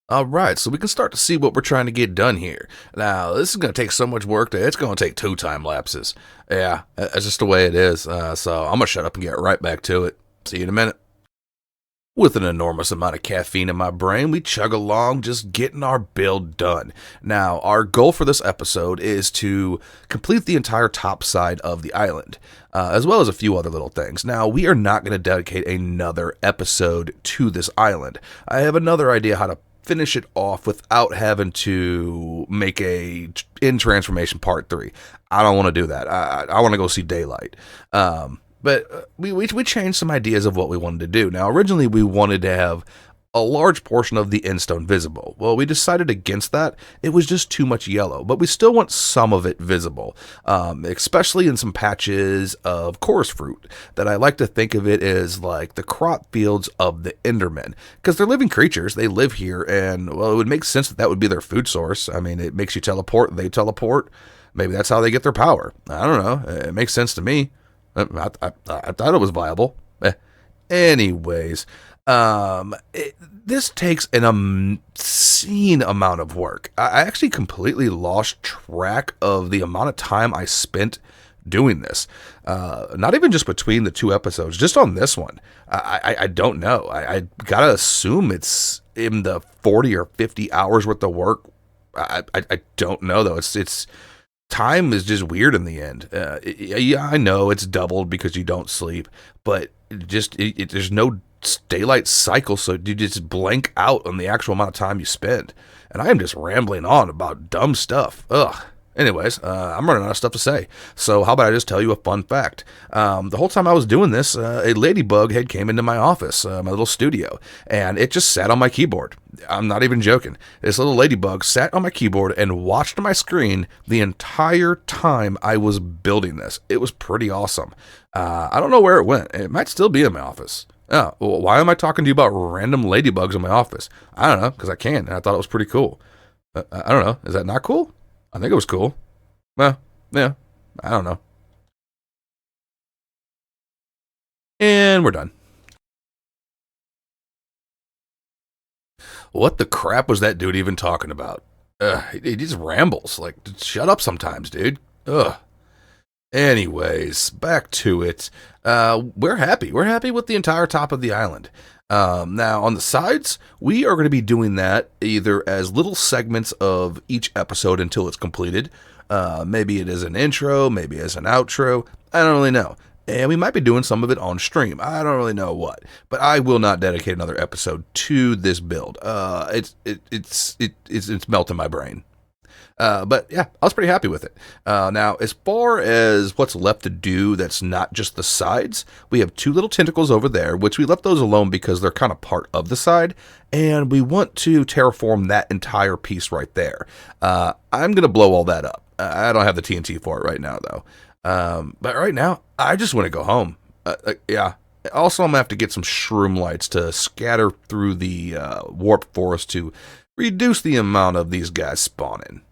All right, so we can start to see what we're trying to get done here. Now, this is going to take so much work that it's going to take 2 time lapses. Yeah, that's just the way it is. So I'm going to shut up and get right back to it. See you in a minute. With an enormous amount of caffeine in my brain, we chug along just getting our build done. Now, our goal for this episode is to complete the entire top side of the island, as well as a few other little things. Now, we are not going to dedicate another episode to this island. I have another idea how to finish it off without having to make a in transformation part 3. I don't want to do that. I want to go see daylight. But we changed some ideas of what we wanted to do. Now, originally we wanted to have a large portion of the endstone visible. Well, we decided against that. It was just too much yellow, but we still want some of it visible, especially in some patches of chorus fruit that I like to think of it as like the crop fields of the Endermen, because they're living creatures. They live here, and well, it would make sense that that would be their food source. I mean, it makes you teleport. They teleport. Maybe that's how they get their power. I don't know. It makes sense to me. I thought it was viable. Anyways, this takes an obscene amount of work. I actually completely lost track of the amount of time I spent doing this. Not even just between the 2 episodes, just on this one. I don't know. I gotta assume it's in the 40 or 50 hours worth of work. I don't know though. It's time is just weird in the end. Yeah, I know it's doubled because you don't sleep, but there's no daylight cycle, so you just blank out on the actual amount of time you spend. And I am just rambling on about dumb stuff. Ugh. Anyways, I'm running out of stuff to say. So how about I just tell you a fun fact? The whole time I was doing this, a ladybug head came into my office, my little studio, and it just sat on my keyboard. I'm not even joking. This little ladybug sat on my keyboard and watched my screen the entire time I was building this. It was pretty awesome. I don't know where it went. It might still be in my office. Oh, well, why am I talking to you about random ladybugs in my office? I don't know, because I can, and I thought it was pretty cool. I don't know. Is that not cool? I think it was cool. Well, yeah, I don't know. And we're done. What the crap was that dude even talking about? He just rambles. Like, shut up sometimes, dude. Ugh. Anyways, back to it. We're happy. We're happy with the entire top of the island. Now, on the sides, we are going to be doing that either as little segments of each episode until it's completed. Maybe it is an intro, maybe as an outro. I don't really know. And we might be doing some of it on stream. I don't really know what. But I will not dedicate another episode to this build. It's melting my brain. But yeah, I was pretty happy with it. Now, as far as what's left to do that's not just the sides, we have 2 little tentacles over there, which we left those alone because they're kind of part of the side, and we want to terraform that entire piece right there. I'm going to blow all that up. I don't have the TNT for it right now, though. But right now, I just want to go home. Yeah. Also, I'm going to have to get some shroom lights to scatter through the warp forest to reduce the amount of these guys spawning.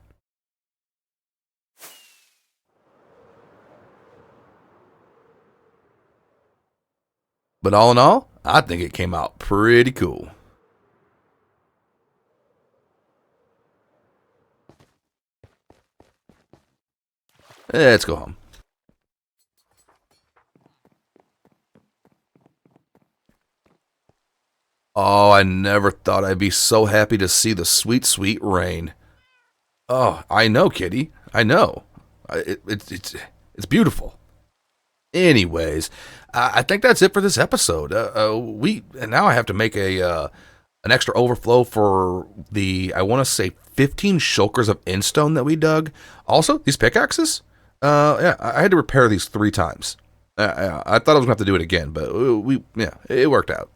But all in all, I think it came out pretty cool. Let's go home. Oh, I never thought I'd be so happy to see the sweet, sweet rain. Oh, I know, kitty. I know. It's beautiful. Anyways, I think that's it for this episode. And now I have to make an extra overflow for the, I want to say 15 shulkers of endstone that we dug. Also, these pickaxes. Yeah, I had to repair these 3 times. I thought I was going to have to do it again, but it worked out.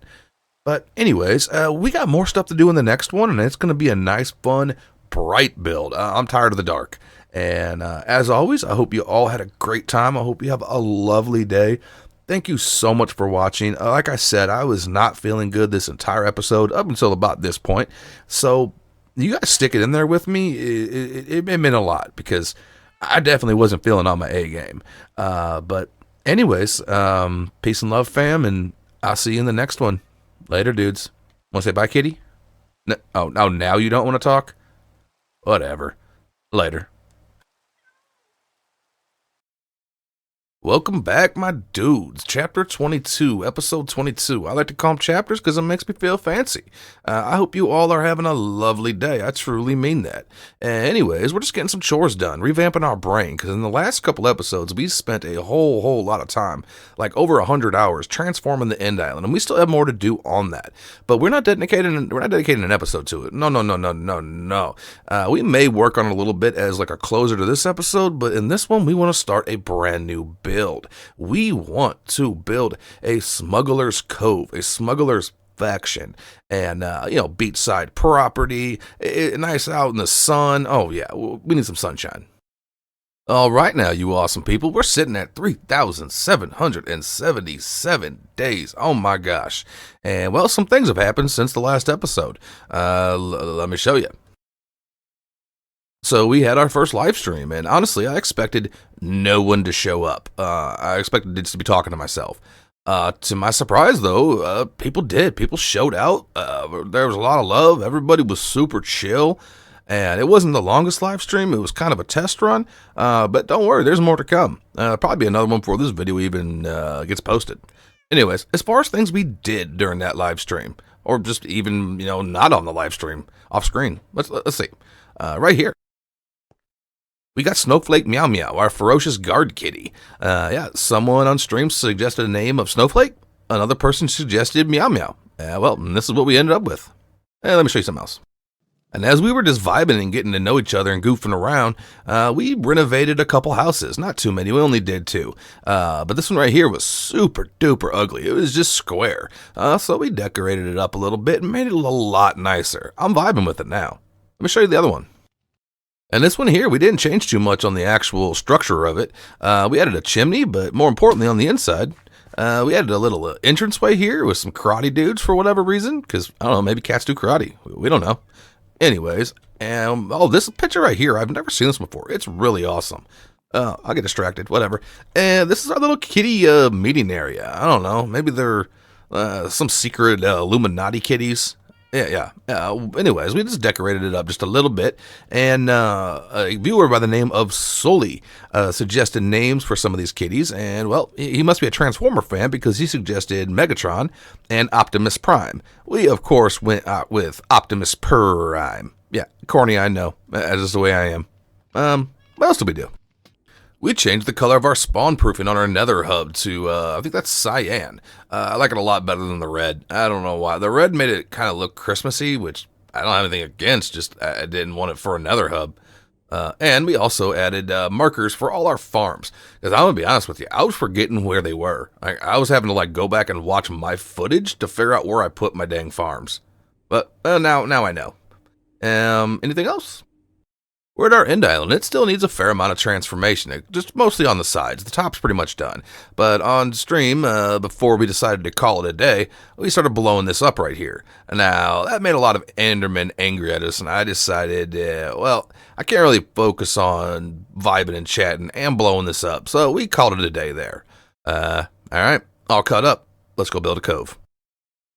But anyways, we got more stuff to do in the next one, and it's going to be a nice, fun, bright build. I'm tired of the dark. And as always, I hope you all had a great time. I hope you have a lovely day. Thank you so much for watching. Like I said, I was not feeling good this entire episode up until about this point. So you guys stick it in there with me. It meant a lot because I definitely wasn't feeling on my A game. But anyways, peace and love, fam, and I'll see you in the next one. Later, dudes. Want to say bye, kitty? No, now you don't want to talk? Whatever. Later. Welcome back, my dudes. Chapter 22, episode 22. I like to call them chapters because it makes me feel fancy. I hope you all are having a lovely day. I truly mean that. Anyways, we're just getting some chores done, revamping our brain, because in the last couple episodes, we spent a whole lot of time, like over 100 hours, transforming the End Island, and we still have more to do on that. But we're not dedicating an episode to it. No. We may work on it a little bit as like a closer to this episode, but in this one, we want to start a brand new build. We want to build a smuggler's cove, a smuggler's faction, and beachside property, nice out in the sun. Oh yeah, we need some sunshine. All right now, you awesome people, we're sitting at 3,777 days. Oh my gosh. And well, some things have happened since the last episode. Let me show you. So we had our first live stream, and honestly, I expected no one to show up. I expected just to be talking to myself. To my surprise, though, people did. People showed out. There was a lot of love. Everybody was super chill. And it wasn't the longest live stream. It was kind of a test run. But don't worry, there's more to come. Probably be another one before this video even gets posted. Anyways, as far as things we did during that live stream, or just even, not on the live stream, off screen. Let's see. Right here. We got Snowflake Meow Meow, our ferocious guard kitty. Yeah, someone on stream suggested a name of Snowflake. Another person suggested Meow Meow. Well, this is what we ended up with. Let me show you something else. And as we were just vibing and getting to know each other and goofing around, we renovated a couple houses. Not too many, we only did 2. But this one right here was super duper ugly. It was just square. So we decorated it up a little bit and made it a lot nicer. I'm vibing with it now. Let me show you the other one. And this one here, we didn't change too much on the actual structure of it. We added a chimney, but more importantly on the inside, we added a little entranceway here with some karate dudes for whatever reason. Because, I don't know, maybe cats do karate. We don't know. Anyways, this picture right here, I've never seen this before. It's really awesome. I'll get distracted, whatever. And this is our little kitty meeting area. I don't know, maybe they're some secret Illuminati kitties. Yeah. Anyways, we just decorated it up just a little bit, and a viewer by the name of Sully suggested names for some of these kitties, and well, he must be a Transformer fan because he suggested Megatron and Optimus Prime. We, of course, went out with Optimus Prime. Yeah, corny, I know. That's just the way I am. What else did we do? We changed the color of our spawn proofing on our nether hub to, I think that's cyan. I like it a lot better than the red. I don't know why. The red made it kind of look Christmassy, which I don't have anything against, just I didn't want it for a nether hub. And we also added markers for all our farms. Because I'm going to be honest with you, I was forgetting where they were. I was having to go back and watch my footage to figure out where I put my dang farms. But now I know. Anything else? We're at our end island. It still needs a fair amount of transformation, just mostly on the sides. The top's pretty much done. But on stream, before we decided to call it a day, we started blowing this up right here. Now, that made a lot of Endermen angry at us, and I decided, I can't really focus on vibing and chatting and blowing this up, so we called it a day there. Alright, all caught up. Let's go build a cove.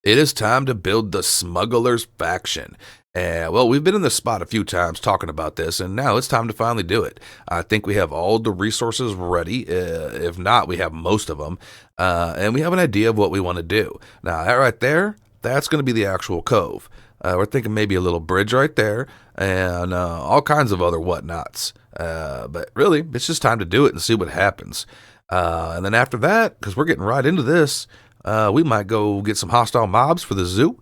It is time to build the Smugglers faction. Well, we've been in this spot a few times talking about this, and now it's time to finally do it. I think we have all the resources ready. If not, we have most of them. And we have an idea of what we want to do. Now, that right there, that's going to be the actual cove. We're thinking maybe a little bridge right there, and all kinds of other whatnots. But really, it's just time to do it and see what happens. And then after that, because we're getting right into this, we might go get some hostile mobs for the zoo.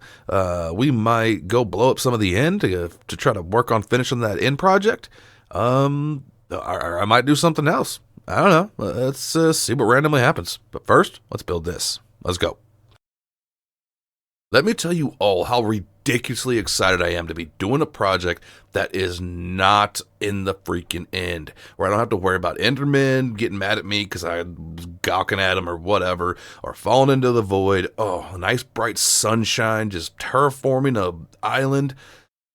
We might go blow up some of the end to try to work on finishing that end project. I might do something else. I don't know. Let's see what randomly happens. But first, let's build this. Let's go. Let me tell you all how ridiculously excited I am to be doing a project that is not in the freaking end, where I don't have to worry about Endermen getting mad at me because I was gawking at them or whatever, or falling into the void. Oh, a nice bright sunshine, just terraforming a island.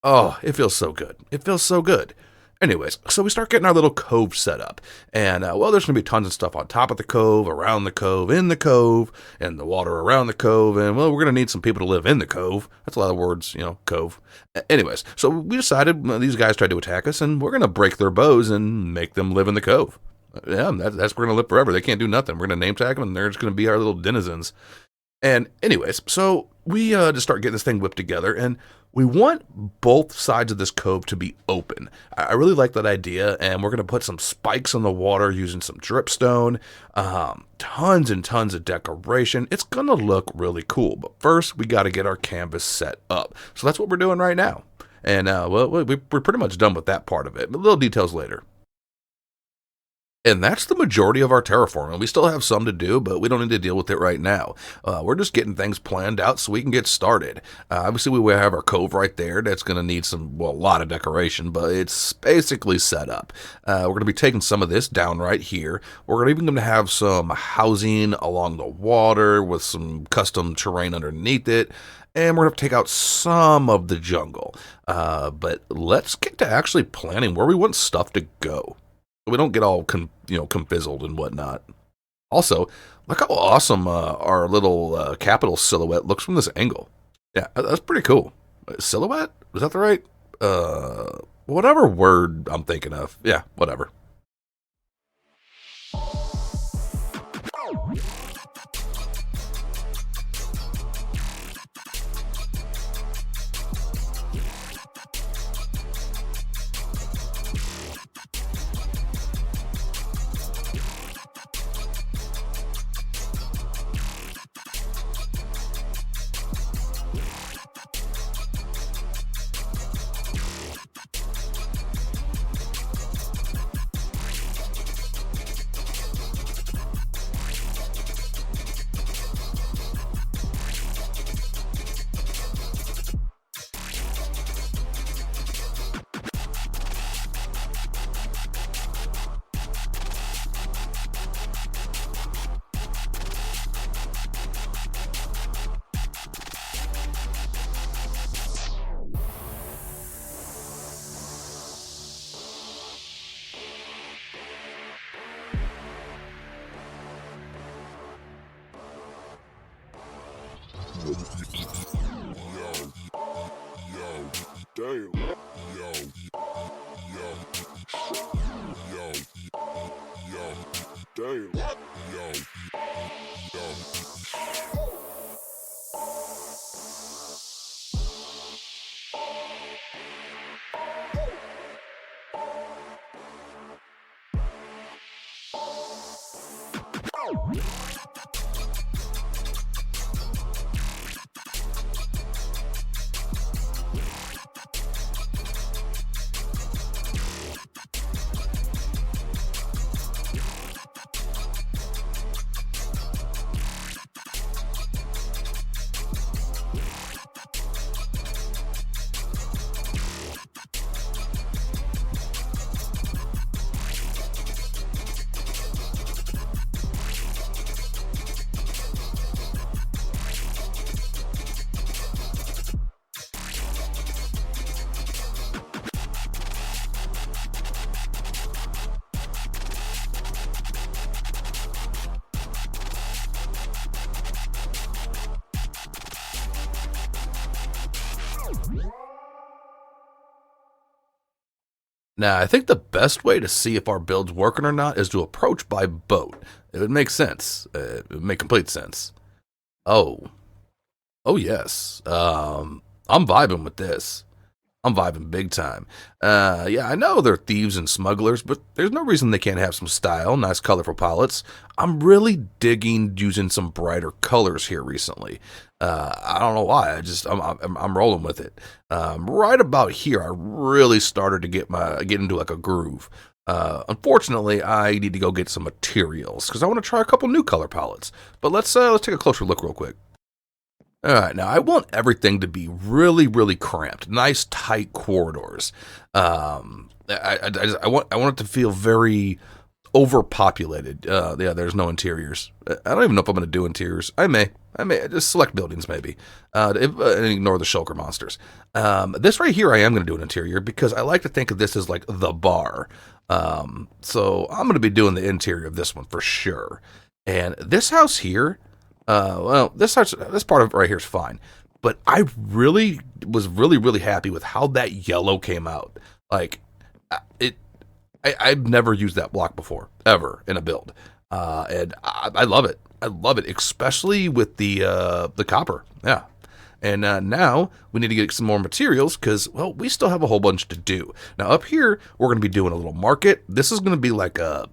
Oh, it feels so good. It feels so good. Anyways, so we start getting our little cove set up. And, there's going to be tons of stuff on top of the cove, around the cove, in the cove, and the water around the cove. And, well, we're going to need some people to live in the cove. That's a lot of words, cove. Anyways, so we decided these guys tried to attack us, and we're going to break their bows and make them live in the cove. Yeah, that's we're going to live forever. They can't do nothing. We're going to name tag them, and they're just going to be our little denizens. And anyways, so we just start getting this thing whipped together, and we want both sides of this cove to be open. I really like that idea, and we're going to put some spikes in the water using some dripstone, tons and tons of decoration. It's going to look really cool, but first we got to get our canvas set up. So that's what we're doing right now. And we're pretty much done with that part of it, but little details later. And that's the majority of our terraforming. We still have some to do, but we don't need to deal with it right now. We're just getting things planned out so we can get started. Obviously, we have our cove right there. That's going to need a lot of decoration, but it's basically set up. We're going to be taking some of this down right here. We're even going to have some housing along the water with some custom terrain underneath it. And we're going to take out some of the jungle. But let's get to actually planning where we want stuff to go. We don't get all confizzled and whatnot. Also, look how awesome our little capital silhouette looks from this angle. Yeah, that's pretty cool. Silhouette? Is that the right? whatever word I'm thinking of. Yeah, whatever. Damn. Damn. Now, I think the best way to see if our build's working or not is to approach by boat. It would make sense. It would make complete sense. Oh. Oh, yes. I'm vibing with this. I'm vibing big time. Yeah, I know they're thieves and smugglers, but there's no reason they can't have some style, nice colorful palettes. I'm really digging using some brighter colors here recently. I don't know why. I'm rolling with it. Right about here, I really started to get into like a groove. Unfortunately, I need to go get some materials because I want to try a couple new color palettes. But let's take a closer look real quick. All right, now I want everything to be really, really cramped, nice, tight corridors. I want it to feel very overpopulated. Yeah, there's no interiors. I don't even know if I'm going to do interiors. I may just select buildings maybe, and ignore the Shulker monsters. This right here, I am going to do an interior because I like to think of this as like the bar. So I'm going to be doing the interior of this one for sure. And this house here. Well, this part of it right here is fine, but I really was really happy with how that yellow came out. Like, I've never used that block before, ever, in a build, and I love it. I love it, especially with the copper. Yeah, and now we need to get some more materials because, well, we still have a whole bunch to do. Now up here, we're going to be doing a little market. This is going to be like I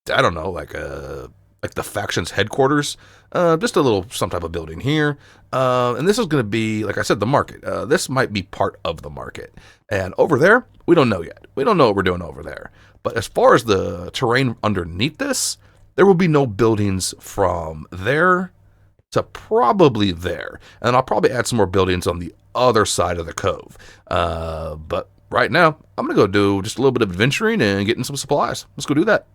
don't know, like the faction's headquarters, just a little some type of building here. And this is going to be, like I said, the market. This might be part of the market. And over there, we don't know yet. We don't know what we're doing over there. But as far as the terrain underneath this, there will be no buildings from there to probably there. And I'll probably add some more buildings on the other side of the cove. But right now, I'm going to go do just a little bit of adventuring and getting some supplies. Let's go do that.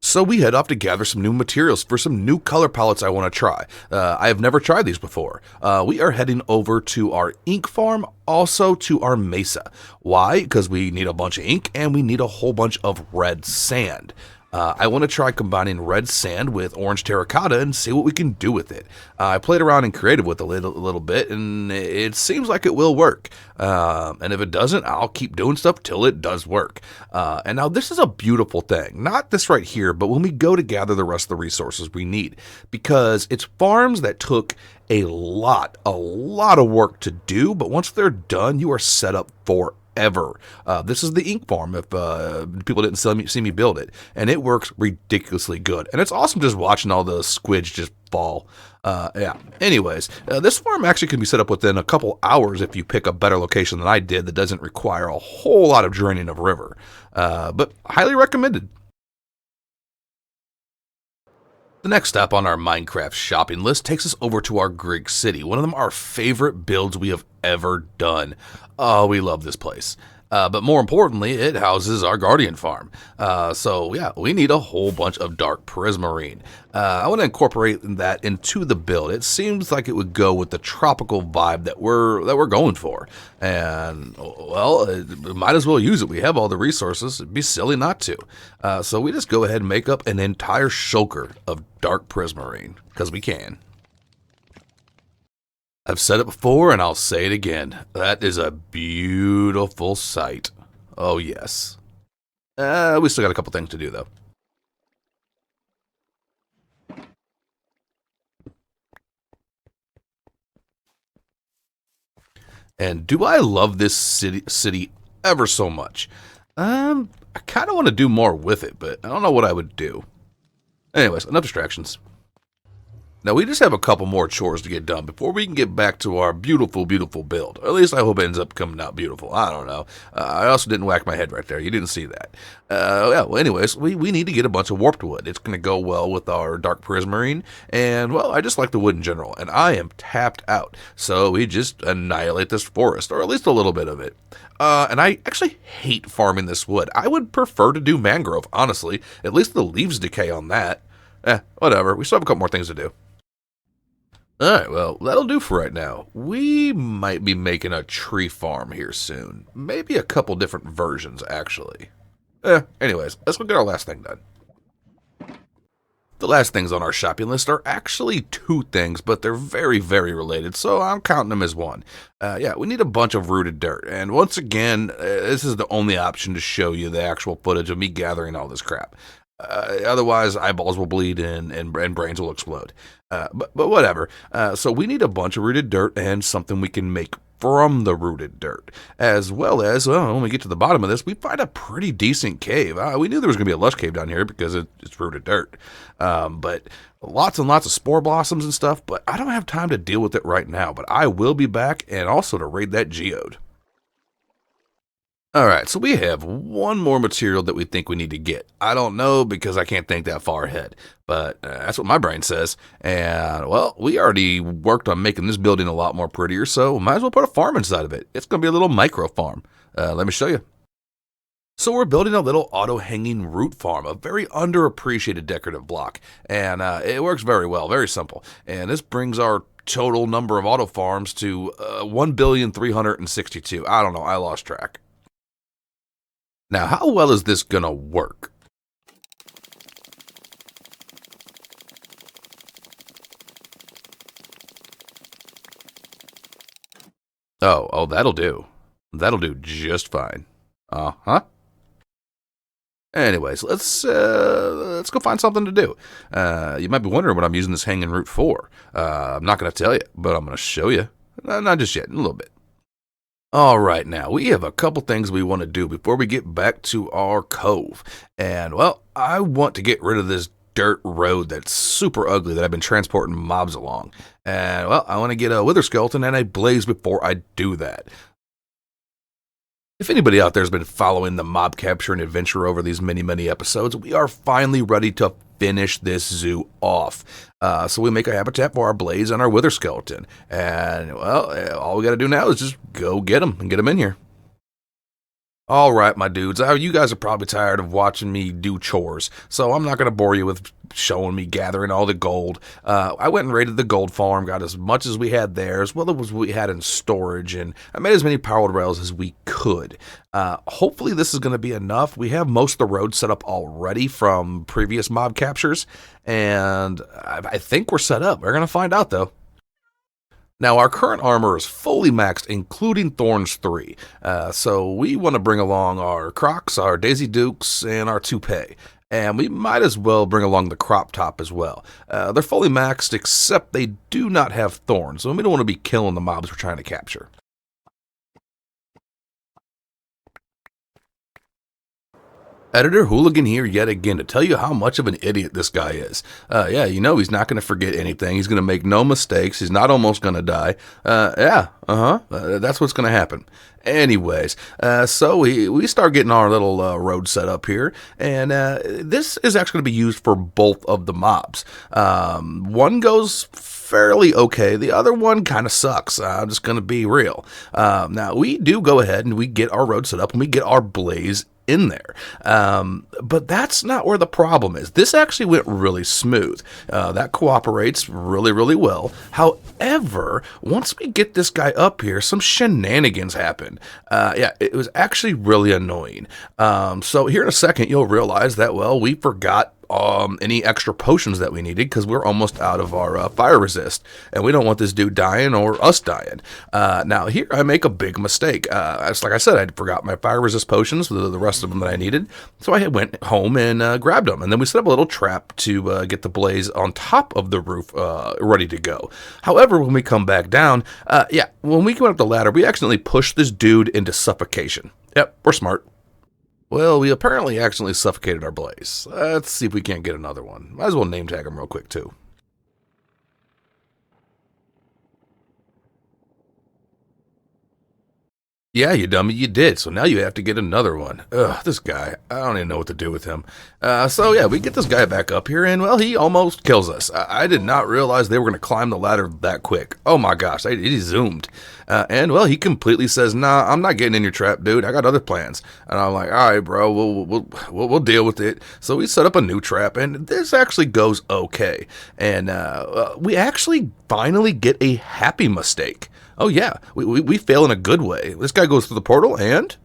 So we head off to gather some new materials for some new color palettes I want to try. I have never tried these before. We are heading over to our ink farm, also to our Mesa. Why? Because we need a bunch of ink and we need a whole bunch of red sand. I want to try combining red sand with orange terracotta and see what we can do with it. I played around and created with a little bit, and it seems like it will work. And if it doesn't, I'll keep doing stuff till it does work. And now this is a beautiful thing. Not this right here, but when we go to gather the rest of the resources we need. Because it's farms that took a lot of work to do, but once they're done, you are set up forever. This is the ink farm if people didn't see me build it, and it works ridiculously good, and it's awesome just watching all the squids just fall. Yeah, anyways, this farm actually can be set up within a couple hours if you pick a better location than I did that doesn't require a whole lot of draining of river, but highly recommended. The next step on our Minecraft shopping list takes us over to our Greek city, one of our favorite builds we have ever done. Oh, we love this place. But more importantly, it houses our Guardian farm. So yeah, we need a whole bunch of dark prismarine. I want to incorporate that into the build. It seems like it would go with the tropical vibe that we're going for. And well, might as well use it. We have all the resources. It'd be silly not to. So we just go ahead and make up an entire shulker of dark prismarine because we can. I've said it before and I'll say it again. That is a beautiful sight. Oh, yes. We still got a couple things to do, though. And do I love this city ever so much? I kind of want to do more with it, but I don't know what I would do. Anyways, enough distractions. Now, we just have a couple more chores to get done before we can get back to our beautiful, beautiful build. Or at least I hope it ends up coming out beautiful. I don't know. I also didn't whack my head right there. You didn't see that. Yeah, well, anyways, we need to get a bunch of warped wood. It's going to go well with our dark prismarine. And, well, I just like the wood in general. And I am tapped out. So we just annihilate this forest, or at least a little bit of it. And I actually hate farming this wood. I would prefer to do mangrove, honestly. At least the leaves decay on that. Whatever. We still have a couple more things to do. Alright, well, that'll do for right now. We might be making a tree farm here soon. Maybe a couple different versions, actually. Anyways, let's go get our last thing done. The last things on our shopping list are actually two things, but they're very, very related, so I'm counting them as one. Yeah, we need a bunch of rooted dirt, and once again, this is the only option to show you the actual footage of me gathering all this crap. Otherwise, eyeballs will bleed and brains will explode. But whatever. So we need a bunch of rooted dirt and something we can make from the rooted dirt. As well as, well, when we get to the bottom of this, we find a pretty decent cave. We knew there was going to be a lush cave down here because it's rooted dirt. But lots and lots of spore blossoms and stuff. But I don't have time to deal with it right now. But I will be back, and also to raid that geode. Alright, so we have one more material that we think we need to get. I don't know because I can't think that far ahead, but that's what my brain says. And, well, we already worked on making this building a lot more prettier, so might as well put a farm inside of it. It's going to be a little micro farm. Let me show you. So we're building a little auto-hanging root farm, a very underappreciated decorative block. And it works very well, very simple. And this brings our total number of auto farms to 1,362,000,000. I don't know, I lost track. Now, how well is this gonna work? Oh, that'll do. That'll do just fine. Uh-huh. Anyways, let's go find something to do. You might be wondering what I'm using this hanging root for. I'm not gonna tell you, but I'm gonna show you. Not just yet, in a little bit. All right, now, we have a couple things we want to do before we get back to our cove. And, well, I want to get rid of this dirt road that's super ugly that I've been transporting mobs along. And, well, I want to get a wither skeleton and a blaze before I do that. If anybody out there has been following the mob capture and adventure over these many, many episodes, we are finally ready to finish this zoo off. So we make a habitat for our blaze and our wither skeleton. And, well, all we got to do now is just go get them and get them in here. All right, my dudes. You guys are probably tired of watching me do chores, so I'm not going to bore you with showing me gathering all the gold. I went and raided the gold farm, got as much as we had there, as well as we had in storage, and I made as many powered rails as we could. Hopefully this is going to be enough. We have most of the roads set up already from previous mob captures, and I think we're set up. We're going to find out, though. Now, our current armor is fully maxed, including Thorns 3, so we want to bring along our Crocs, our Daisy Dukes, and our Toupee. And we might as well bring along the Crop Top as well. They're fully maxed, except they do not have thorns, so we don't want to be killing the mobs we're trying to capture. Editor Hooligan here yet again to tell you how much of an idiot this guy is. Yeah, you know he's not going to forget anything. He's going to make no mistakes. He's not almost going to die. That's what's going to happen. Anyways, so we start getting our little road set up here, and this is actually going to be used for both of the mobs. One goes fairly okay. The other one kind of sucks. I'm just going to be real. Now, we do go ahead and we get our road set up, and we get our blaze in there. But that's not where the problem is. This actually went really smooth. That cooperates really, really well. However, once we get this guy up here, some shenanigans happen. Yeah, it was actually really annoying. So here in a second, you'll realize that, well, we forgot any extra potions that we needed because we're almost out of our fire resist, and we don't want this dude dying or us dying. Now here I make a big mistake. Like I said, I forgot my fire resist potions, the rest of them that I needed, so I went home and grabbed them, and then we set up a little trap to get the blaze on top of the roof ready to go. However, when we come back down, when we went up the ladder, we accidentally pushed this dude into suffocation. Yep, we're smart. Well, we apparently accidentally suffocated our blaze. Let's see if we can't get another one. Might as well name tag him real quick, too. Yeah, you dummy, you did. So now you have to get another one. Ugh, this guy. I don't even know what to do with him. So yeah, we get this guy back up here, and well, he almost kills us. I did not realize they were going to climb the ladder that quick. Oh my gosh, he zoomed. And well, he completely says, "Nah, I'm not getting in your trap, dude. I got other plans." And I'm like, "All right, bro, we'll deal with it." So we set up a new trap, and this actually goes okay. And we actually finally get a happy mistake. Oh yeah, we fail in a good way. This guy goes through the portal and...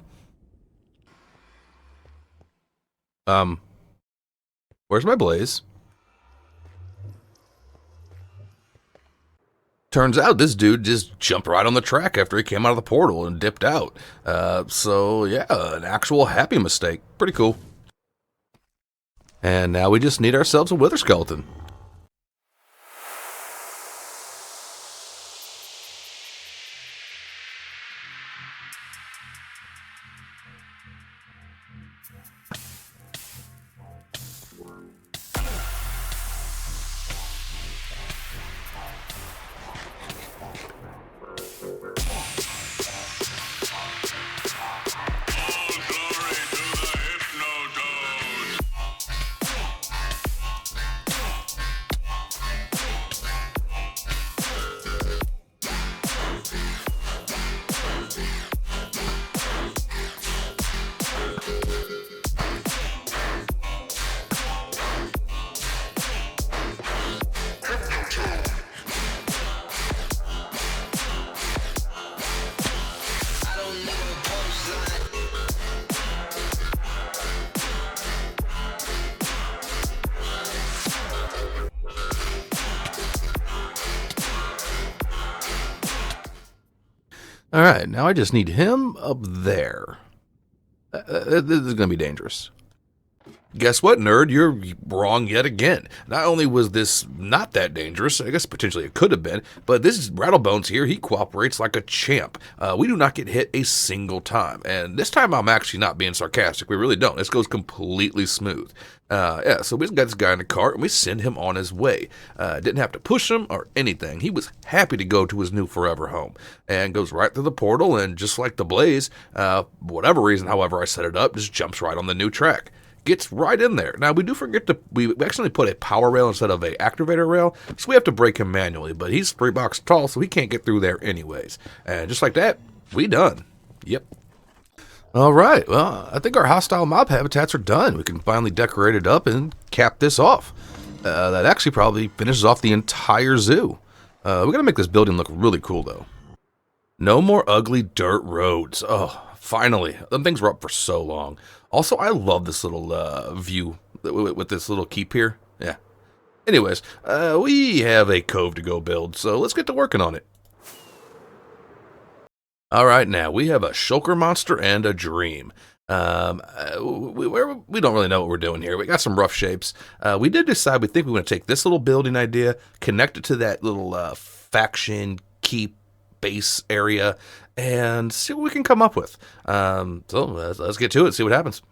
Where's my blaze? Turns out this dude just jumped right on the track after he came out of the portal and dipped out. So yeah, an actual happy mistake. Pretty cool. And now we just need ourselves a wither skeleton. Alright, now I just need him up there. This is going to be dangerous. Guess what, nerd? You're wrong yet again. Not only was this not that dangerous, I guess potentially it could have been, but this Rattlebones here, he cooperates like a champ. We do not get hit a single time. And this time I'm actually not being sarcastic. We really don't. This goes completely smooth. Yeah, so we just got this guy in the cart and we send him on his way. Didn't have to push him or anything. He was happy to go to his new forever home and goes right through the portal, and just like the blaze, whatever reason, however I set it up, just jumps right on the new track. Gets right in there. Now, we do forget to, we actually put a power rail instead of a activator rail, so we have to break him manually, but he's 3 blocks tall, so he can't get through there anyways. And just like that, we done. Yep. All right. Well, I think our hostile mob habitats are done. We can finally decorate it up and cap this off. That actually probably finishes off the entire zoo. We gotta make this building look really cool, though. No more ugly dirt roads. Oh, finally. Them things were up for so long. Also, I love this little view with this little keep here. Yeah. Anyways, we have a cove to go build, so let's get to working on it. All right, now we have a shulker monster and a dream. We don't really know what we're doing here. We got some rough shapes. We did decide we think we want to take this little building idea, connect it to that little faction keep base area, and see what we can come up with. So let's get to it, see what happens.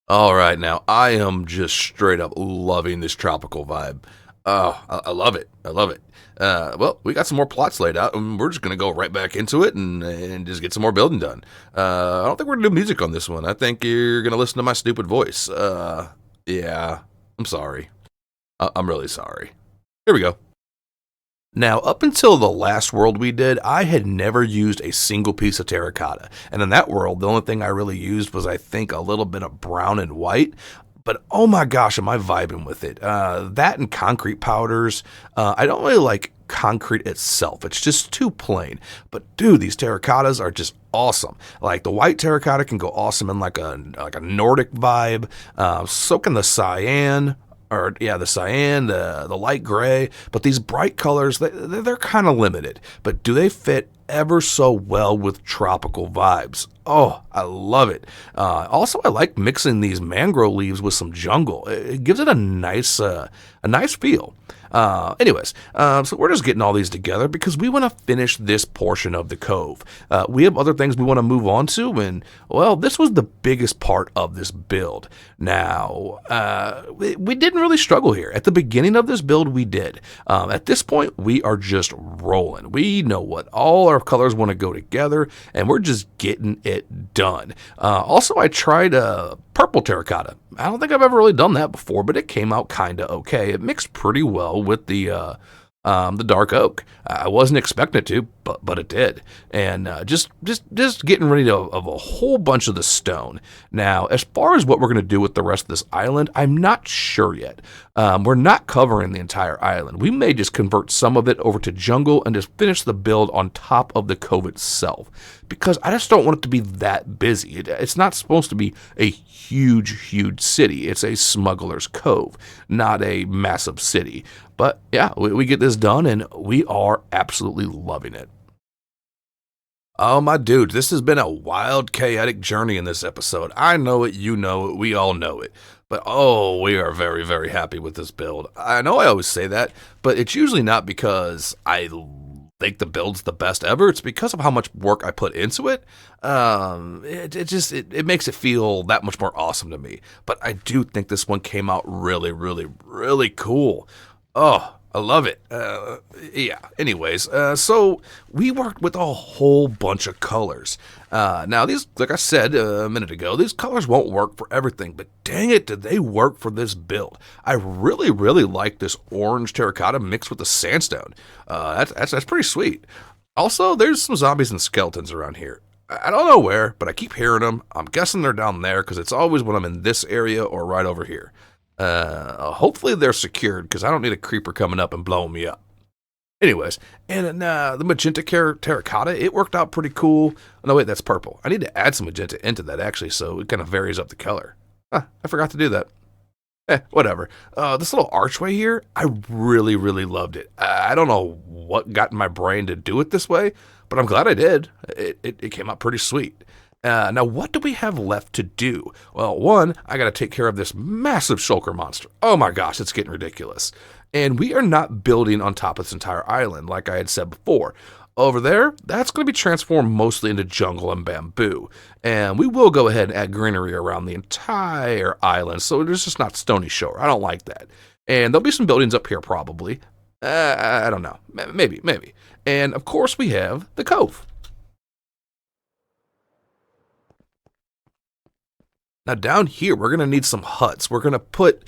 All right, now I am just straight up loving this tropical vibe. Oh, I love it. I love it. Well, we got some more plots laid out, and we're just gonna go right back into it and just get some more building done. I don't think we're gonna do music on this one. I think you're gonna listen to my stupid voice. Yeah, I'm sorry. I'm really sorry. Here we go. Now, up until the last world we did, I had never used a single piece of terracotta. And in that world, the only thing I really used was, I think, a little bit of brown and white. But oh my gosh, am I vibing with it. That and concrete powders. I don't really like concrete itself. It's just too plain. But dude, these terracottas are just awesome. Like the white terracotta can go awesome in like a Nordic vibe. So can the cyan. Or yeah, the cyan, the light gray, but these bright colors, they're kind of limited. But do they fit ever so well with tropical vibes? Oh, I love it. Also, I like mixing these mangrove leaves with some jungle. It gives it a nice feel. Anyways, so we're just getting all these together because we want to finish this portion of the cove. We have other things we want to move on to, and well, this was the biggest part of this build. Now, we didn't really struggle here. At the beginning of this build, we did. At this point, we are just rolling. We know what all our colors want to go together, and we're just getting it done. Also, I tried purple terracotta. I don't think I've ever really done that before, but it came out kind of okay. It mixed pretty well with the the dark oak. I wasn't expecting it to, but it did. And just getting ready of a whole bunch of the stone. Now, as far as what we're going to do with the rest of this island, I'm not sure yet. We're not covering the entire island. We may just convert some of it over to jungle and just finish the build on top of the cove itself, because I just don't want it to be that busy. It's not supposed to be a huge city. It's a smuggler's cove, not a massive city. But yeah, we get this done, and we are absolutely loving it. Oh, my dude, this has been a wild, chaotic journey in this episode. I know it, you know it, we all know it. But oh, we are very, very happy with this build. I know I always say that, but it's usually not because I think the build's the best ever. It's because of how much work I put into it. It makes it feel that much more awesome to me. But I do think this one came out really, really, really cool. Oh, I love it. Yeah. Anyways, so we worked with a whole bunch of colors. Now, these, like I said a minute ago, these colors won't work for everything, but dang it, did they work for this build. I really, really like this orange terracotta mixed with the sandstone. That's pretty sweet. Also, there's some zombies and skeletons around here. I don't know where, but I keep hearing them. I'm guessing they're down there because it's always when I'm in this area or right over here. Hopefully they're secured because I don't need a creeper coming up and blowing me up. Anyways, and the magenta terracotta, it worked out pretty cool. No, wait, that's purple. I need to add some magenta into that, actually, so it kind of varies up the color. I forgot to do that. Whatever. This little archway here, I really, really loved it. I don't know what got in my brain to do it this way, but I'm glad I did. It came out pretty sweet. Now, what do we have left to do? Well, one, I got to take care of this massive shulker monster. Oh my gosh, it's getting ridiculous. And we are not building on top of this entire island, like I had said before. Over there, that's going to be transformed mostly into jungle and bamboo. And we will go ahead and add greenery around the entire island, so there's just not stony shore. I don't like that. And there'll be some buildings up here probably. I don't know. Maybe. And of course we have the cove. Now down here, we're going to need some huts. We're going to put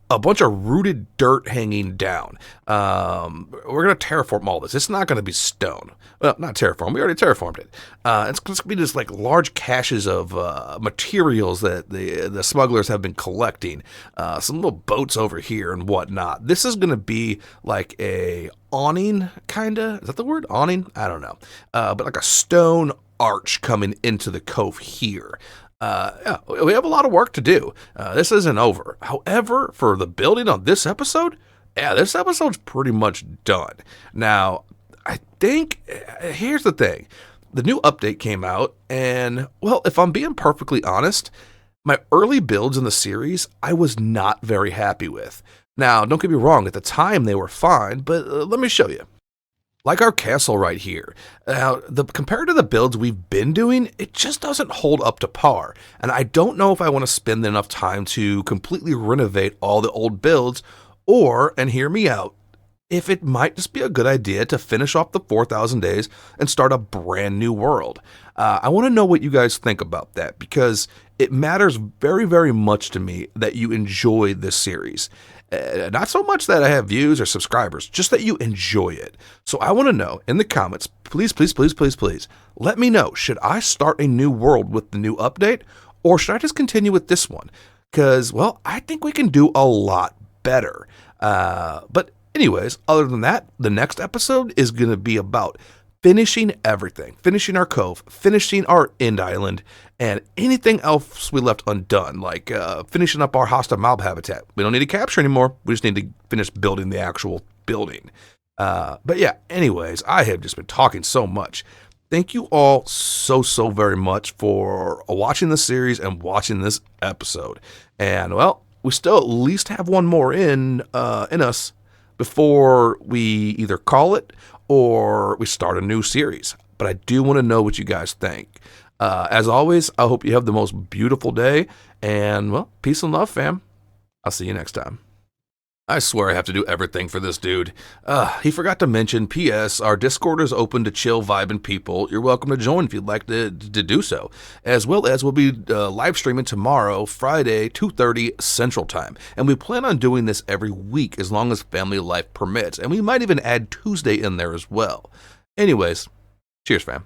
a bunch of rooted dirt hanging down. We're going to terraform all this. It's not going to be stone. Well, not terraform. We already terraformed it. It's going to be just like large caches of materials that the smugglers have been collecting. Some little boats over here and whatnot. This is going to be like a awning, kind of. Is that the word? Awning? I don't know. But like a stone arch coming into the cove here. Yeah, we have a lot of work to do. This isn't over. However, for the building on this episode, yeah, this episode's pretty much done. Now, I think, here's the thing. The new update came out, and, well, if I'm being perfectly honest, my early builds in the series, I was not very happy with. Now, don't get me wrong, at the time they were fine, but let me show you. Like our castle right here. Now, compared to the builds we've been doing, it just doesn't hold up to par. And I don't know if I want to spend enough time to completely renovate all the old builds, or, and hear me out, if it might just be a good idea to finish off the 4,000 days and start a brand new world. I want to know what you guys think about that, because it matters very, very much to me that you enjoy this series. Not so much that I have views or subscribers, just that you enjoy it. So I want to know in the comments, please, let me know, should I start a new world with the new update, or should I just continue with this one? Because, well, I think we can do a lot better. But anyways, other than that, the next episode is going to be about finishing everything, finishing our cove, finishing our end island, and anything else we left undone, like finishing up our hostile mob habitat. We don't need to capture anymore. We just need to finish building the actual building. But yeah, anyways, I have just been talking so much. Thank you all so very much for watching this series and watching this episode. And well, we still at least have one more in us before we either call it or we start a new series. But I do want to know what you guys think. As always, I hope you have the most beautiful day. And, well, peace and love, fam. I'll see you next time. I swear I have to do everything for this dude. He forgot to mention, P.S. Our Discord is open to chill vibing people. You're welcome to join if you'd like to do so. As well as we'll be live streaming tomorrow, Friday, 2:30 Central Time. And we plan on doing this every week as long as family life permits. And we might even add Tuesday in there as well. Anyways, cheers, fam.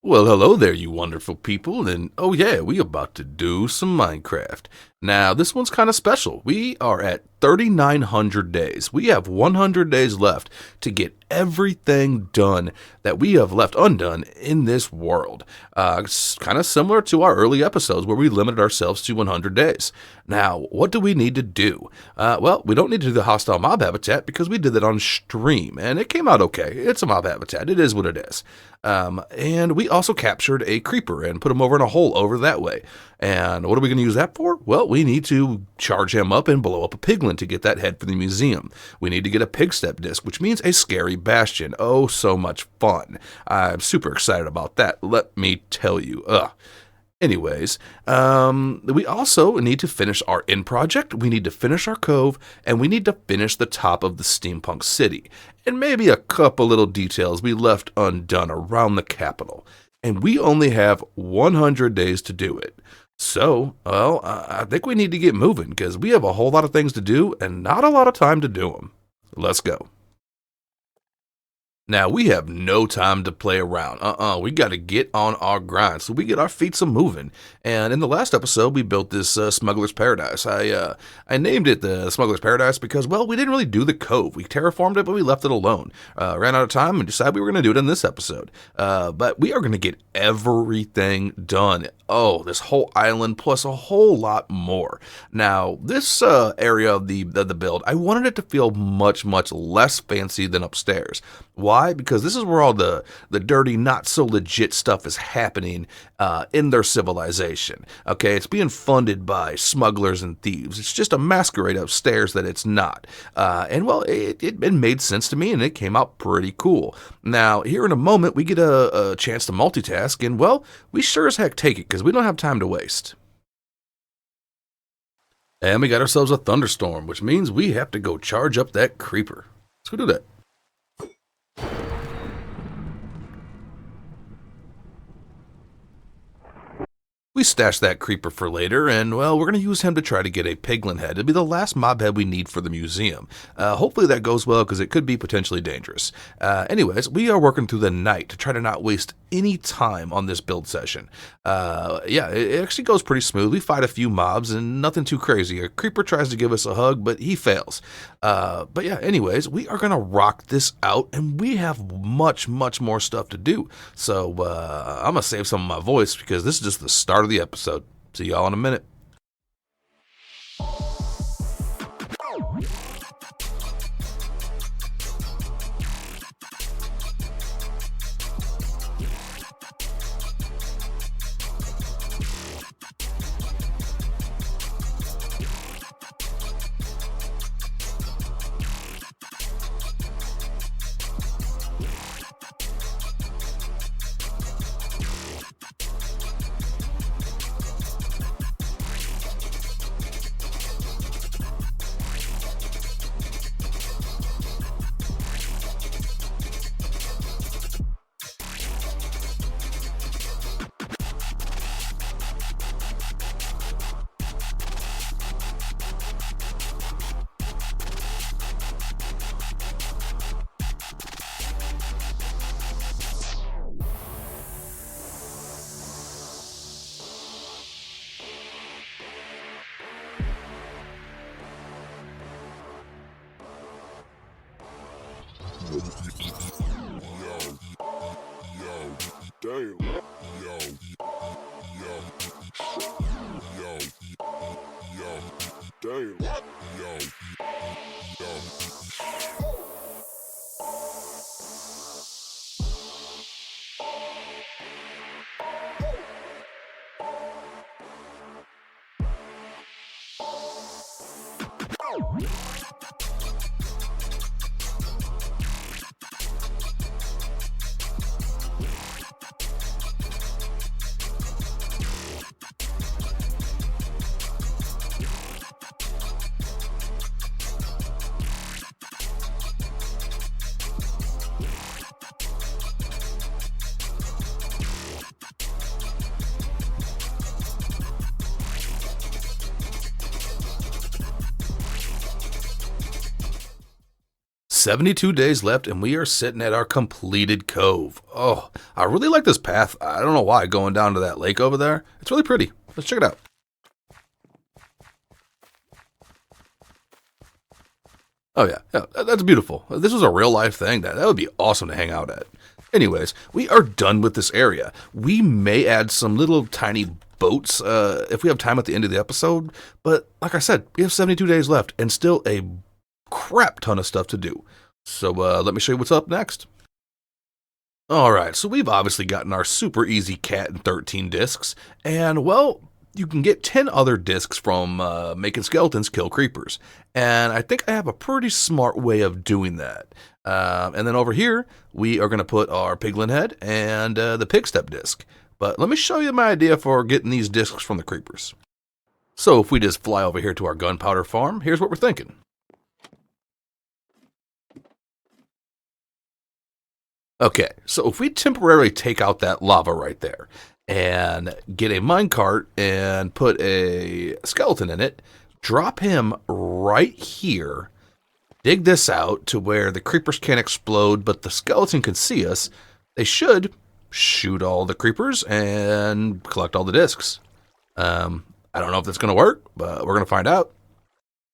Well, hello there, you wonderful people, and oh yeah, we about to do some Minecraft. Now, this one's kind of special. We are at 3,900 days. We have 100 days left to get everything done that we have left undone in this world. It's kind of similar to our early episodes where we limited ourselves to 100 days. Now, what do we need to do? Well, we don't need to do the hostile mob habitat because we did that on stream, and it came out okay. It's a mob habitat. It is what it is. And we also captured a creeper and put him over in a hole over that way. And what are we going to use that for? Well, we need to charge him up and blow up a Piglin to get that head for the museum. We need to get a Pigstep disc, which means a scary Bastion. Oh, so much fun. I'm super excited about that, let me tell you. Anyways, we also need to finish our end project, we need to finish our cove, and we need to finish the top of the steampunk city. And maybe a couple little details we left undone around the capital. And we only have 100 days to do it. So, well, I think we need to get moving because we have a whole lot of things to do and not a lot of time to do them. Let's go. Now, we have no time to play around. We got to get on our grind, so we get our feet some moving. And in the last episode, we built this Smuggler's Paradise. I named it the Smuggler's Paradise because, well, we didn't really do the Cove. We terraformed it, but we left it alone. Ran out of time and decided we were going to do it in this episode. But we are going to get everything done. Oh, this whole island plus a whole lot more. Now, this area of the build, I wanted it to feel much, much less fancy than upstairs. Why? Because this is where all the dirty, not so legit stuff is happening in their civilization. Okay, it's being funded by smugglers and thieves. It's just a masquerade upstairs that it's not. And well, it made sense to me and it came out pretty cool. Now, here in a moment, we get a chance to multitask and well, we sure as heck take it because we don't have time to waste. And we got ourselves a thunderstorm, which means we have to go charge up that creeper. Let's go do that. We stashed that creeper for later, and well, we're going to use him to try to get a Piglin head. It'll be the last mob head we need for the museum. Hopefully that goes well, because it could be potentially dangerous. Anyways, we are working through the night to try to not waste any time on this build session. Yeah, it actually goes pretty smooth. We fight a few mobs, and nothing too crazy. A creeper tries to give us a hug, but he fails. But yeah, anyways, we are going to rock this out, and we have much, much more stuff to do. So I'm going to save some of my voice, because this is just the start of the episode. See y'all in a minute. Damn. Damn. 72 days left, and we are sitting at our completed cove. Oh, I really like this path. I don't know why, going down to that lake over there. It's really pretty. Let's check it out. Oh yeah, that's beautiful. This was a real life thing. That would be awesome to hang out at. Anyways, we are done with this area. We may add some little tiny boats if we have time at the end of the episode. But like I said, we have 72 days left and still a crap ton of stuff to do. So let me show you what's up next. Alright, so we've obviously gotten our super easy cat and 13 discs, and well, you can get 10 other discs from making skeletons kill creepers. And I think I have a pretty smart way of doing that. And then over here, we are going to put our Piglin head and the Pigstep disc. But let me show you my idea for getting these discs from the creepers. So if we just fly over here to our gunpowder farm, here's what we're thinking. Okay, so if we temporarily take out that lava right there and get a minecart and put a skeleton in it, drop him right here, dig this out to where the creepers can't explode but the skeleton can see us, they should shoot all the creepers and collect all the discs. I don't know if that's going to work, but we're going to find out.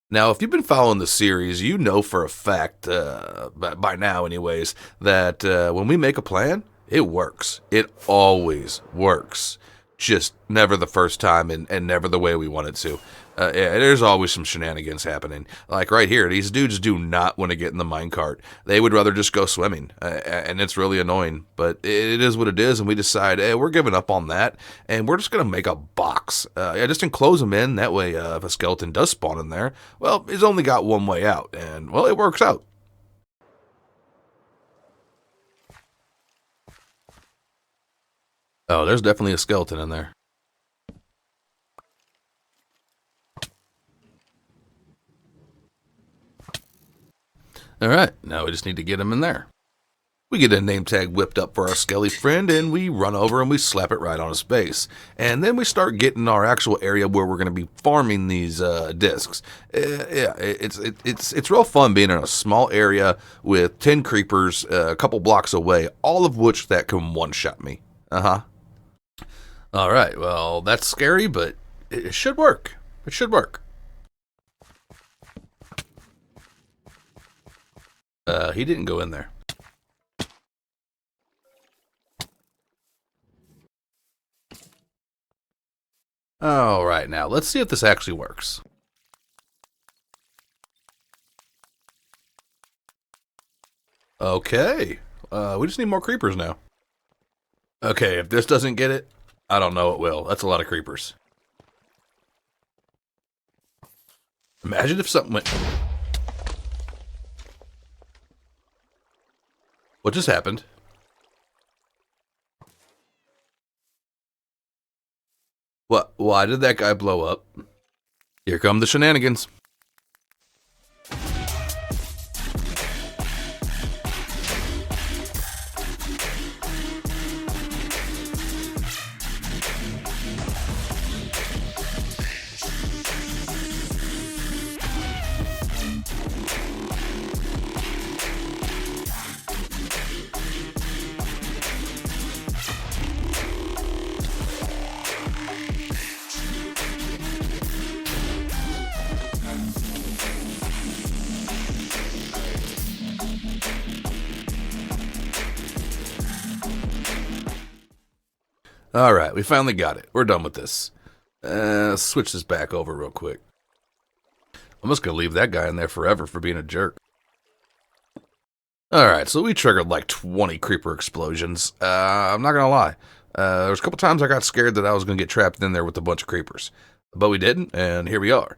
Now, if you've been following the series, you know for a fact, by now anyways, that when we make a plan, it works. It always works. Just never the first time and never the way we want it to. Yeah, there's always some shenanigans happening. Like right here, these dudes do not want to get in the minecart. They would rather just go swimming, and it's really annoying. But it is what it is, and we decide, hey, we're giving up on that, and we're just going to make a box. Yeah, just enclose them in. That way, if a skeleton does spawn in there, well, it's only got one way out, and, well, it works out. Oh, there's definitely a skeleton in there. Alright, now we just need to get him in there. We get a name tag whipped up for our skelly friend, and we run over and we slap it right on his face. And then we start getting our actual area where we're going to be farming these discs. Yeah, it's real fun being in a small area with 10 creepers a couple blocks away, all of which that can one-shot me. Alright, well, that's scary, but it should work. It should work. He didn't go in there. Alright, now let's see if this actually works. Okay, we just need more creepers now. Okay, if this doesn't get it, I don't know it will. That's a lot of creepers. Imagine if something went... What just happened? What? Why did that guy blow up? Here come the shenanigans. Alright, we finally got it. We're done with this. Switch this back over real quick. I'm just going to leave that guy in there forever for being a jerk. Alright, so we triggered like 20 creeper explosions. I'm not going to lie. There was a couple times I got scared that I was going to get trapped in there with a bunch of creepers. But we didn't, and here we are.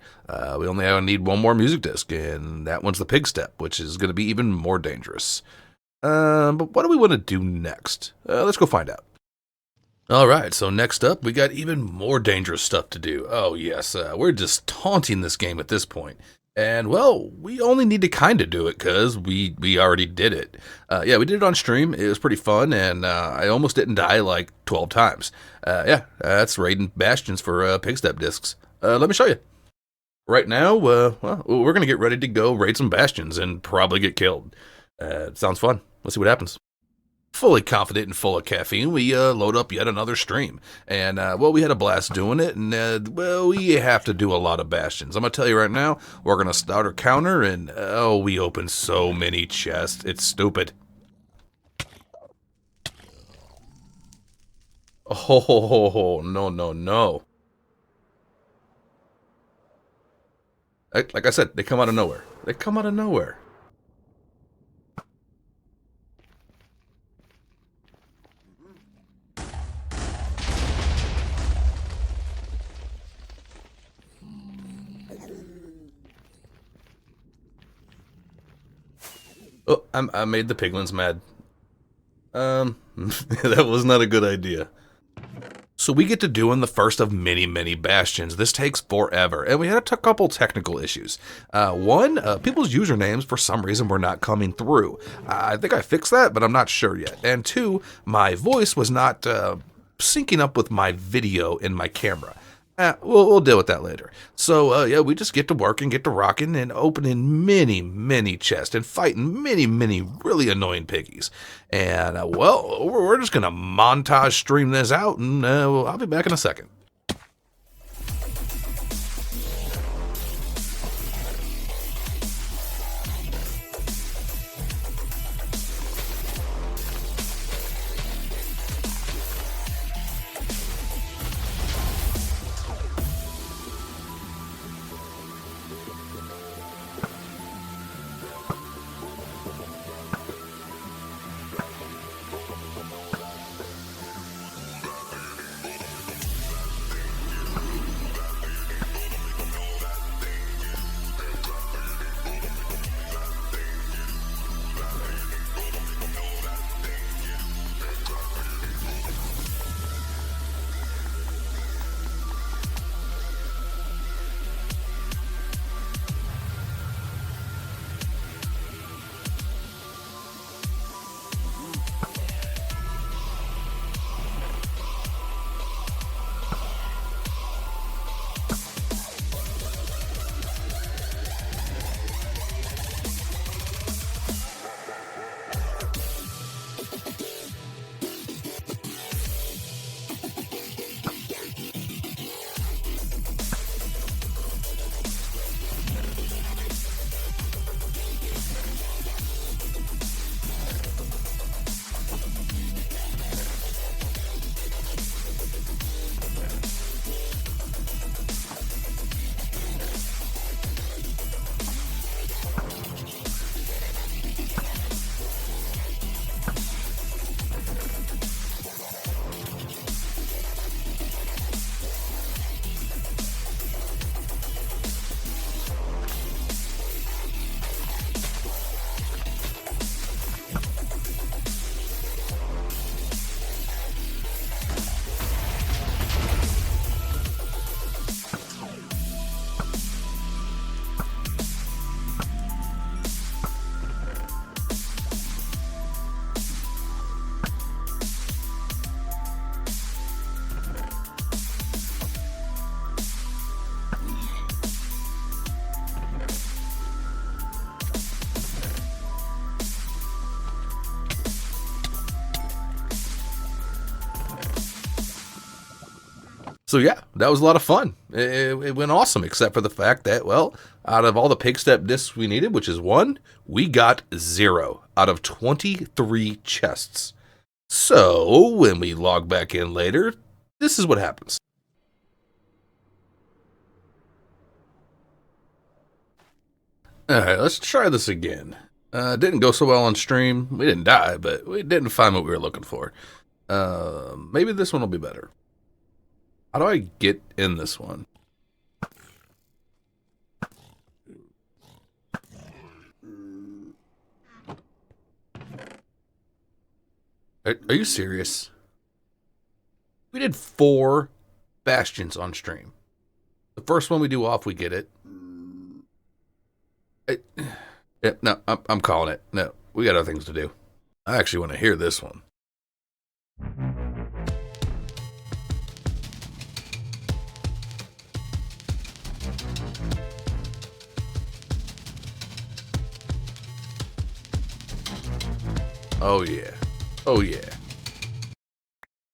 We only need one more music disc, and that one's the Pigstep, which is going to be even more dangerous. But what do we want to do next? Let's go find out. Alright, so next up, we got even more dangerous stuff to do. Oh yes, we're just taunting this game at this point. And, well, we only need to kind of do it, because we already did it. Yeah, we did it on stream. It was pretty fun, and I almost didn't die like 12 times. Yeah, that's raiding Bastions for Pigstep discs. Let me show you. Right now, well, we're gonna get ready to go raid some bastions and probably get killed. Sounds fun. Let's see what happens. Fully confident and full of caffeine, we load up yet another stream. And, well, we had a blast doing it, and, well, we have to do a lot of bastions. I'm going to tell you right now, we're going to start our counter, and, oh, we open so many chests. It's stupid. Oh, no, no, no. Like I said, they come out of nowhere. They come out of nowhere. Oh, I made the piglins mad. That was not a good idea. So we get to doing the first of many, many bastions. This takes forever, and we had a couple technical issues. One, people's usernames for some reason were not coming through. I think I fixed that, but I'm not sure yet. And two, my voice was not syncing up with my video in my camera. We'll deal with that later. So, yeah, we just get to work and get to rocking and opening many, many chests and fighting many, many really annoying piggies. And, well, we're just going to montage stream this out, and I'll be back in a second. So yeah, that was a lot of fun. It went awesome, except for the fact that, well, out of all the Pigstep discs we needed, which is 1, we got 0 out of 23 chests. So when we log back in later, this is what happens. Alright, let's try this again. Didn't go so well on stream. We didn't die, but we didn't find what we were looking for. Maybe this one will be better. How do I get in this one? Are you serious? We did 4 bastions on stream. The first one we do off, we get it. Yeah, no, I'm calling it. No, we got other things to do. I actually want to hear this one. Oh yeah. Oh yeah.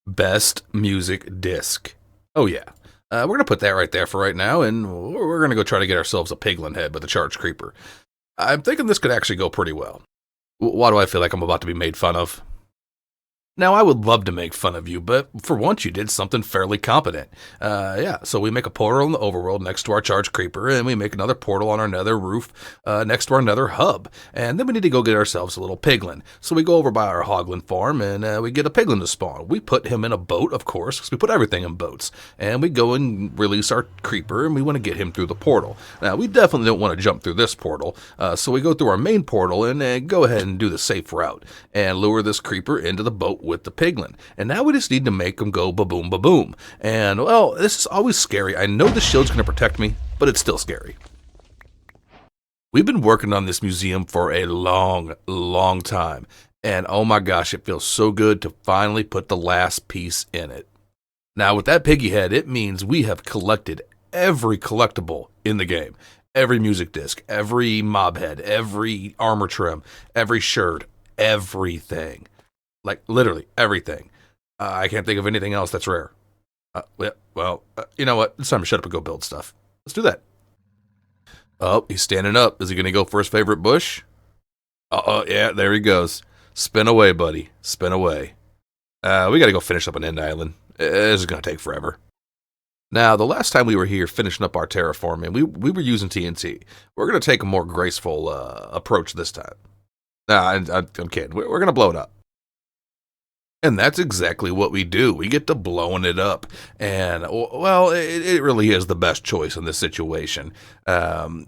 Best music disc. Oh yeah. We're going to put that right there for right now, and we're going to go try to get ourselves a Piglin head with a charged creeper. I'm thinking this could actually go pretty well. Why do I feel like I'm about to be made fun of? Now, I would love to make fun of you, but for once you did something fairly competent. Yeah, so we make a portal in the overworld next to our charged creeper, and we make another portal on our nether roof next to our nether hub. And then we need to go get ourselves a little piglin. So we go over by our hoglin farm, and we get a piglin to spawn. We put him in a boat, of course, because we put everything in boats. And we go and release our creeper, and we want to get him through the portal. Now, we definitely don't want to jump through this portal, so we go through our main portal and go ahead and do the safe route, and lure this creeper into the boat with the piglin. And now we just need to make them go ba-boom, ba-boom. And, well, this is always scary. I know the shield's going to protect me, but it's still scary. We've been working on this museum for a long, long time. And, oh my gosh, it feels so good to finally put the last piece in it. Now, with that piggy head, it means we have collected every collectible in the game. Every music disc, every mob head, every armor trim, every shirt, everything. Like, literally, everything. I can't think of anything else that's rare. You know what? It's time to shut up and go build stuff. Let's do that. Oh, he's standing up. Is he going to go for his favorite bush? Yeah, there he goes. Spin away, buddy. Spin away. We got to go finish up an end island. This is going to take forever. Now, the last time we were here finishing up our terraforming, we were using TNT. We're going to take a more graceful approach this time. Nah, I'm kidding. We're going to blow it up. And that's exactly what we do. We get to blowing it up. And, well, it really is the best choice in this situation. Endstone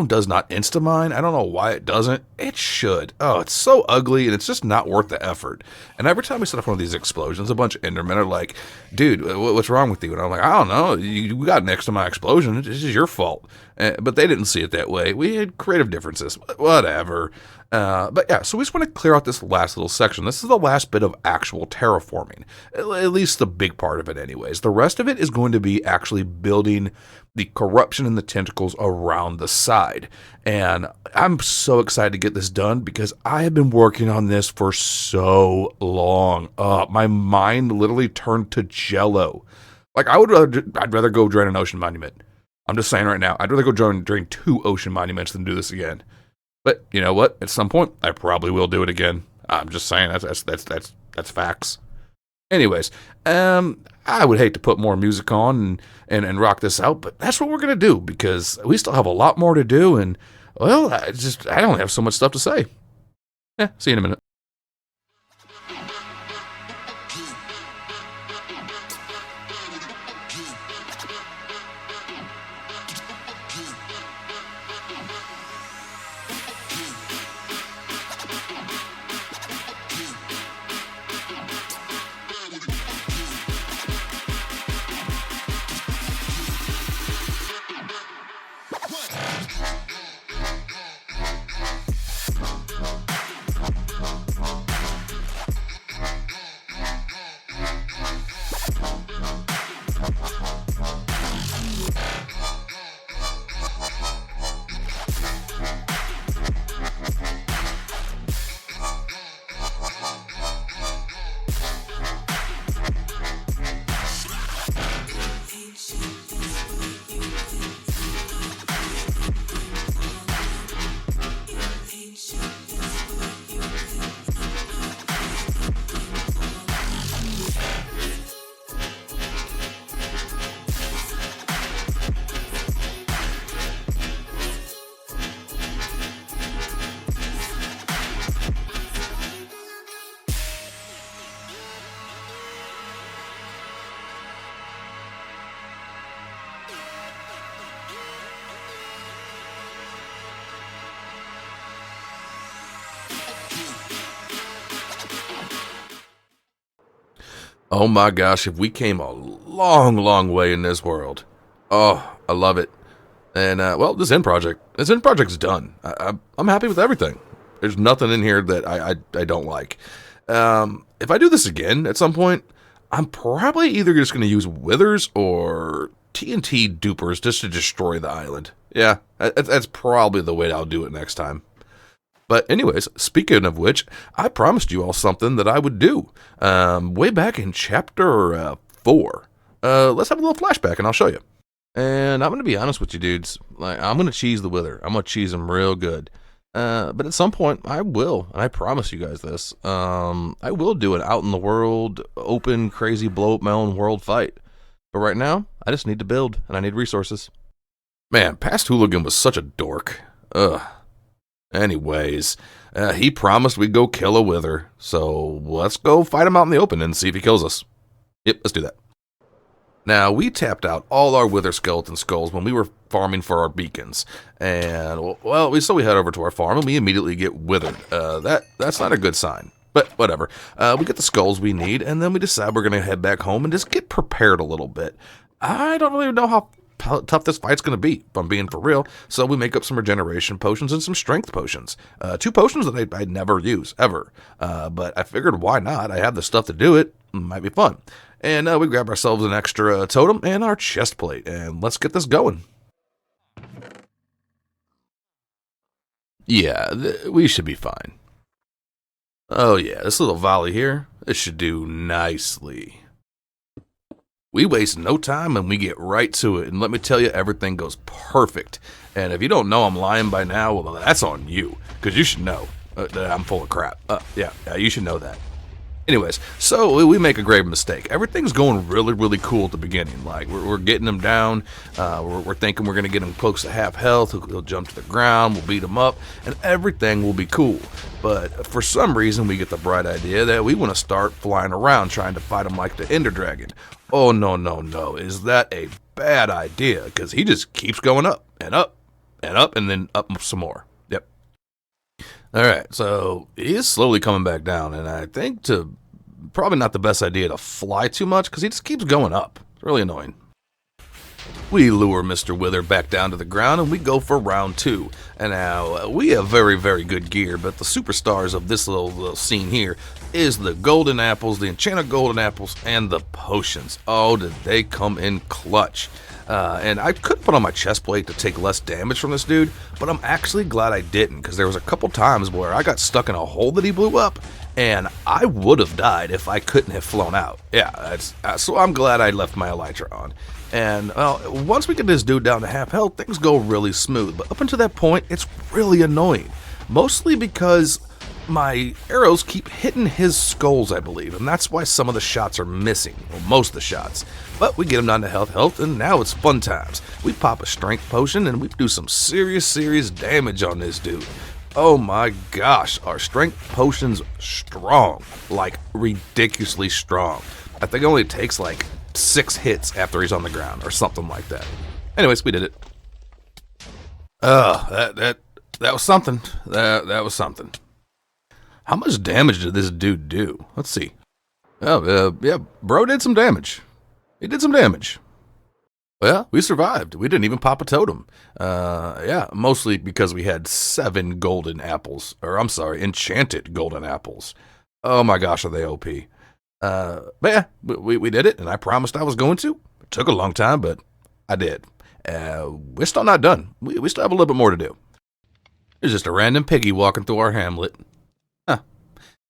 does not insta-mine. I don't know why it doesn't. It should. Oh, it's so ugly, and it's just not worth the effort. And every time we set up one of these explosions, a bunch of Endermen are like, dude, what's wrong with you? And I'm like, I don't know. You got next to my explosion. This is your fault. But they didn't see it that way. We had creative differences. Whatever. But yeah, so we just want to clear out this last little section. This is the last bit of actual terraforming, at least the big part of it anyways. The rest of it is going to be actually building the corruption and the tentacles around the side. And I'm so excited to get this done because I have been working on this for so long. My mind literally turned to jello. Like, I'd rather go drain an ocean monument. I'm just saying right now, I'd rather go drain 2 ocean monuments than do this again. But you know what? At some point, I probably will do it again. I'm just saying that's facts. Anyways, I would hate to put more music on and rock this out, but that's what we're gonna do because we still have a lot more to do, and well, I don't have so much stuff to say. Yeah, see you in a minute. Oh my gosh, if we came a long, long way in this world. Oh, I love it. And, well, this end project's done. I'm happy with everything. There's nothing in here that I don't like. If I do this again at some point, I'm probably either just going to use withers or TNT dupers just to destroy the island. Yeah, that's probably the way I'll do it next time. But anyways, speaking of which, I promised you all something that I would do way back in chapter 4. Let's have a little flashback and I'll show you. And I'm going to be honest with you dudes. Like, I'm going to cheese the Wither. I'm going to cheese him real good. But at some point, I will, and I promise you guys this, I will do an out in the world, open, crazy, blow up my own world fight. But right now, I just need to build, and I need resources. Man, Past Hooligan was such a dork. Ugh. Anyways, he promised we'd go kill a Wither, so let's go fight him out in the open and see if he kills us. Yep, let's do that. Now, we tapped out all our Wither skeleton skulls when we were farming for our beacons. And, well, so we head over to our farm and we immediately get withered. That's not a good sign. But whatever. We get the skulls we need, and then we decide we're going to head back home and just get prepared a little bit. I don't really know how tough this fight's going to be, if I'm being for real. So we make up some regeneration potions and some strength potions. 2 potions that I'd never use, ever. But I figured, why not? I have the stuff to do it. Might be fun. And we grab ourselves an extra totem and our chest plate, and let's get this going. Yeah, we should be fine. Oh yeah, this little volley here, this should do nicely. We waste no time and we get right to it, and let me tell you, everything goes perfect. And if you don't know I'm lying by now, well, that's on you, because you should know that I'm full of crap. Yeah, you should know that. Anyways, so we make a grave mistake. Everything's going really, really cool at the beginning. Like, we're getting him down. We're thinking we're going to get him close to half health. He'll jump to the ground. We'll beat him up. And everything will be cool. But for some reason, we get the bright idea that we want to start flying around trying to fight him like the Ender Dragon. Oh, no, no, no. Is that a bad idea? Because he just keeps going up and up and up and then up some more. Yep. All right, so he is slowly coming back down, and I think probably not the best idea to fly too much because he just keeps going up. It's really annoying. We lure Mr. Wither back down to the ground and we go for round 2. And now we have very, very good gear, but the superstars of this little scene here is the golden apples, the enchanted golden apples, and the potions. Oh, did they come in clutch. And I could put on my chest plate to take less damage from this dude, but I'm actually glad I didn't, because there was a couple times where I got stuck in a hole that he blew up, and I would have died if I couldn't have flown out. Yeah, so I'm glad I left my elytra on. And, well, once we get this dude down to half health, things go really smooth, but up until that point, it's really annoying. Mostly because my arrows keep hitting his skulls, I believe, and that's why some of the shots are missing, well, most of the shots. But we get him down to health, and now it's fun times. We pop a strength potion, and we do some serious damage on this dude. Oh my gosh, our strength potion's strong, like ridiculously strong. I think it only takes like 6 hits after he's on the ground, or something like that. Anyways, we did it. That was something. That was something. How much damage did this dude do? Let's see. Oh, yeah, bro did some damage. He did some damage. Well, we survived. We didn't even pop a totem. Yeah, mostly because we had 7 golden apples. Or, I'm sorry, enchanted golden apples. Oh my gosh, are they OP. But yeah, we did it, and I promised I was going to. It took a long time, but I did. We're still not done. We still have a little bit more to do. There's just a random piggy walking through our hamlet.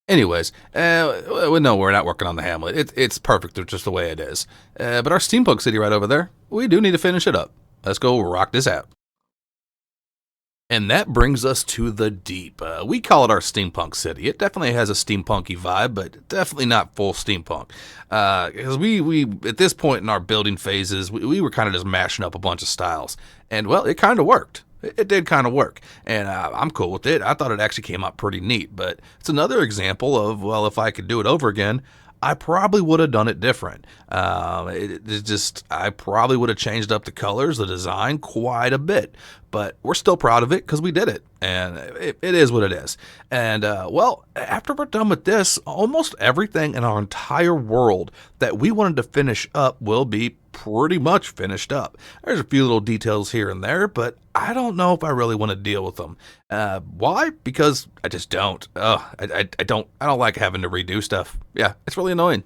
Anyways, no, we're not working on the hamlet. It's perfect just the way it is. But our steampunk city right over there, we do need to finish it up. Let's go rock this out. And that brings us to the deep. We call it our steampunk city. It definitely has a steampunky vibe, but definitely not full steampunk. Because we at this point in our building phases, we were kind of just mashing up a bunch of styles. And, well, it kind of worked. It did kind of work, and I'm cool with it. I thought it actually came out pretty neat, but it's another example of, well, if I could do it over again, I probably would have done it different. I probably would have changed up the colors, the design quite a bit, but we're still proud of it because we did it, and it is what it is. And, well, after we're done with this, almost everything in our entire world that we wanted to finish up will be pretty much finished up. There's a few little details here and there, but I don't know if I really want to deal with them. Why? Because I just don't. I don't like having to redo stuff. Yeah, it's really annoying.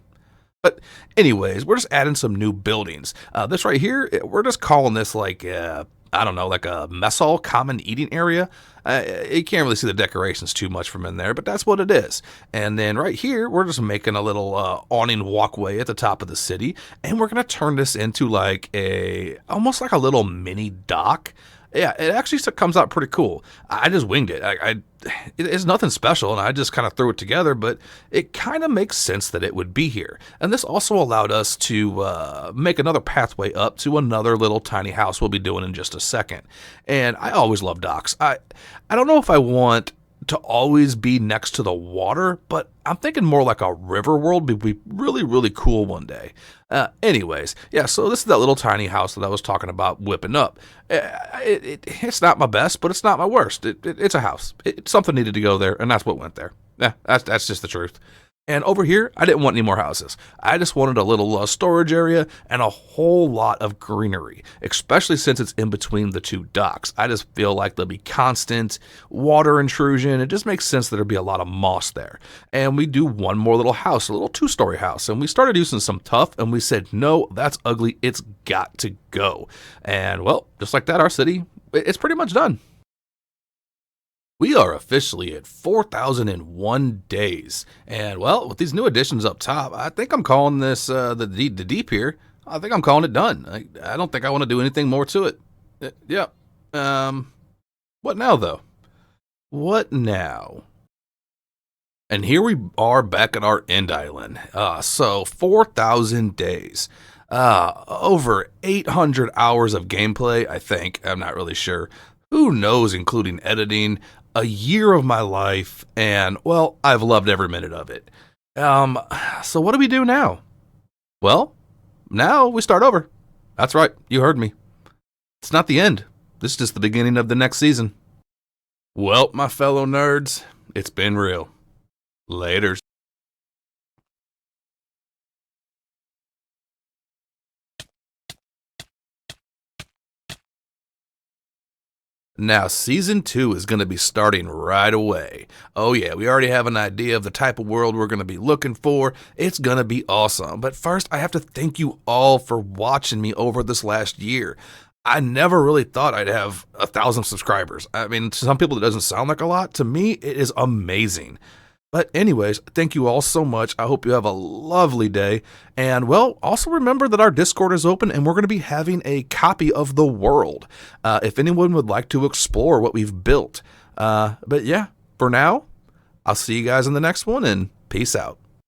But anyways, we're just adding some new buildings. This right here, we're just calling this like, I don't know, like a mess hall, common eating area. You can't really see the decorations too much from in there, but that's what it is. And then right here, we're just making a little awning walkway at the top of the city, and we're gonna turn this into like almost like a little mini dock. Yeah, it actually comes out pretty cool. I just winged it. It's nothing special, and I just kind of threw it together, but it kind of makes sense that it would be here. And this also allowed us to make another pathway up to another little tiny house we'll be doing in just a second. And I always love docks. I don't know if I want to always be next to the water, but I'm thinking more like a river world would be really, really cool one day. Anyways, yeah, so this is that little tiny house that I was talking about whipping up. It's not my best, but it's not my worst. It's a house. Something needed to go there, and that's what went there. Yeah, that's just the truth. And over here, I didn't want any more houses. I just wanted a little storage area and a whole lot of greenery, especially since it's in between the two docks. I just feel like there'll be constant water intrusion. It just makes sense that there'll be a lot of moss there. And we do one more little house, a little 2-story house. And we started using some tuff, and we said, no, that's ugly. It's got to go. And, well, just like that, our city, it's pretty much done. We are officially at 4,001 days. And, well, with these new additions up top, I think I'm calling this, the deep here, I think I'm calling it done. I don't think I want to do anything more to it. Yeah. What now, though? What now? And here we are back at our end island. So 4,000 days. Over 800 hours of gameplay, I think. I'm not really sure. Who knows, including editing. A year of my life, and, well, I've loved every minute of it. So what do we do now? Well, now we start over. That's right, you heard me. It's not the end. This is just the beginning of the next season. Well, my fellow nerds, it's been real. Laters. Now, Season 2 is going to be starting right away. Oh yeah, we already have an idea of the type of world we're going to be looking for. It's going to be awesome. But first, I have to thank you all for watching me over this last year. I never really thought I'd have 1,000 subscribers. I mean, to some people it doesn't sound like a lot. To me, it is amazing. But anyways, thank you all so much. I hope you have a lovely day. And, well, also remember that our Discord is open and we're going to be having a copy of the world if anyone would like to explore what we've built. But yeah, for now, I'll see you guys in the next one, and peace out.